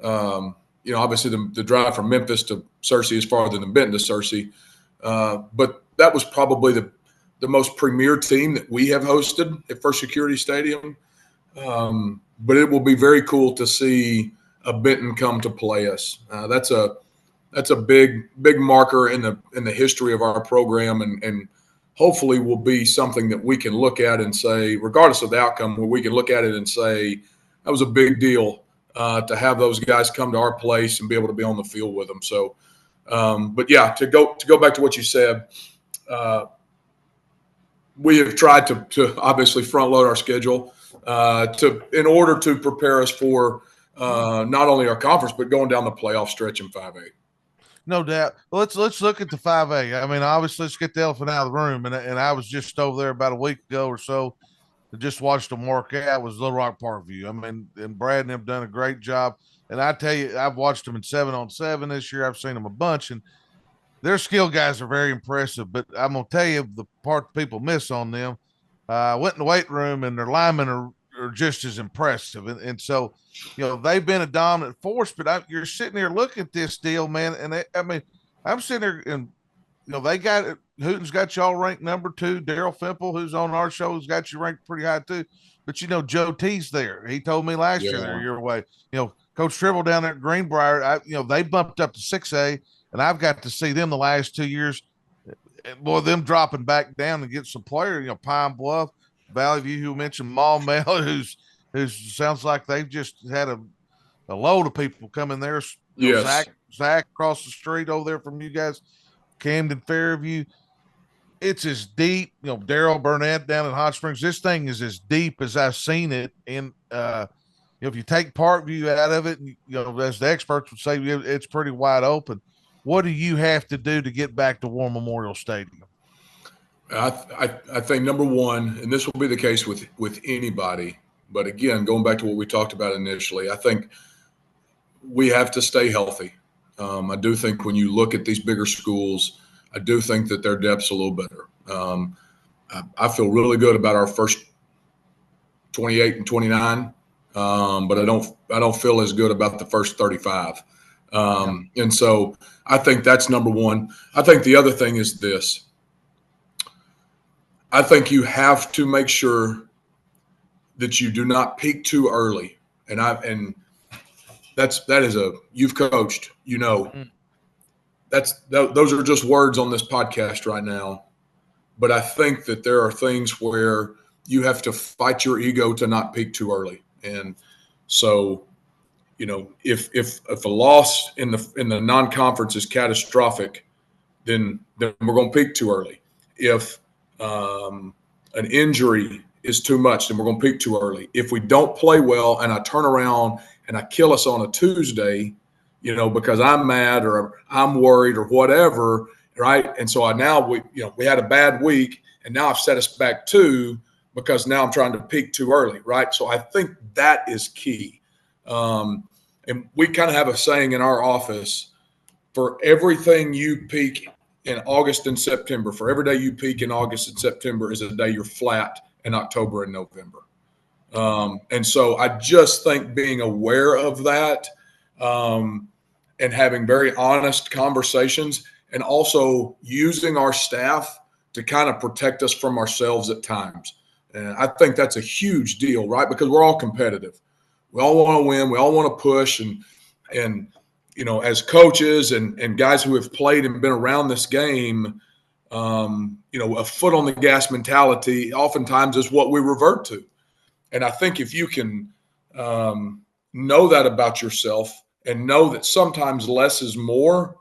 obviously the drive from Memphis to Searcy is farther than Benton to Searcy. But that was probably the most premier team that we have hosted at First Security Stadium. But it will be very cool to see a Benton come to play us. That's a big marker in the history of our program, and hopefully will be something that we can look at and say, regardless of the outcome, where we can look at it and say that was a big deal to have those guys come to our place and be able to be on the field with them. So, but yeah, to go back to what you said. We have tried to obviously front load our schedule in order to prepare us for not only our conference but going down the playoff stretch in 5A. No doubt. Well, let's look at the 5A. I mean, obviously, let's get the elephant out of the room. And I was just over there about a week ago or so. I just watched them work out. It was Little Rock Parkview. I mean, and Brad and them done a great job. And I tell you, I've watched them in 7-on-7 this year. I've seen them a bunch, and their skill guys are very impressive. But I'm gonna tell you the part people miss on them. I went in the weight room, and their linemen are just as impressive. And so, they've been a dominant force. But you're sitting here looking at this deal, man. And I'm sitting there, and they got it. Hooten's got y'all ranked number 2. Daryl Fimple, who's on our show, has got you ranked pretty high too. But Joe T's there. He told me last year they're your way. Coach Tribble down there at Greenbrier, they bumped up to 6A, and I've got to see them the last 2 years. Boy, them dropping back down and get some players. Pine Bluff, Valley View, who mentioned Maumelle, who's sounds like they've just had a load of people come in there. Yes. Zach across the street over there from you guys, Camden, Fairview. It's as deep, Daryl Burnett down in Hot Springs. This thing is as deep as I've seen it. And, if you take Parkview out of it, as the experts would say, it's pretty wide open. What do you have to do to get back to War Memorial Stadium? I think number one, and this will be the case with anybody, but again, going back to what we talked about initially, I think we have to stay healthy. I do think when you look at these bigger schools, I do think that their depth's a little better. I feel really good about our first 28 and 29, but I don't feel as good about the first 35. And so I think that's number one. I think the other thing is this. I think you have to make sure that you do not peak too early. And you've coached, those are just words on this podcast right now. But I think that there are things where you have to fight your ego to not peak too early. And so, if a loss in the non-conference is catastrophic, then we're going to peak too early. If an injury is too much, then we're going to peak too early. If we don't play well and I turn around and I kill us on a Tuesday, because I'm mad or I'm worried or whatever, right? And so we had a bad week, and now I've set us back 2 because now I'm trying to peak too early, right? So I think that is key. And we kind of have a saying in our office: for everything you peak in August and September, for every day you peak in August and September is a day you're flat in October and November. And so I just think being aware of that, and having very honest conversations, and also using our staff to kind of protect us from ourselves at times. And I think that's a huge deal, right? Because we're all competitive. We all want to win. We all want to push. And as coaches and guys who have played and been around this game, a foot on the gas mentality oftentimes is what we revert to. And I think if you can know that about yourself and know that sometimes less is more,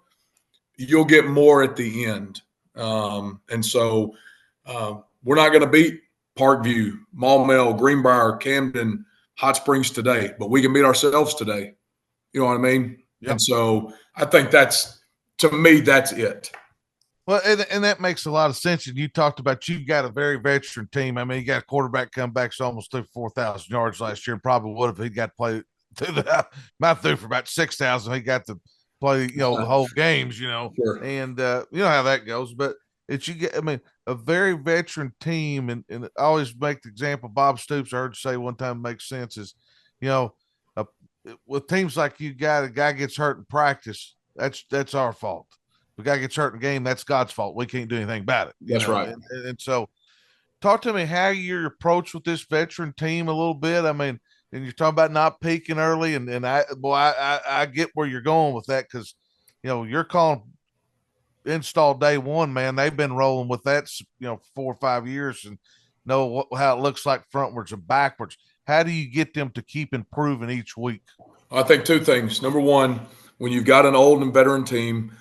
you'll get more at the end. And so we're not going to beat Parkview, Maumelle, Greenbrier, Camden, Hot Springs today, but we can beat ourselves today. You know what I mean? Yep. And so I think to me, that's it. Well, and that makes a lot of sense. And you talked about you've got a very veteran team. I mean, you got a quarterback come back, so almost threw 4,000 yards last year, and probably would if he got to play threw for about 6,000. He got to play, the whole games, Sure. And you know how that goes. But a very veteran team, and I always make the example. Bob Stoops, I heard say one time, makes sense is, with teams like a guy gets hurt in practice, that's our fault. The guy gets hurt in the game, that's God's fault. We can't do anything about it. That's right. And so talk to me how your approach with this veteran team a little bit. I mean, and you're talking about not peaking early, and I get where you're going with that, because you're calling install day one, man. They've been rolling with that 4 or 5 years and know how it looks like frontwards and backwards. How do you get them to keep improving each week? I think 2 things. Number one, when you've got an old and veteran team,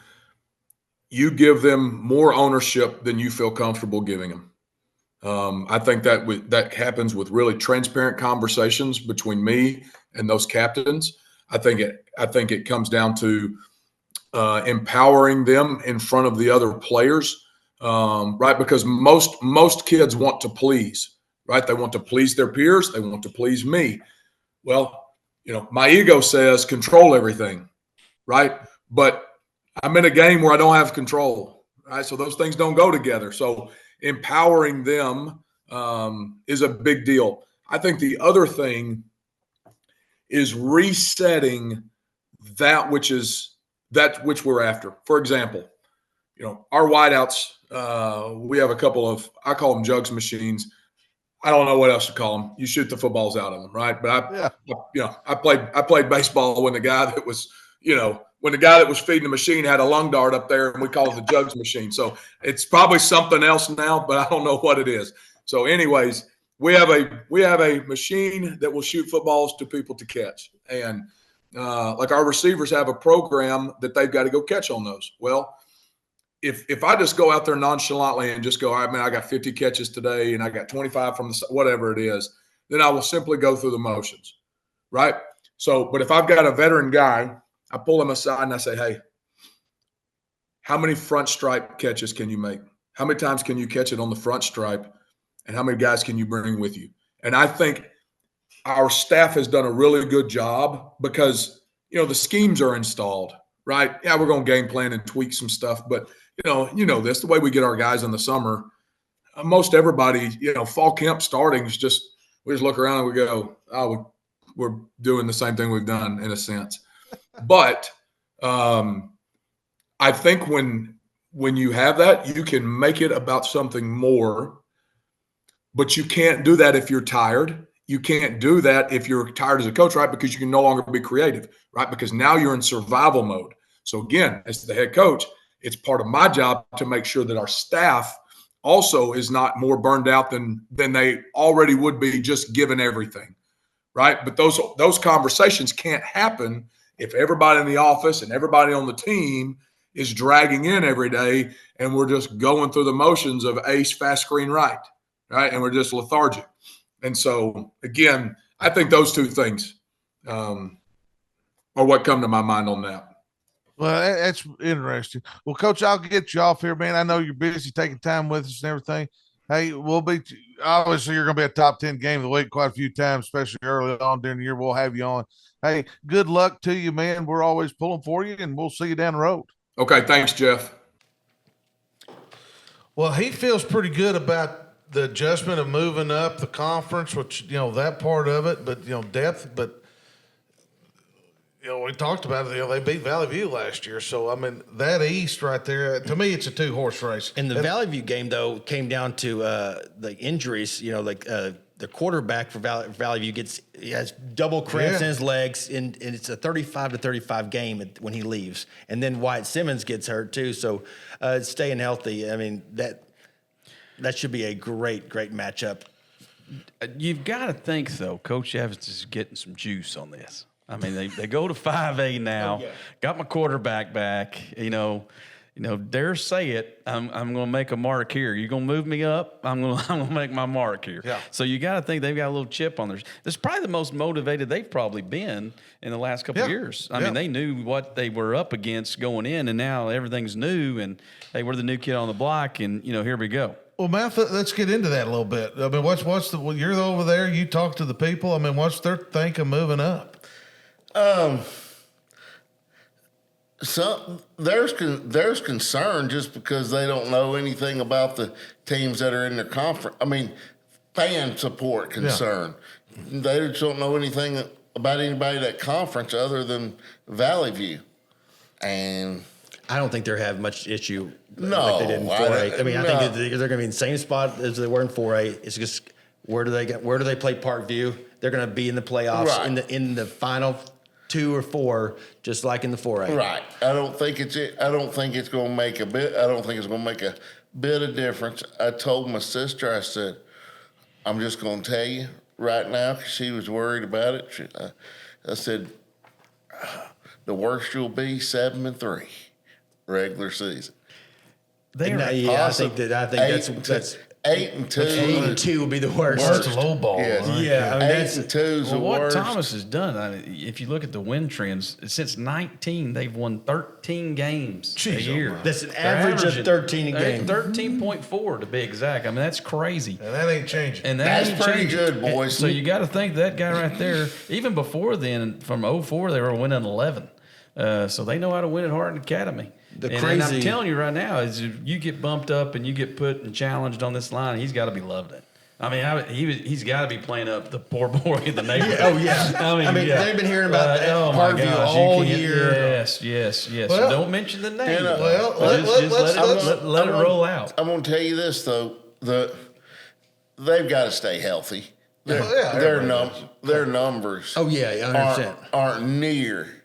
you give them more ownership than you feel comfortable giving them. I think that happens with really transparent conversations between me and those captains. I think it comes down to empowering them in front of the other players, right? Because most kids want to please, right? They want to please their peers. They want to please me. Well, my ego says control everything, right? But I'm in a game where I don't have control, right? So those things don't go together. So empowering them is a big deal. I think the other thing is resetting that which we're after. For example, our wideouts, we have a couple of, I call them jugs machines. I don't know what else to call them. You shoot the footballs out of them, right? But I played baseball when the guy that was, when the guy that was feeding the machine had a lung dart up there, and we call it the jugs machine. So it's probably something else now, but I don't know what it is. So anyways, we have a machine that will shoot footballs to people to catch. And like our receivers have a program that they've got to go catch on those. Well, if I just go out there nonchalantly and just go, I got 50 catches today and I got 25 from whatever it is, then I will simply go through the motions, right? So, but if I've got a veteran guy, I pull him aside and I say, hey, how many front stripe catches can you make? How many times can you catch it on the front stripe? And how many guys can you bring with you? And I think our staff has done a really good job because, the schemes are installed, right? Yeah, we're going to game plan and tweak some stuff. But, this, the way we get our guys in the summer, most everybody, fall camp starting is just, we just look around and we go, oh, we're doing the same thing we've done in a sense. But I think when you have that, you can make it about something more, but you can't do that if you're tired. you can't do that if you're tired as a coach, right? Because you can no longer be creative, right? Because now you're in survival mode. So again, as the head coach, it's part of my job to make sure that our staff also is not more burned out than they already would be just given everything, right? But those conversations can't happen if everybody in the office and everybody on the team is dragging in every day and we're just going through the motions of ace, fast screen, right? And we're just lethargic. And so, again, I think those two things are what come to my mind on that. Well, that's interesting. Well, Coach, I'll get you off here, man. I know you're busy taking time with us and everything. Hey, we'll be obviously you're going to be a top 10 game of the week quite a few times, especially early on during the year. We'll have you on. Hey, good luck to you, man. We're always pulling for you, and we'll see you down the road. Okay, thanks, Jeff. Well, he feels pretty good about the adjustment of moving up the conference, which, that part of it, but, depth. But, we talked about it. They beat Valley View last year. So, I mean, that East right there, to me, it's a 2-horse race. And the Valley View game, though, came down to the injuries. The quarterback for Valley View has double cramps in his legs, and it's a 35-35 game when he leaves. And then Wyatt Simmons gets hurt, too. So, staying healthy, I mean, that should be a great, great matchup. You've got to think, though, Coach Evans is getting some juice on this. I mean, they go to 5A now. Got my quarterback back. Dare say it. I'm going to make a mark here. You're going to move me up. I'm going to make my mark here. Yeah. So you got to think they've got a little chip on theirs. This is probably the most motivated they've probably been in the last couple of years. I mean, they knew what they were up against going in, and now everything's new. And hey, we're the new kid on the block, and here we go. Well, Matt, let's get into that a little bit. I mean, you're over there. You talk to the people. I mean, what's their think of moving up? So there's concern just because they don't know anything about the teams that are in their conference. I mean, fan support concern. Yeah. They just don't know anything about anybody in that conference other than Valley View. And I don't think they have much issue like they did in 4A. I mean, I think they're going to be in the same spot as they were in 4A. It's just where do they play Parkview? They're going to be in the playoffs in the final 2 or 4, just like in the 4A. Right. I don't think it's going to make a bit. I don't think it's going to make a bit of difference. I told my sister, I said, I'm just going to tell you right now, because she was worried about it. I said, the worst you'll be 7-3 regular season. I think that's 8-2. 8-2 will be the worst. Worst low ball. Yes. Right? Yeah, I mean, 8-2 is the what worst. Thomas has done, if you look at the win trends, since 19, they've won 13 games a year. That's an average of 13 a game. 13.4 to be exact. I mean, that's crazy. And that ain't changing. And that's pretty good, boys. So you got to think that guy right there, even before then, from 04, they were winning 11. So they know how to win at Hardin Academy. And I'm telling you right now, is if you get bumped up and you get put and challenged on this line, he's got to be loving it. I mean, he's got to be playing up the poor boy in the neighborhood. Oh, yeah. I mean they've been hearing about Parkview all year. Yes. Well, don't mention the name. Well, let it roll out. I'm going to tell you this, though. They've got to stay healthy. Their numbers Oh, yeah, 100%. aren't near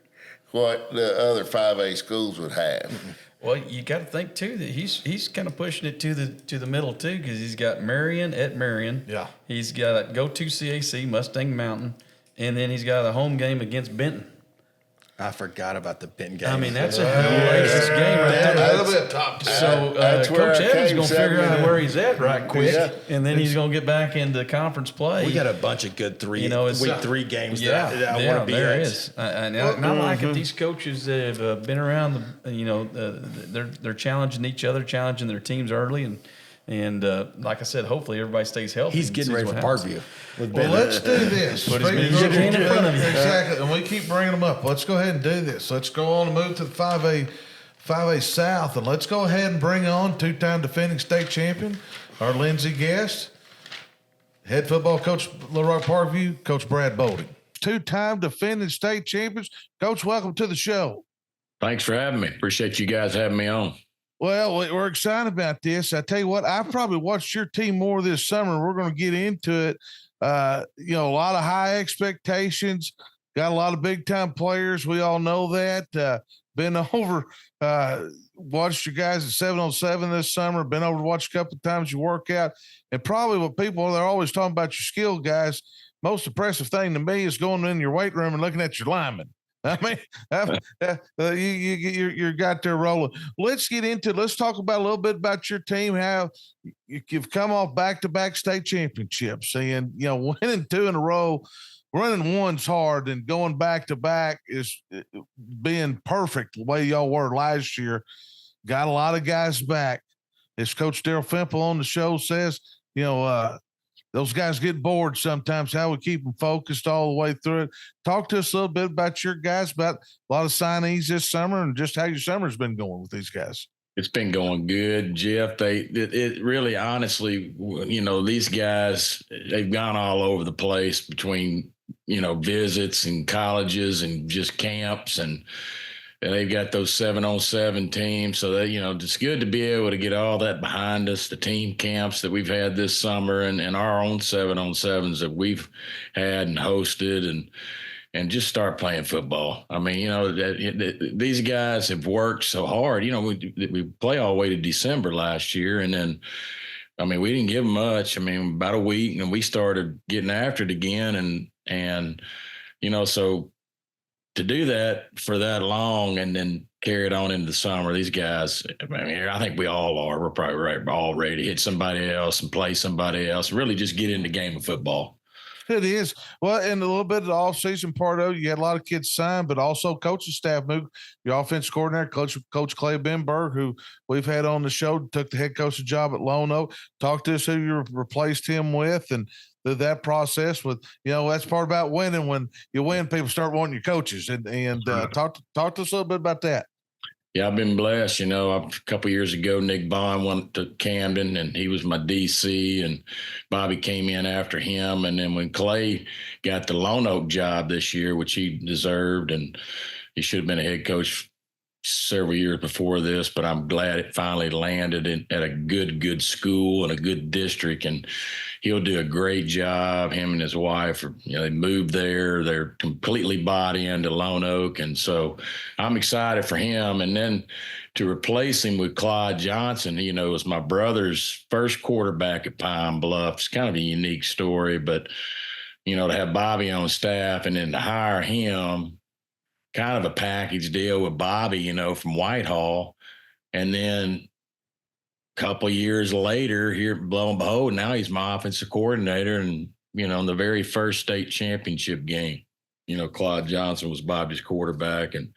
what the other 5A schools would have. Well, you got to think too that he's kind of pushing it to the middle too, because he's got Marion at Marion. Yeah. He's got a go-to CAC Mustang Mountain, and then he's got a home game against Benton. I forgot about the Benton game. I mean, that's a hellacious game right there. That'll be a top 10. So Coach Evans is going to figure out where he's at right quick, Yeah. and then he's going to get back into conference play. We got a bunch of good week 3 games that I want to be there at. is. And I like it. These coaches have been around, they're challenging each other, challenging their teams early, and like I said, hopefully everybody stays healthy. He's getting ready for Parkview. Well, let's do this. Put as many as you can in front of you. Exactly, and we keep bringing them up. Let's go ahead and do this. Let's go on and move to the 5A South, and let's go ahead and bring on 2-time defending state champion, our Lindsey guest, head football coach, Little Rock Parkview, Coach Brad Bolding. 2-time defending state champions. Coach, welcome to the show. Thanks for having me. Appreciate you guys having me on. Well, we're excited about this. I tell you what, I probably watched your team more this summer. We're going to get into it. A lot of high expectations. Got a lot of big time players. We all know that. Been over, watched you guys at 7-on-7 this summer. Been over to watch a couple of times you work out. And probably what people, they're always talking about your skill, guys. Most impressive thing to me is going in your weight room and looking at your linemen. I mean, you got there rolling. Let's talk about a little bit about your team, how you've come off back-to-back state championships and, winning 2 in a row. Running one's hard, and going back-to-back is being perfect the way y'all were last year. Got a lot of guys back. As Coach Daryl Fimple on the show says, those guys get bored sometimes. How we keep them focused all the way through it. Talk to us a little bit about your guys, about a lot of signees this summer, and just how your summer's been going with these guys. It's been going good, Jeff. It really, honestly, these guys, they've gone all over the place between, visits and colleges and just camps, and they've got those 7-on-7 teams. So that, it's good to be able to get all that behind us, the team camps that we've had this summer and our own 7-on-7s that we've had and hosted and just start playing football. I mean, these guys have worked so hard. We play all the way to December last year, and then, we didn't give them much. About a week, and we started getting after it again, and so to do that for that long and then carry it on into the summer, these guys, I think we all are. We're probably all ready to hit somebody else and play somebody else, really just get in the game of football. It is. Well, and a little bit of the off-season part of it, you had a lot of kids signed, but also coaching staff moved. Your offense coordinator, Coach Clay Benberg, who we've had on the show, took the head coaching job at Lone Oak. Talk to us who you replaced him with and that process with, that's part about winning. When you win, people start wanting your coaches. And talk to us a little bit about that. Yeah, I've been blessed. A couple of years ago, Nick Bond went to Camden, and he was my DC, and Bobby came in after him. And then when Clay got the Lone Oak job this year, which he deserved, and he should have been a head coach several years before this, but I'm glad it finally landed at a good school and a good district, and he'll do a great job. Him and his wife they moved there. They're completely bought into Lone Oak, and so I'm excited for him. And then to replace him with Clyde Johnson, was my brother's first quarterback at Pine Bluff. It's kind of a unique story, but to have Bobby on staff and then to hire him, kind of a package deal with Bobby, from Whitehall. And then a couple of years later, here, lo and behold, now he's my offensive coordinator. And, in the very first state championship game, Clyde Johnson was Bobby's quarterback, and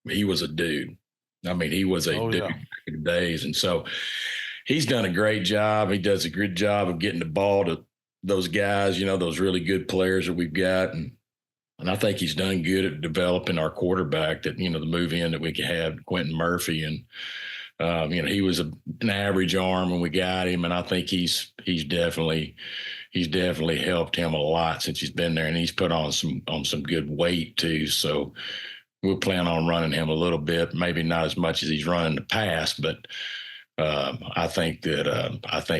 he was a dude. He was a dude back in the days. And so he's done a great job. He does a good job of getting the ball to those guys, those really good players that we've got. And I think he's done good at developing our quarterback that, the move in that we could have, Quentin Murphy. And, he was an average arm when we got him. And I think he's definitely helped him a lot since he's been there, and he's put on some good weight too. So we'll plan on running him a little bit, maybe not as much as he's run in the past, but I think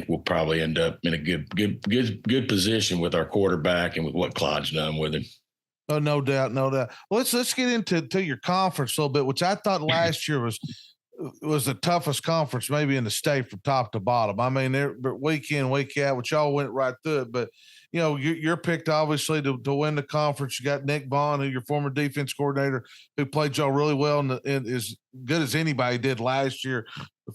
we'll probably end up in a good position with our quarterback and with what Clyde's done with him. Oh, no doubt. Well, let's get into your conference a little bit, which I thought last year was the toughest conference maybe in the state from top to bottom. They're week in, week out, which y'all went right through it. But, you're picked obviously to win the conference. You got Nick Bond, who your former defense coordinator, who played y'all really well and as good as anybody did last year.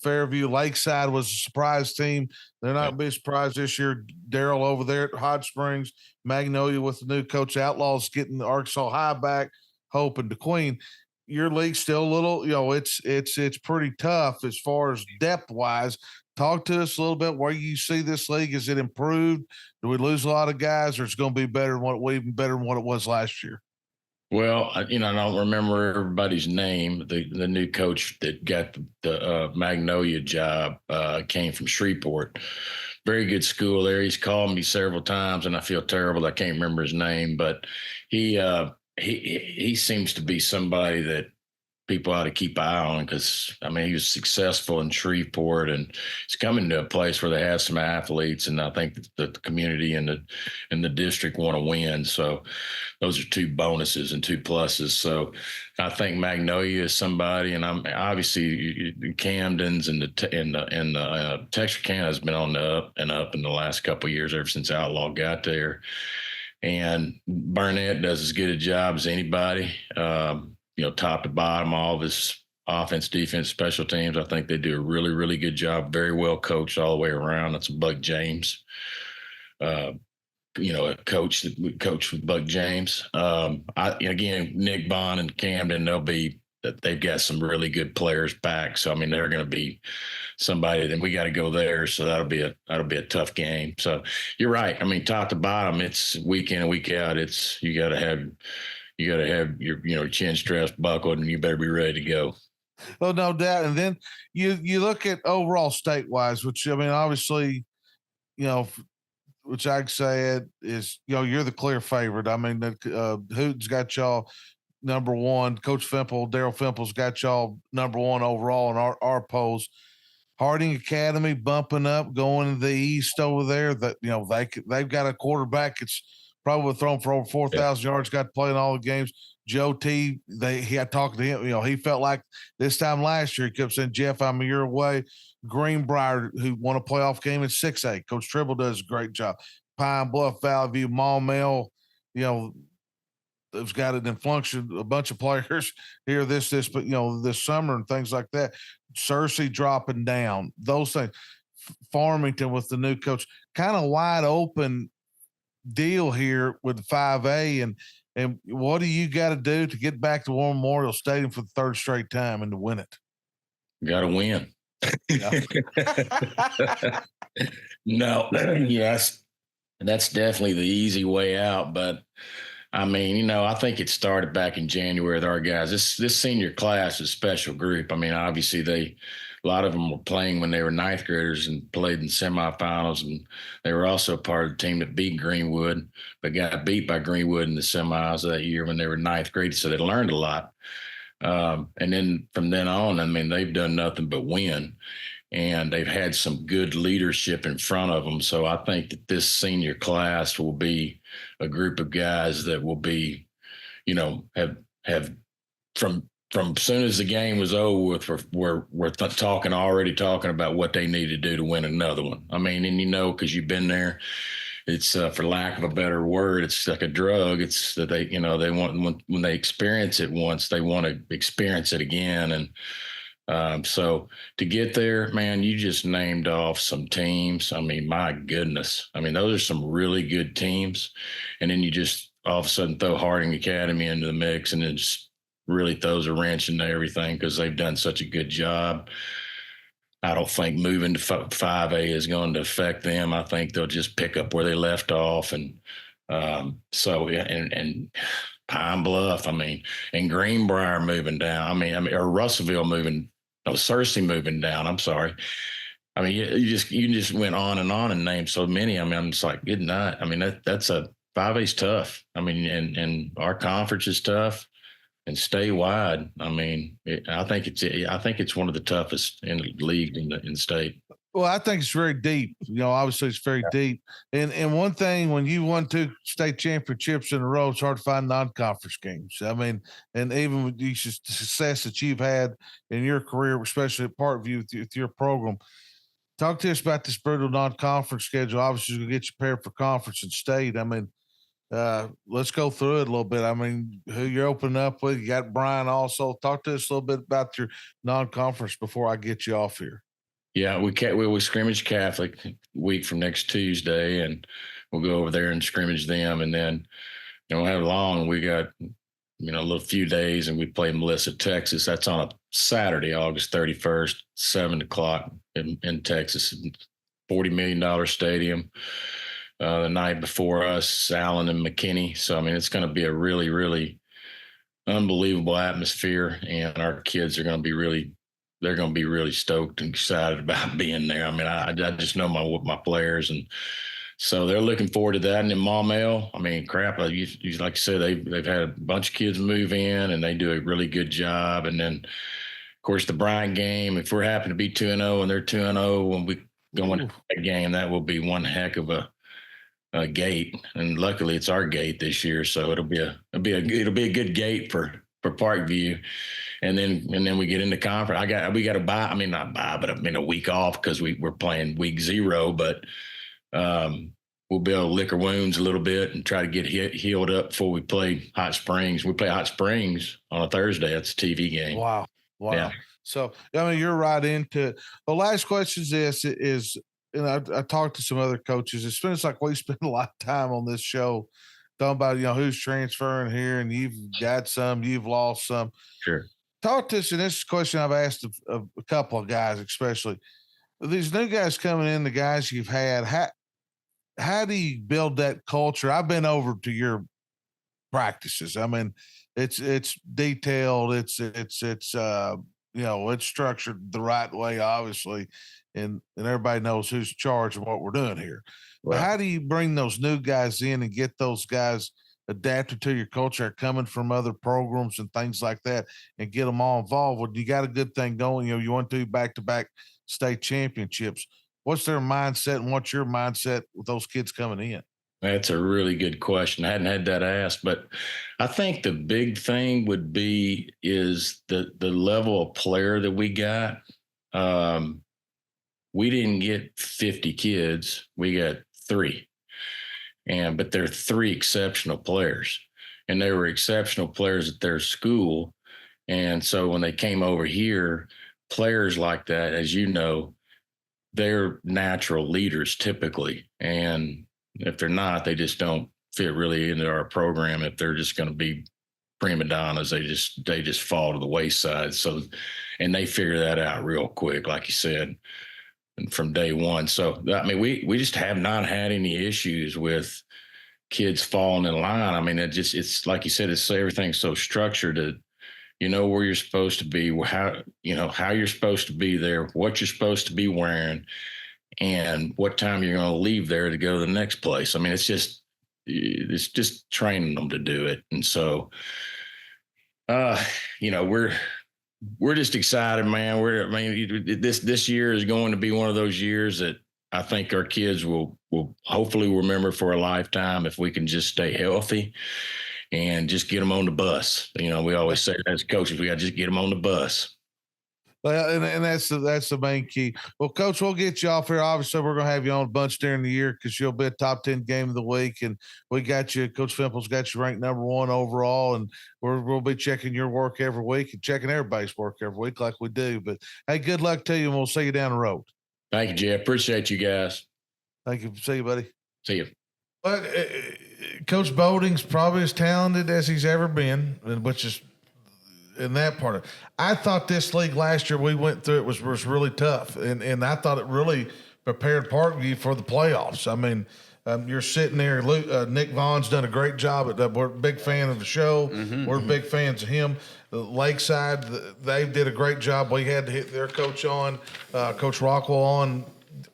Fairview Lakeside was a surprise team. They're not going to be surprised this year. Daryl over there at Hot Springs, Magnolia with the new coach. Outlaws getting the Arkansas High back, Hope and DeQueen. Your league's still a little, it's pretty tough as far as depth wise. Talk to us a little bit where you see this league. Is it improved? Do we lose a lot of guys, or it's going to be better than what it was last year? Well, I don't remember everybody's name. The new coach that got the Magnolia job came from Shreveport. Very good school there. He's called me several times, and I feel terrible I can't remember his name. But he seems to be somebody that people ought to keep an eye on because, I mean, he was successful in Shreveport and he's coming to a place where they have some athletes. And I think that the community and the district want to win. So those are 2 bonuses and 2 pluses. So I think Magnolia is somebody, and I'm obviously Camden's and the Texarkana has been on the up and up in the last couple of years, ever since Outlaw got there. And Burnett does as good a job as anybody. Top to bottom, all of his offense, defense, special teams. I think they do a really, really good job. Very well coached all the way around. That's Buck James. A coach with Buck James. Again, Nick Bond and Camden, they've got some really good players back. So, I mean, they're going to be somebody that we got to go there. So that'll be a tough game. So you're right. I mean, top to bottom, it's week in and week out. You got to have your chin straps buckled, and you better be ready to go. Oh, no doubt. And then you look at overall state-wise, which, I mean, obviously, which I'd say is, you're the clear favorite. I mean, Hooten's got y'all number 1. Coach Fimple, Daryl Fimple's got y'all number 1 overall in our polls. Harding Academy bumping up, going to the East over there. That they've got a quarterback. It's probably thrown for over 4,000 yards. Got to play in all the games. Joe T. He had talked to him. He felt like this time last year he kept saying, "Jeff, I'm a year away." Greenbrier, who won a playoff game in 6A. Coach Tribble does a great job. Pine Bluff, Valley View, Maumelle, they've got an influx, a bunch of players here this summer and things like that. Searcy dropping down, those things. Farmington with the new coach, kind of wide open deal here with 5A. And what do you got to do to get back to War Memorial Stadium for the 3rd straight time and to win it? Got to win. No, that's definitely the easy way out. But I mean, I think it started back in January with our guys. This senior class is a special group. I mean, obviously a lot of them were playing when they were 9th graders and played in semifinals, and they were also part of the team that beat Greenwood, but got beat by Greenwood in the semis that year when they were 9th grade. So they learned a lot. And then from then on, I mean, they've done nothing but win, and they've had some good leadership in front of them. So I think that this senior class will be a group of guys that will be, have from soon as the game was over with, we're already talking about what they need to do to win another one. I mean, and because you've been there, it's for lack of a better word, it's like a drug. It's that they want, when they experience it once, they want to experience it again. And so to get there, man, you just named off some teams. I mean, my goodness. I mean, those are some really good teams. And then you just all of a sudden throw Harding Academy into the mix, and it just really throws a wrench into everything because they've done such a good job. I don't think moving to 5A is going to affect them. I think they'll just pick up where they left off. And and Pine Bluff, and Greenbrier moving down. Or Russellville Searcy moving down. I'm sorry. I mean, you just went on and named so many. I mean, I'm just like, good night. I mean, that's a 5A's tough. I mean, and our conference is tough. And statewide, I think it's one of the toughest in the league in the state. Well, I think it's very deep. Obviously it's very deep. And one thing, when you won 2 state championships in a row, it's hard to find non-conference games. I mean, and even with the success that you've had in your career, especially at Parkview with your program, talk to us about this brutal non-conference schedule. Obviously, it's going to get you prepared for conference and state. Let's go through it a little bit. Who you're opening up with? You got Brian also. Talk to us a little bit about your non-conference before I get you off here. Yeah, we scrimmage Catholic week from next Tuesday, and we'll go over there and scrimmage them, and then we'll have long. We got a little few days, and we play Melissa, Texas. That's on a Saturday, August 31st, 7:00 in Texas, $40 million stadium. The night before us, Allen and McKinney. So, it's going to be a really, really unbelievable atmosphere, and our kids are going to be really stoked and excited about being there. I just know my players, and So they're looking forward to that. And then Maumelle, I mean, crap, like you said, they've had a bunch of kids move in, and they do a really good job. And then, of course, the Bryant game, if we're happy to be 2-0 and they're 2-0 when we go into that game, that will be one heck of a gate. And luckily it's our gate this year. So it'll be a good gate for Parkview. And then we get into conference. We got to buy, I mean, not buy, but I mean a week off because we're playing week 0, but we'll be able to lick our wounds a little bit and try to get healed up before we play Hot Springs. We play Hot Springs on a Thursday. That's a TV game. Wow. Yeah. So, I mean, you're right into it. The last question is, and I talked to some other coaches. It seems like we spend a lot of time on this show talking about, who's transferring here, and you've got some, you've lost some. Sure. Talk to us, and this is a question I've asked of a couple of guys, especially. These new guys coming in, the guys you've had, how do you build that culture? I've been over to your practices. I mean, it's detailed. It's structured the right way, obviously, and everybody knows who's in charge of what we're doing here. Right. But how do you bring those new guys in and get those guys adapted to your culture, coming from other programs and things like that, and get them all involved? Well, you got a good thing going. You want to do back-to-back state championships. What's their mindset, and what's your mindset with those kids coming in? That's a really good question. I hadn't had that asked, but I think the big thing is the level of player that we got. We didn't get 50 kids. We got 3. But they're 3 exceptional players, and they were exceptional players at their school. And so when they came over here, players like that, as you know, they're natural leaders typically. And if they're not, they just don't fit really into our program. If they're just going to be prima donnas, they just fall to the wayside. So, and they figure that out real quick, like you said, and from day one. So, I mean, we just have not had any issues with kids falling in line. I mean, it's like you said, it's everything's so structured that you know where you're supposed to be, how you're supposed to be there, what you're supposed to be wearing, and what time you're going to leave there to go to the next place. I mean, it's just training them to do it. And so, we're just excited, man. This year is going to be one of those years that I think our kids will hopefully remember for a lifetime if we can just stay healthy and just get them on the bus. We always say as coaches, we got to just get them on the bus. Well, and that's the main key. Well, Coach, we'll get you off here. Obviously, we're going to have you on a bunch during the year because you'll be a top 10 game of the week. And we got you, Coach Fimple's got you ranked number 1 overall. And we'll be checking your work every week and checking everybody's work every week like we do. But, hey, good luck to you, and we'll see you down the road. Thank you, Jeff. Appreciate you guys. Thank you. See you, buddy. See you. But Coach Bolding's probably as talented as he's ever been, which is in that part of it. I thought this league last year we went through it was really tough, and I thought it really prepared Parkview for the playoffs. I mean, you're sitting there. Nick Vaughn's done a great job. We're a big fan of the show. We're big fans of him. Lakeside, they did a great job. We had to hit their coach on, Coach Rockwell on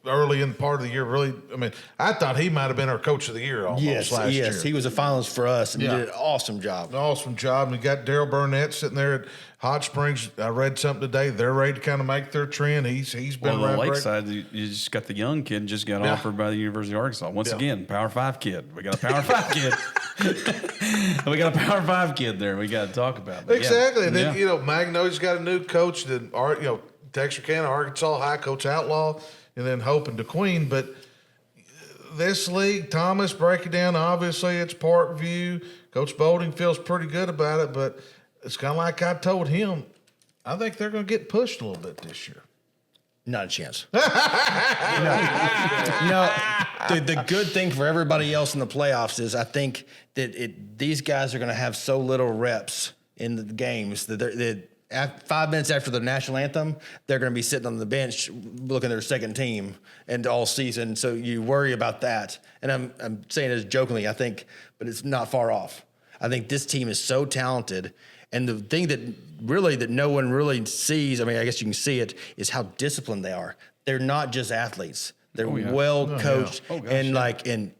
early in part of the year. Really, I mean, I thought he might have been our coach of the year almost last year. Yes, he was a finalist for us and did an awesome job. And we got Daryl Burnett sitting there at Hot Springs. I read something today. They're ready to kind of make their trend. He's been around. Lakeside, you just got the young kid just got offered by the University of Arkansas. Once again, Power 5 kid. We got a Power 5 kid. We got a Power 5 kid there. We got to talk about. But exactly. And then Magnolia's got a new coach. Texarkana, Arkansas High, Coach Outlaw. And then Hope and DeQueen. But this league, Thomas, break it down. Obviously, it's Parkview. Coach Bolding feels pretty good about it, but it's kind of like I told him, I think they're going to get pushed a little bit this year. Not a chance. The good thing for everybody else in the playoffs is I think that these guys are going to have so little reps in the games that 5 minutes after the national anthem, they're going to be sitting on the bench looking at their second team and all season. So you worry about that. And I'm saying this jokingly, I think, but it's not far off. I think this team is so talented. And the thing that no one really sees, I mean, I guess you can see it, is how disciplined they are. They're not just athletes. They're well coached, and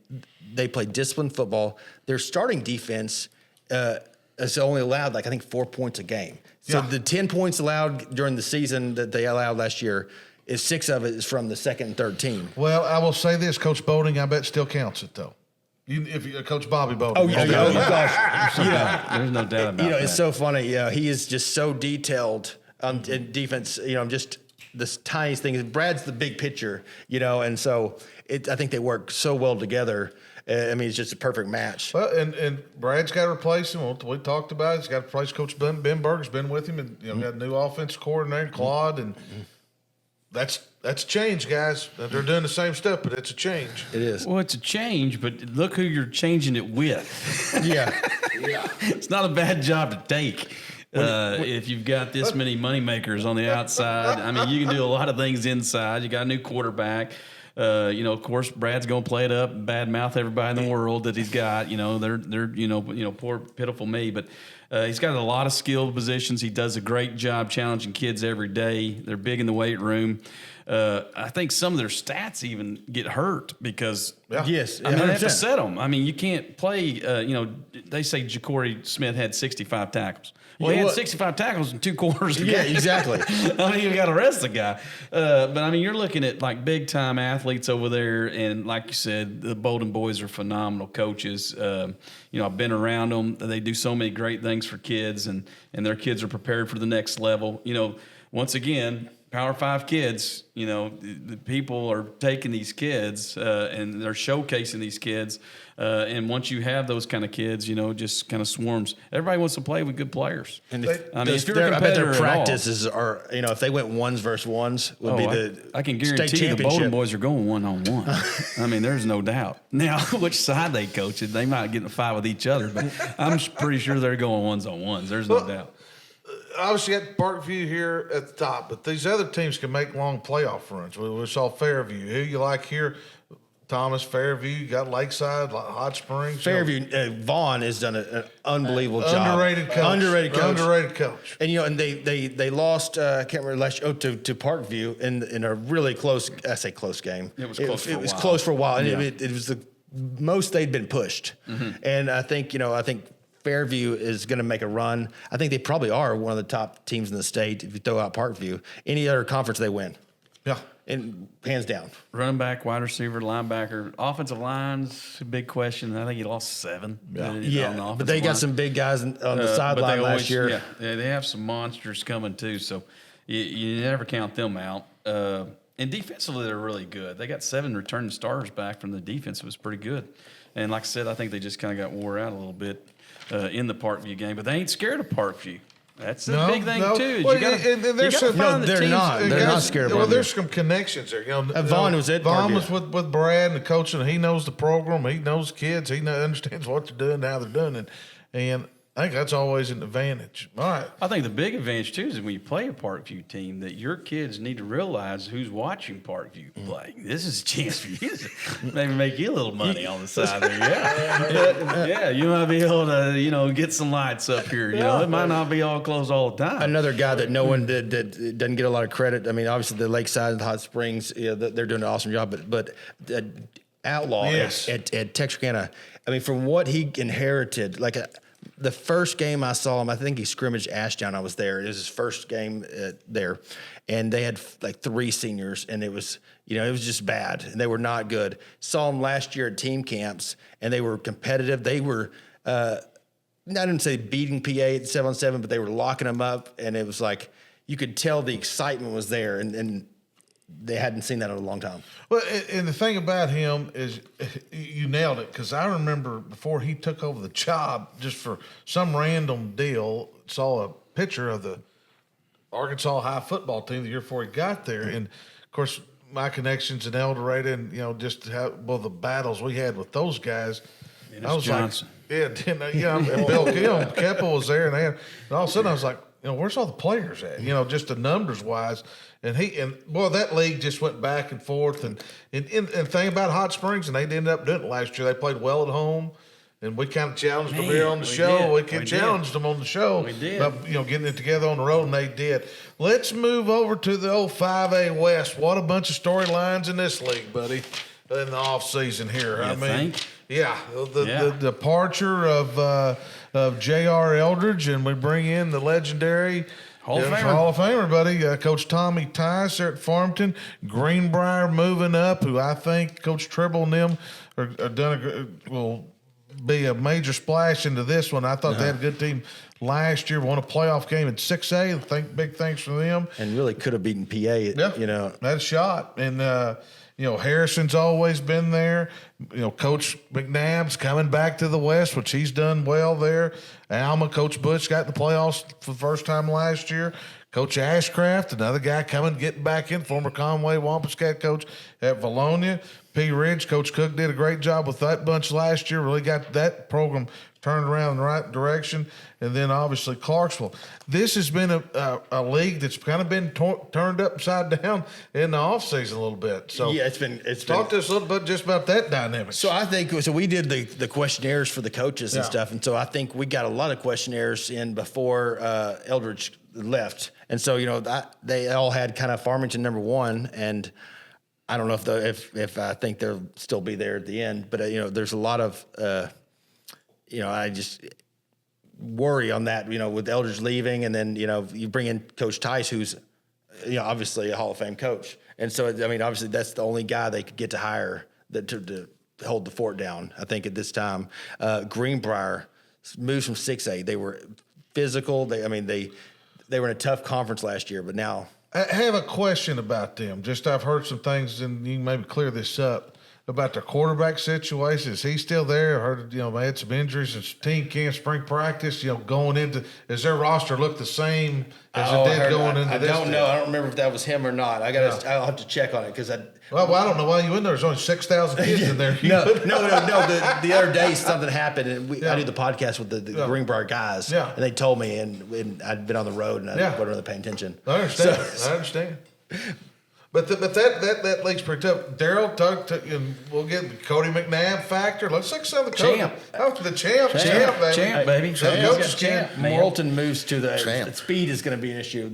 they play disciplined football. Their starting defense is only allowed I think 4 points a game. So the 10 points allowed during the season that they allowed last year, is 6 of it is from the second and third team. Well, I will say this, Coach Bolding, I bet still counts it though. Coach Bobby Bolding. Oh yeah, gosh. There's no doubt about that. It's so funny. Yeah, he is just so detailed in defense. Just this tiniest thing. Brad's the big picture. And so I think they work so well together. It's just a perfect match. Well, and Brad's got to replace him. We talked about it. He's got to replace Coach Ben Berger's been with him, and got a new offensive coordinator, Claude, and that's change, guys. They're doing the same stuff, but it's a change. It is. Well, it's a change, but look who you're changing it with. Yeah. It's not a bad job to take. If you've got this many moneymakers on the outside, you can do a lot of things inside. You got a new quarterback. Of course, Brad's going to play it up and bad mouth everybody in the world that he's got. They're poor, pitiful me. But he's got a lot of skilled positions. He does a great job challenging kids every day. They're big in the weight room. I think some of their stats even get hurt because yes, they have to set them. You can't play. They say Ja'Cory Smith had 65 tackles. Well, he had 65 tackles in 2 quarters. Yeah, exactly. You got to rest the guy. But you're looking at big time athletes over there, and like you said, the Bolden boys are phenomenal coaches. I've been around them. They do so many great things for kids, and their kids are prepared for the next level. Once again, Power 5 kids, the people are taking these kids and they're showcasing these kids. And once you have those kind of kids, just kind of swarms. Everybody wants to play with good players. And if you're a competitor, I bet their practices are, if they went ones versus ones, would be I can guarantee you the Bolden boys are going 1-on-1. There's no doubt. Now, which side they coach it, they might get in a fight with each other, but I'm pretty sure they're going 1-on-1s. There's no doubt. Obviously, got Parkview here at the top, but these other teams can make long playoff runs. We saw Fairview. Who you like here? Thomas, Fairview. You got Lakeside, Hot Springs. Fairview. Vaughn has done an unbelievable job. Underrated coach. And and they lost. I can't remember last year. To Parkview in a really close. I say close game. It was close. It was close for a while, and it was the most they'd been pushed. Mm-hmm. And I think Fairview is going to make a run. I think they probably are one of the top teams in the state if you throw out Parkview. Any other conference they win. Yeah. And hands down. Running back, wide receiver, linebacker, offensive line's a big question. I think he lost 7. But they got some big guys on the sideline last year. Yeah, they have some monsters coming too. So you never count them out. And defensively, they're really good. They got 7 returning starters back from the defense. It was pretty good. And like I said, I think they just kind of got wore out a little bit in the Parkview game. But they ain't scared of Parkview. That's the big thing too. Well, they're not scared of. Well, there's some connections there. Vaughn was with Brad and the coach, and he knows the program. He knows kids. He understands what they're doing, how they're doing it, and I think that's always an advantage. All right. I think the big advantage too is when you play a Parkview team that your kids need to realize who's watching Parkview play. This is a chance for you to maybe make you a little money on the side there. Yeah, you might be able to get some lights up here. It might not be all closed all the time. Another guy that no one that doesn't get a lot of credit. Obviously the Lakeside, the Hot Springs, they're doing an awesome job. But Outlaw at Texarkana. From what he inherited, the first game I saw him, I think he scrimmaged Ashdown. I was there. It was his first game there, and they had 3 seniors, and it was just bad, and they were not good. Saw him last year at team camps, and they were competitive. They were, I didn't say beating PA at 7-on-7, but they were locking them up, and it was you could tell the excitement was there, and they hadn't seen that in a long time. Well, and the thing about him is you nailed it, because I remember before he took over the job, just for some random deal, saw a picture of the Arkansas high football team the year before he got there. And, of course, my connections in El Dorado and, just the battles we had with those guys. I was Johnson. and Bill Keppel was there, and all of a sudden I was like, where's all the players at? Just the numbers wise. And that league just went back and forth. And thing about Hot Springs, and they ended up doing it last year. They played well at home, And we kind of challenged them here on the show. We challenged them on the show. We did. About, getting it together on the road, and they did. Let's move over to the old 5A West. What a bunch of storylines in this league, buddy, in the off season here. The departure of J.R. Eldridge, and we bring in the legendary Hall of Famer, buddy. Coach Tommy Tice there at Farmington. Greenbrier moving up, who I think Coach Tribble and them will be a major splash into this one. I thought they had a good team last year. Won a playoff game in 6A. Big thanks for them. And really could have beaten PA. That shot. And Harrison's always been there. Coach McNabb's coming back to the West, which he's done well there. Alma, Coach Butch got the playoffs for the first time last year. Coach Ashcraft, another guy getting back in, former Conway Wampus Cat coach at Valonia. P. Ridge, Coach Cook did a great job with that bunch last year, really got that program turned around in the right direction. And then obviously Clarksville. This has been a league that's kind of been turned upside down in the offseason a little bit. So yeah, talk to us a little bit just about that dynamic. So I think we did the questionnaires for the coaches and stuff, and so I think we got a lot of questionnaires in before Eldridge left, and so they all had kind of Farmington number one, and I don't know if I think they'll still be there at the end, but there's a lot of I just worry on that, with Eldridge leaving, and then you bring in Coach Tice, who's obviously a Hall of Fame coach, and so obviously that's the only guy they could get to hire to hold the fort down. I think at this time, Greenbrier moves from 6A. They were physical. They were in a tough conference last year, but now I have a question about them. Just I've heard some things, and you can maybe clear this up. About their quarterback situation. Is he still there? I heard, they had some injuries and team camp, spring practice, going into, does their roster look the same as it did going into this? I don't know. I don't remember if that was him or not. I'll have to check on it because Well, I don't know why you in there. There's only 6,000 kids in there. No. The other day something happened, and I did the podcast with the Greenbrier guys, and they told me, and I'd been on the road, and I wasn't really paying attention. I understand. But that league's pretty tough. Daryl, and we'll get Cody McNabb factor. Let's look at some of the champ. The champ, baby. Champ. Morrilton moves to the speed is going to be an issue.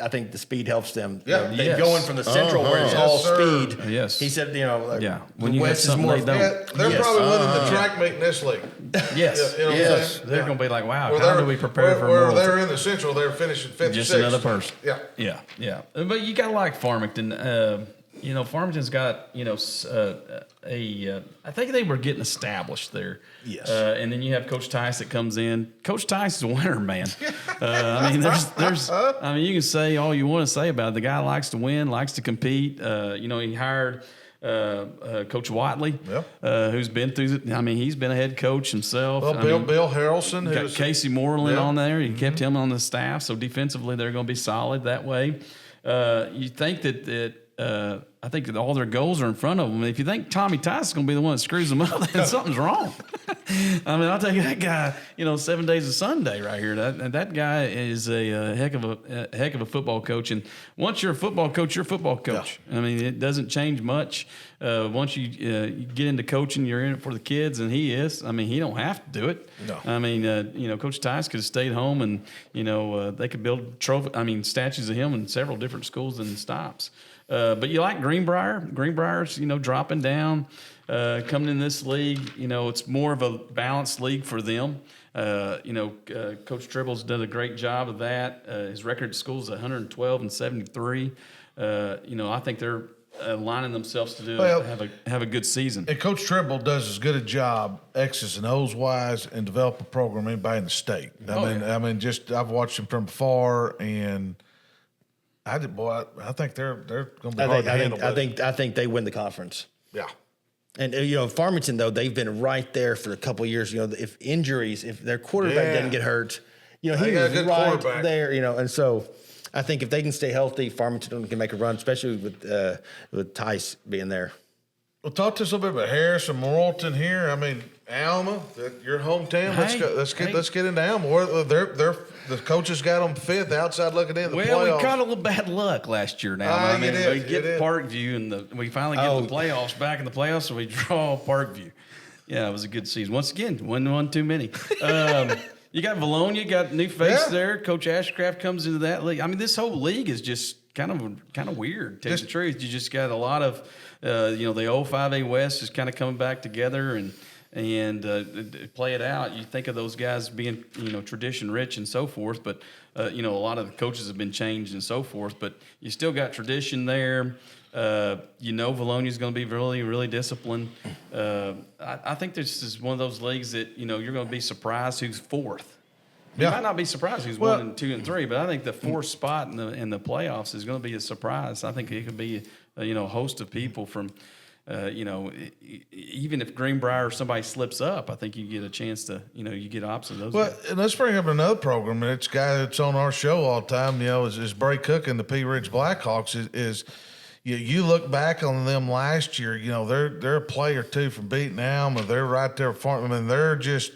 I think the speed helps them. They're going from the Central where it's all speed. Yes. He said, when you West is more. They're probably winning the track meet in this league. Yes. They're going to be like, wow, how do we prepare for more? They're in the Central, they're finishing 5th Just 6th. another person. Yeah. But you got to like Farmington. Farmington's got, I think they were getting established there. Yes. And then you have Coach Tice that comes in. Coach Tice is a winner, man. There's you can say all you want to say about it. The guy likes to win, likes to compete. He hired Coach Watley, who's been through it. He's been a head coach himself. Well, Bill Harrelson. Got Casey Moreland on there. He kept him on the staff. So defensively, they're going to be solid that way. You think that I think that all their goals are in front of them. If you think Tommy Tice is going to be the one that screws them up, then something's wrong. I'll tell you, that guy, 7 days of Sunday right here. That guy is a heck of a football coach. And once you're a football coach, you're a football coach. Yeah. It doesn't change much. Once you get into coaching, you're in it for the kids, and he is. He don't have to do it. No. Coach Tice could have stayed home, and they could build statues of him in several different schools and stops. But you like Greenbrier. Greenbrier's, dropping down, coming in this league. It's more of a balanced league for them. Coach Tribble's done a great job of that. His record at school is 112-73. I think they're lining themselves to have a good season. And Coach Tribble does as good a job, X's and O's wise, and develop a program anybody in the state. I've watched him from afar, and I think they're going to be hard to handle. I think they win the conference. Yeah. And Farmington, though, they've been right there for a couple of years. If their quarterback didn't get hurt, he was right there. And so I think if they can stay healthy, Farmington can make a run, especially with Tice being there. Well, talk to us a little bit about Harris and Morrilton here. Alma, your hometown. Let's get into Alma. The coaches got them 5th outside looking in the playoffs. We caught a little bad luck last year. Now we get Parkview, and we finally get the playoffs back in the playoffs, so we draw Parkview. Yeah, it was a good season. Once again, one too many. You got Valonia, got new face there. Coach Ashcraft comes into that league. I mean, this whole league is just kind of weird. To tell you the truth, you just got a lot of, the old 5A West is kind of coming back together and play it out. You think of those guys being, tradition rich and so forth, but a lot of the coaches have been changed and so forth. But you still got tradition there. Valonia is going to be really, really disciplined. I think this is one of those leagues that you're going to be surprised who's fourth. You might not be surprised who's 1 and 2 and 3, but I think the fourth spot in the playoffs is going to be a surprise. I think it could be a host of people from. Even if Greenbrier or somebody slips up, I think you get a chance to, you get opposite of those. Well, and let's bring up another program. And it's a guy that's on our show all the time, is Bray Cook and the Pea Ridge Blackhawks. You look back on them last year, they're a play or two from beating Alma. They're right there for them. I mean, they're just,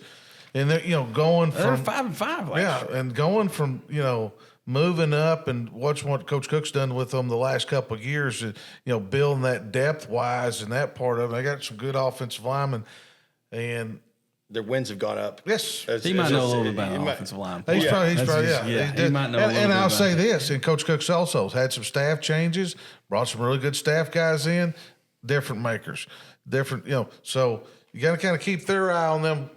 and they're, going from. They're 5-5 last year. And going from, moving up and watching what Coach Cook's done with them the last couple of years, building that depth-wise and that part of it. They got some good offensive linemen, and their wins have gone up. Yes. He might know a little bit about offensive line. He's probably, he might know a little bit. And I'll say this, and Coach Cook's also had some staff changes, brought some really good staff guys in, different makers, so you got to kind of keep their eye on them,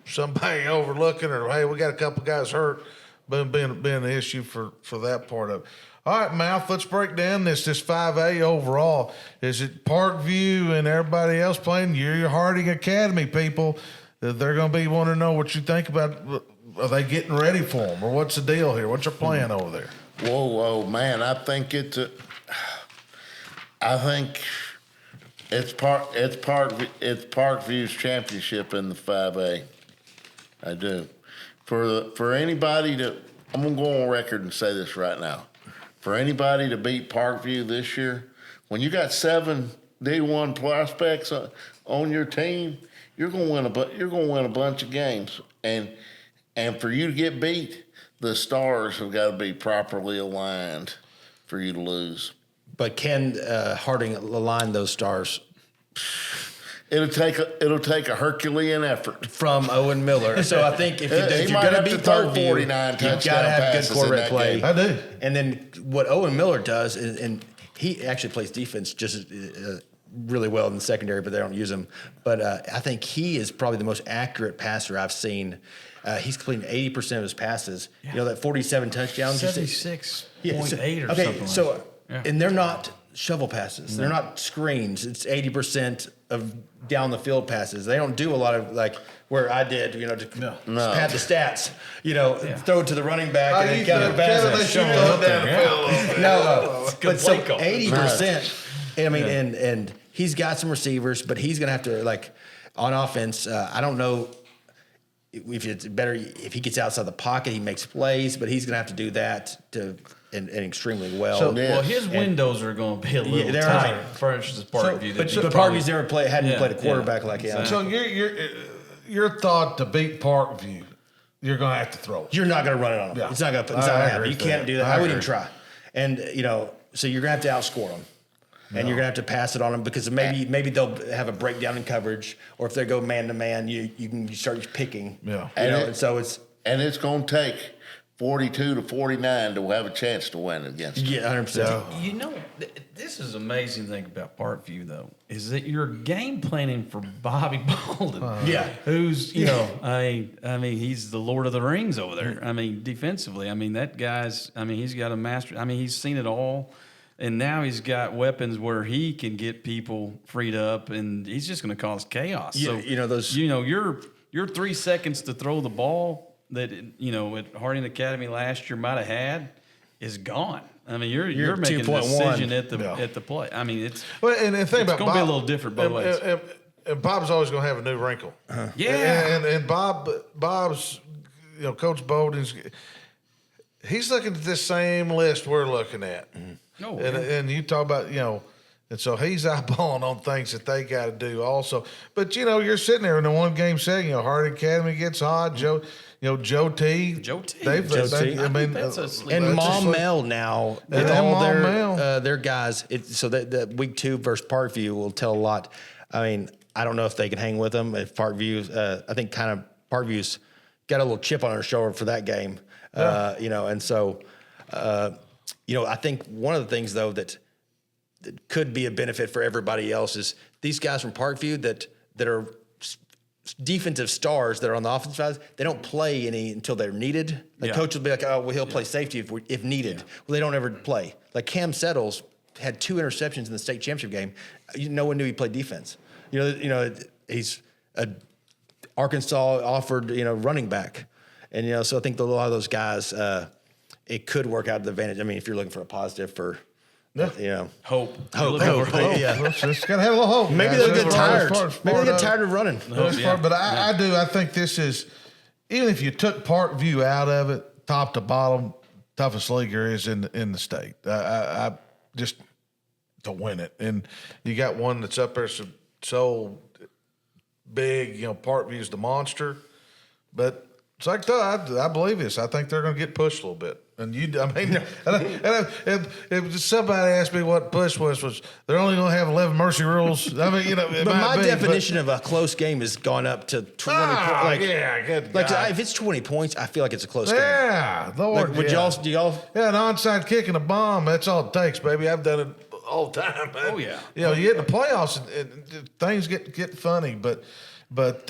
somebody overlooking or, hey, we got a couple guys hurt. Being an issue for that part of it. All right, Mouth, let's break down this 5A overall. Is it Parkview and everybody else playing? You're your Harding Academy people. They're going to be wanting to know what you think about. Are they getting ready for them, or what's the deal here? What's your plan over there? Whoa, man! I think it's Parkview's championship in the 5A. I do. For anybody to, I'm going to go on record and say this right now. For anybody to beat Parkview this year, when you got 7 D1 prospects on your team, you're going to win a bunch of games. And for you to get beat, the stars have got to be properly aligned for you to lose. But can Harding align those stars? It'll take a Herculean effort from Owen Miller. So I think if you're going to beat Parkview, 49 you've got to have good quarterback play. I do. And then what Owen Miller does, and he actually plays defense just really well in the secondary, but they don't use him. But I think he is probably the most accurate passer I've seen. He's completing 80% of his passes. Yeah. That 47 touchdowns. 76.8 or something. So, and they're not shovel passes. No. They're not screens. It's 80% of down the field passes. They don't do a lot of where I did, to pad the stats, throw it to the running back and then count it back. But so 80%. I mean, and he's got some receivers, but he's going to have to on offense. I don't know if it's better if he gets outside the pocket, he makes plays, but he's going to have to do that and extremely well. So, his windows are going to be a little tighter versus Parkview. But Parkview's never hadn't played a quarterback like him. So your thought to beat Parkview, you're going to have to throw it. You're not going to run it on him. Yeah. It's not going to happen. You can't do that. I wouldn't even try. And so you're going to have to outscore them. And you're going to have to pass it on them because maybe they'll have a breakdown in coverage, or if they go man to man, you can start picking. Yeah. And it's going to take 42 to 49 to have a chance to win against them. Yeah, 100%. This is the amazing thing about Parkview, though, is that you're game planning for Bobby Bolden. Who's, I mean, he's the Lord of the Rings over there. I mean, defensively. I mean, that guy's, he's got a master. I mean, he's seen it all. And now he's got weapons where he can get people freed up, and he's just going to cause chaos. Yeah, so, your 3 seconds to throw the ball that at Harding Academy last year might have had is gone. I mean, you're making a decision at the play. I mean, it's going to be a little different both ways. And Bob's always going to have a new wrinkle. And Bob's, Coach Bolden's, he's looking at this same list we're looking at. Oh, and you talk about, and so he's eyeballing on things that they got to do also. But, you're sitting there in a one-game setting. Harding Academy gets hot. Joe T. And Mom Mel now. With all their guys. So that week 2 versus Parkview will tell a lot. I mean, I don't know if they can hang with them. If Parkview, I think kind of Parkview's got a little chip on her shoulder for that game, and so, I think one of the things though that could be a benefit for everybody else is these guys from Parkview that are defensive stars that are on the offensive side, they don't play any until they're needed. Coach will be like, oh, well, he'll play safety if needed. Well, they don't ever play. Like Cam Settles had 2 interceptions in the state championship game. No one knew he played defense. He's a Arkansas offered, running back. And, so I think a lot of those guys, it could work out to the advantage. I mean, if you're looking for a positive for, hope. Yeah. Just gotta have a little hope. Maybe they'll get tired. Maybe they'll get tired of running. But I think this is, even if you took Parkview out of it, top to bottom, toughest league there is in the state. I just to win it, and you got one that's up there so big. Parkview's the monster, but it's like I believe this. I think they're going to get pushed a little bit. And if somebody asked me what push was they're only going to have 11 mercy rules. I mean, but my definition of a close game has gone up to 20 points. If it's 20 points, I feel like it's a close game. Yeah, Lord. Do y'all? Yeah, an onside kick and a bomb. That's all it takes, baby. I've done it all the time. Man. Oh yeah. You get in the playoffs and things get funny. But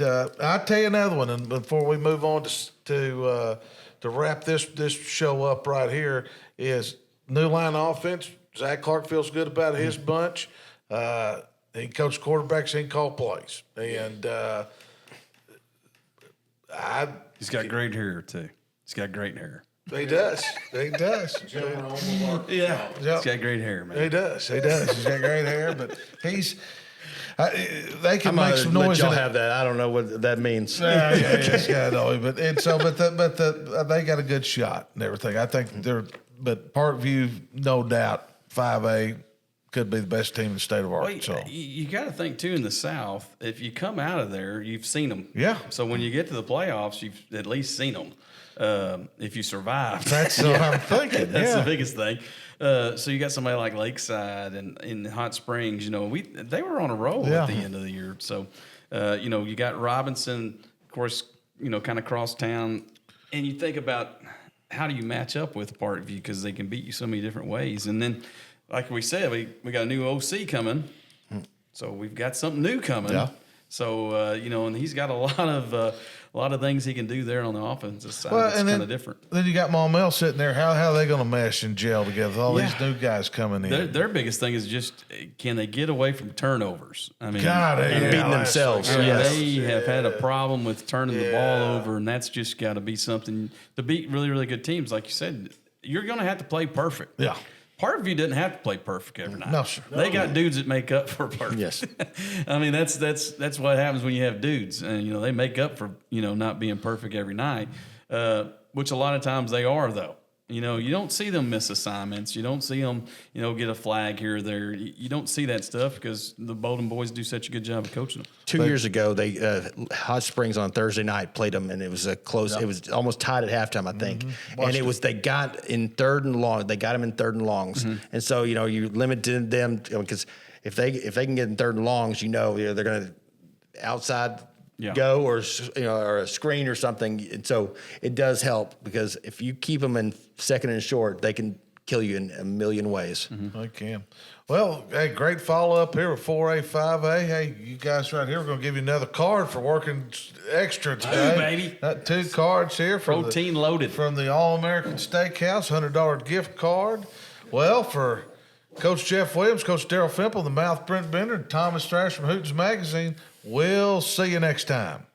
I'll tell you another one. And before we move on to wrap this show up right here is new line offense. Zach Clark feels good about his bunch. He coached quarterbacks, he can call plays. And he's got great hair too. He's got great hair. He does. He does. Yeah. He's got great hair, man. He does. He's got great hair, but he's they can make some noise. Y'all have that. I don't know what that means. It's kind of annoying, but they got a good shot and everything. I think but Parkview, no doubt, 5A could be the best team in the state of Arkansas. Well, you got to think too in the South. If you come out of there, you've seen them. Yeah. So when you get to the playoffs, you've at least seen them. If you survive, that's what I'm thinking. That's the biggest thing. So you got somebody like Lakeside and in Hot Springs. They were on a roll at the end of the year. So, you got Robinson, of course. Kind of cross town, and you think about how do you match up with Parkview because they can beat you so many different ways. And then, like we said, we got a new OC coming, so we've got something new coming. Yeah. So and he's got a lot of things he can do there on the offensive side. It's kind of different. Then you got Maumelle sitting there. How are they going to mesh and gel together with all these new guys coming in? Their biggest thing is just can they get away from turnovers? I mean, beating themselves. They have had a problem with turning the ball over, and that's just got to be something to beat really, really good teams. Like you said, you're going to have to play perfect. Yeah. Parkview doesn't have to play perfect every night. No, sir. They got dudes that make up for perfect. Yes. I mean, that's what happens when you have dudes, and they make up for not being perfect every night, which a lot of times they are though. You don't see them miss assignments. You don't see them, get a flag here or there. You don't see that stuff because the Bolden boys do such a good job of coaching them. 2 years ago, they Hot Springs on Thursday night played them, and it was a close. Yep. It was almost tied at halftime, I think. And they got in third and long. They got them in third and longs, and so you limited them because if they can get in third and longs, they're going to outside. Go or a screen or something, and so it does help because if you keep them in second and short, they can kill you in a million ways. They can. Well, hey, great follow up here with 4A, 5A. Hey, you guys right here, we're going to give you another card for working extra today. Baby. 2 cards here protein loaded from the All American Steakhouse, $100 gift card. Well, for Coach Jeff Williams, Coach Daryl Fimple, the Mouth Brent Bender, and Thomas Thrash from Hooten's Magazine. We'll see you next time.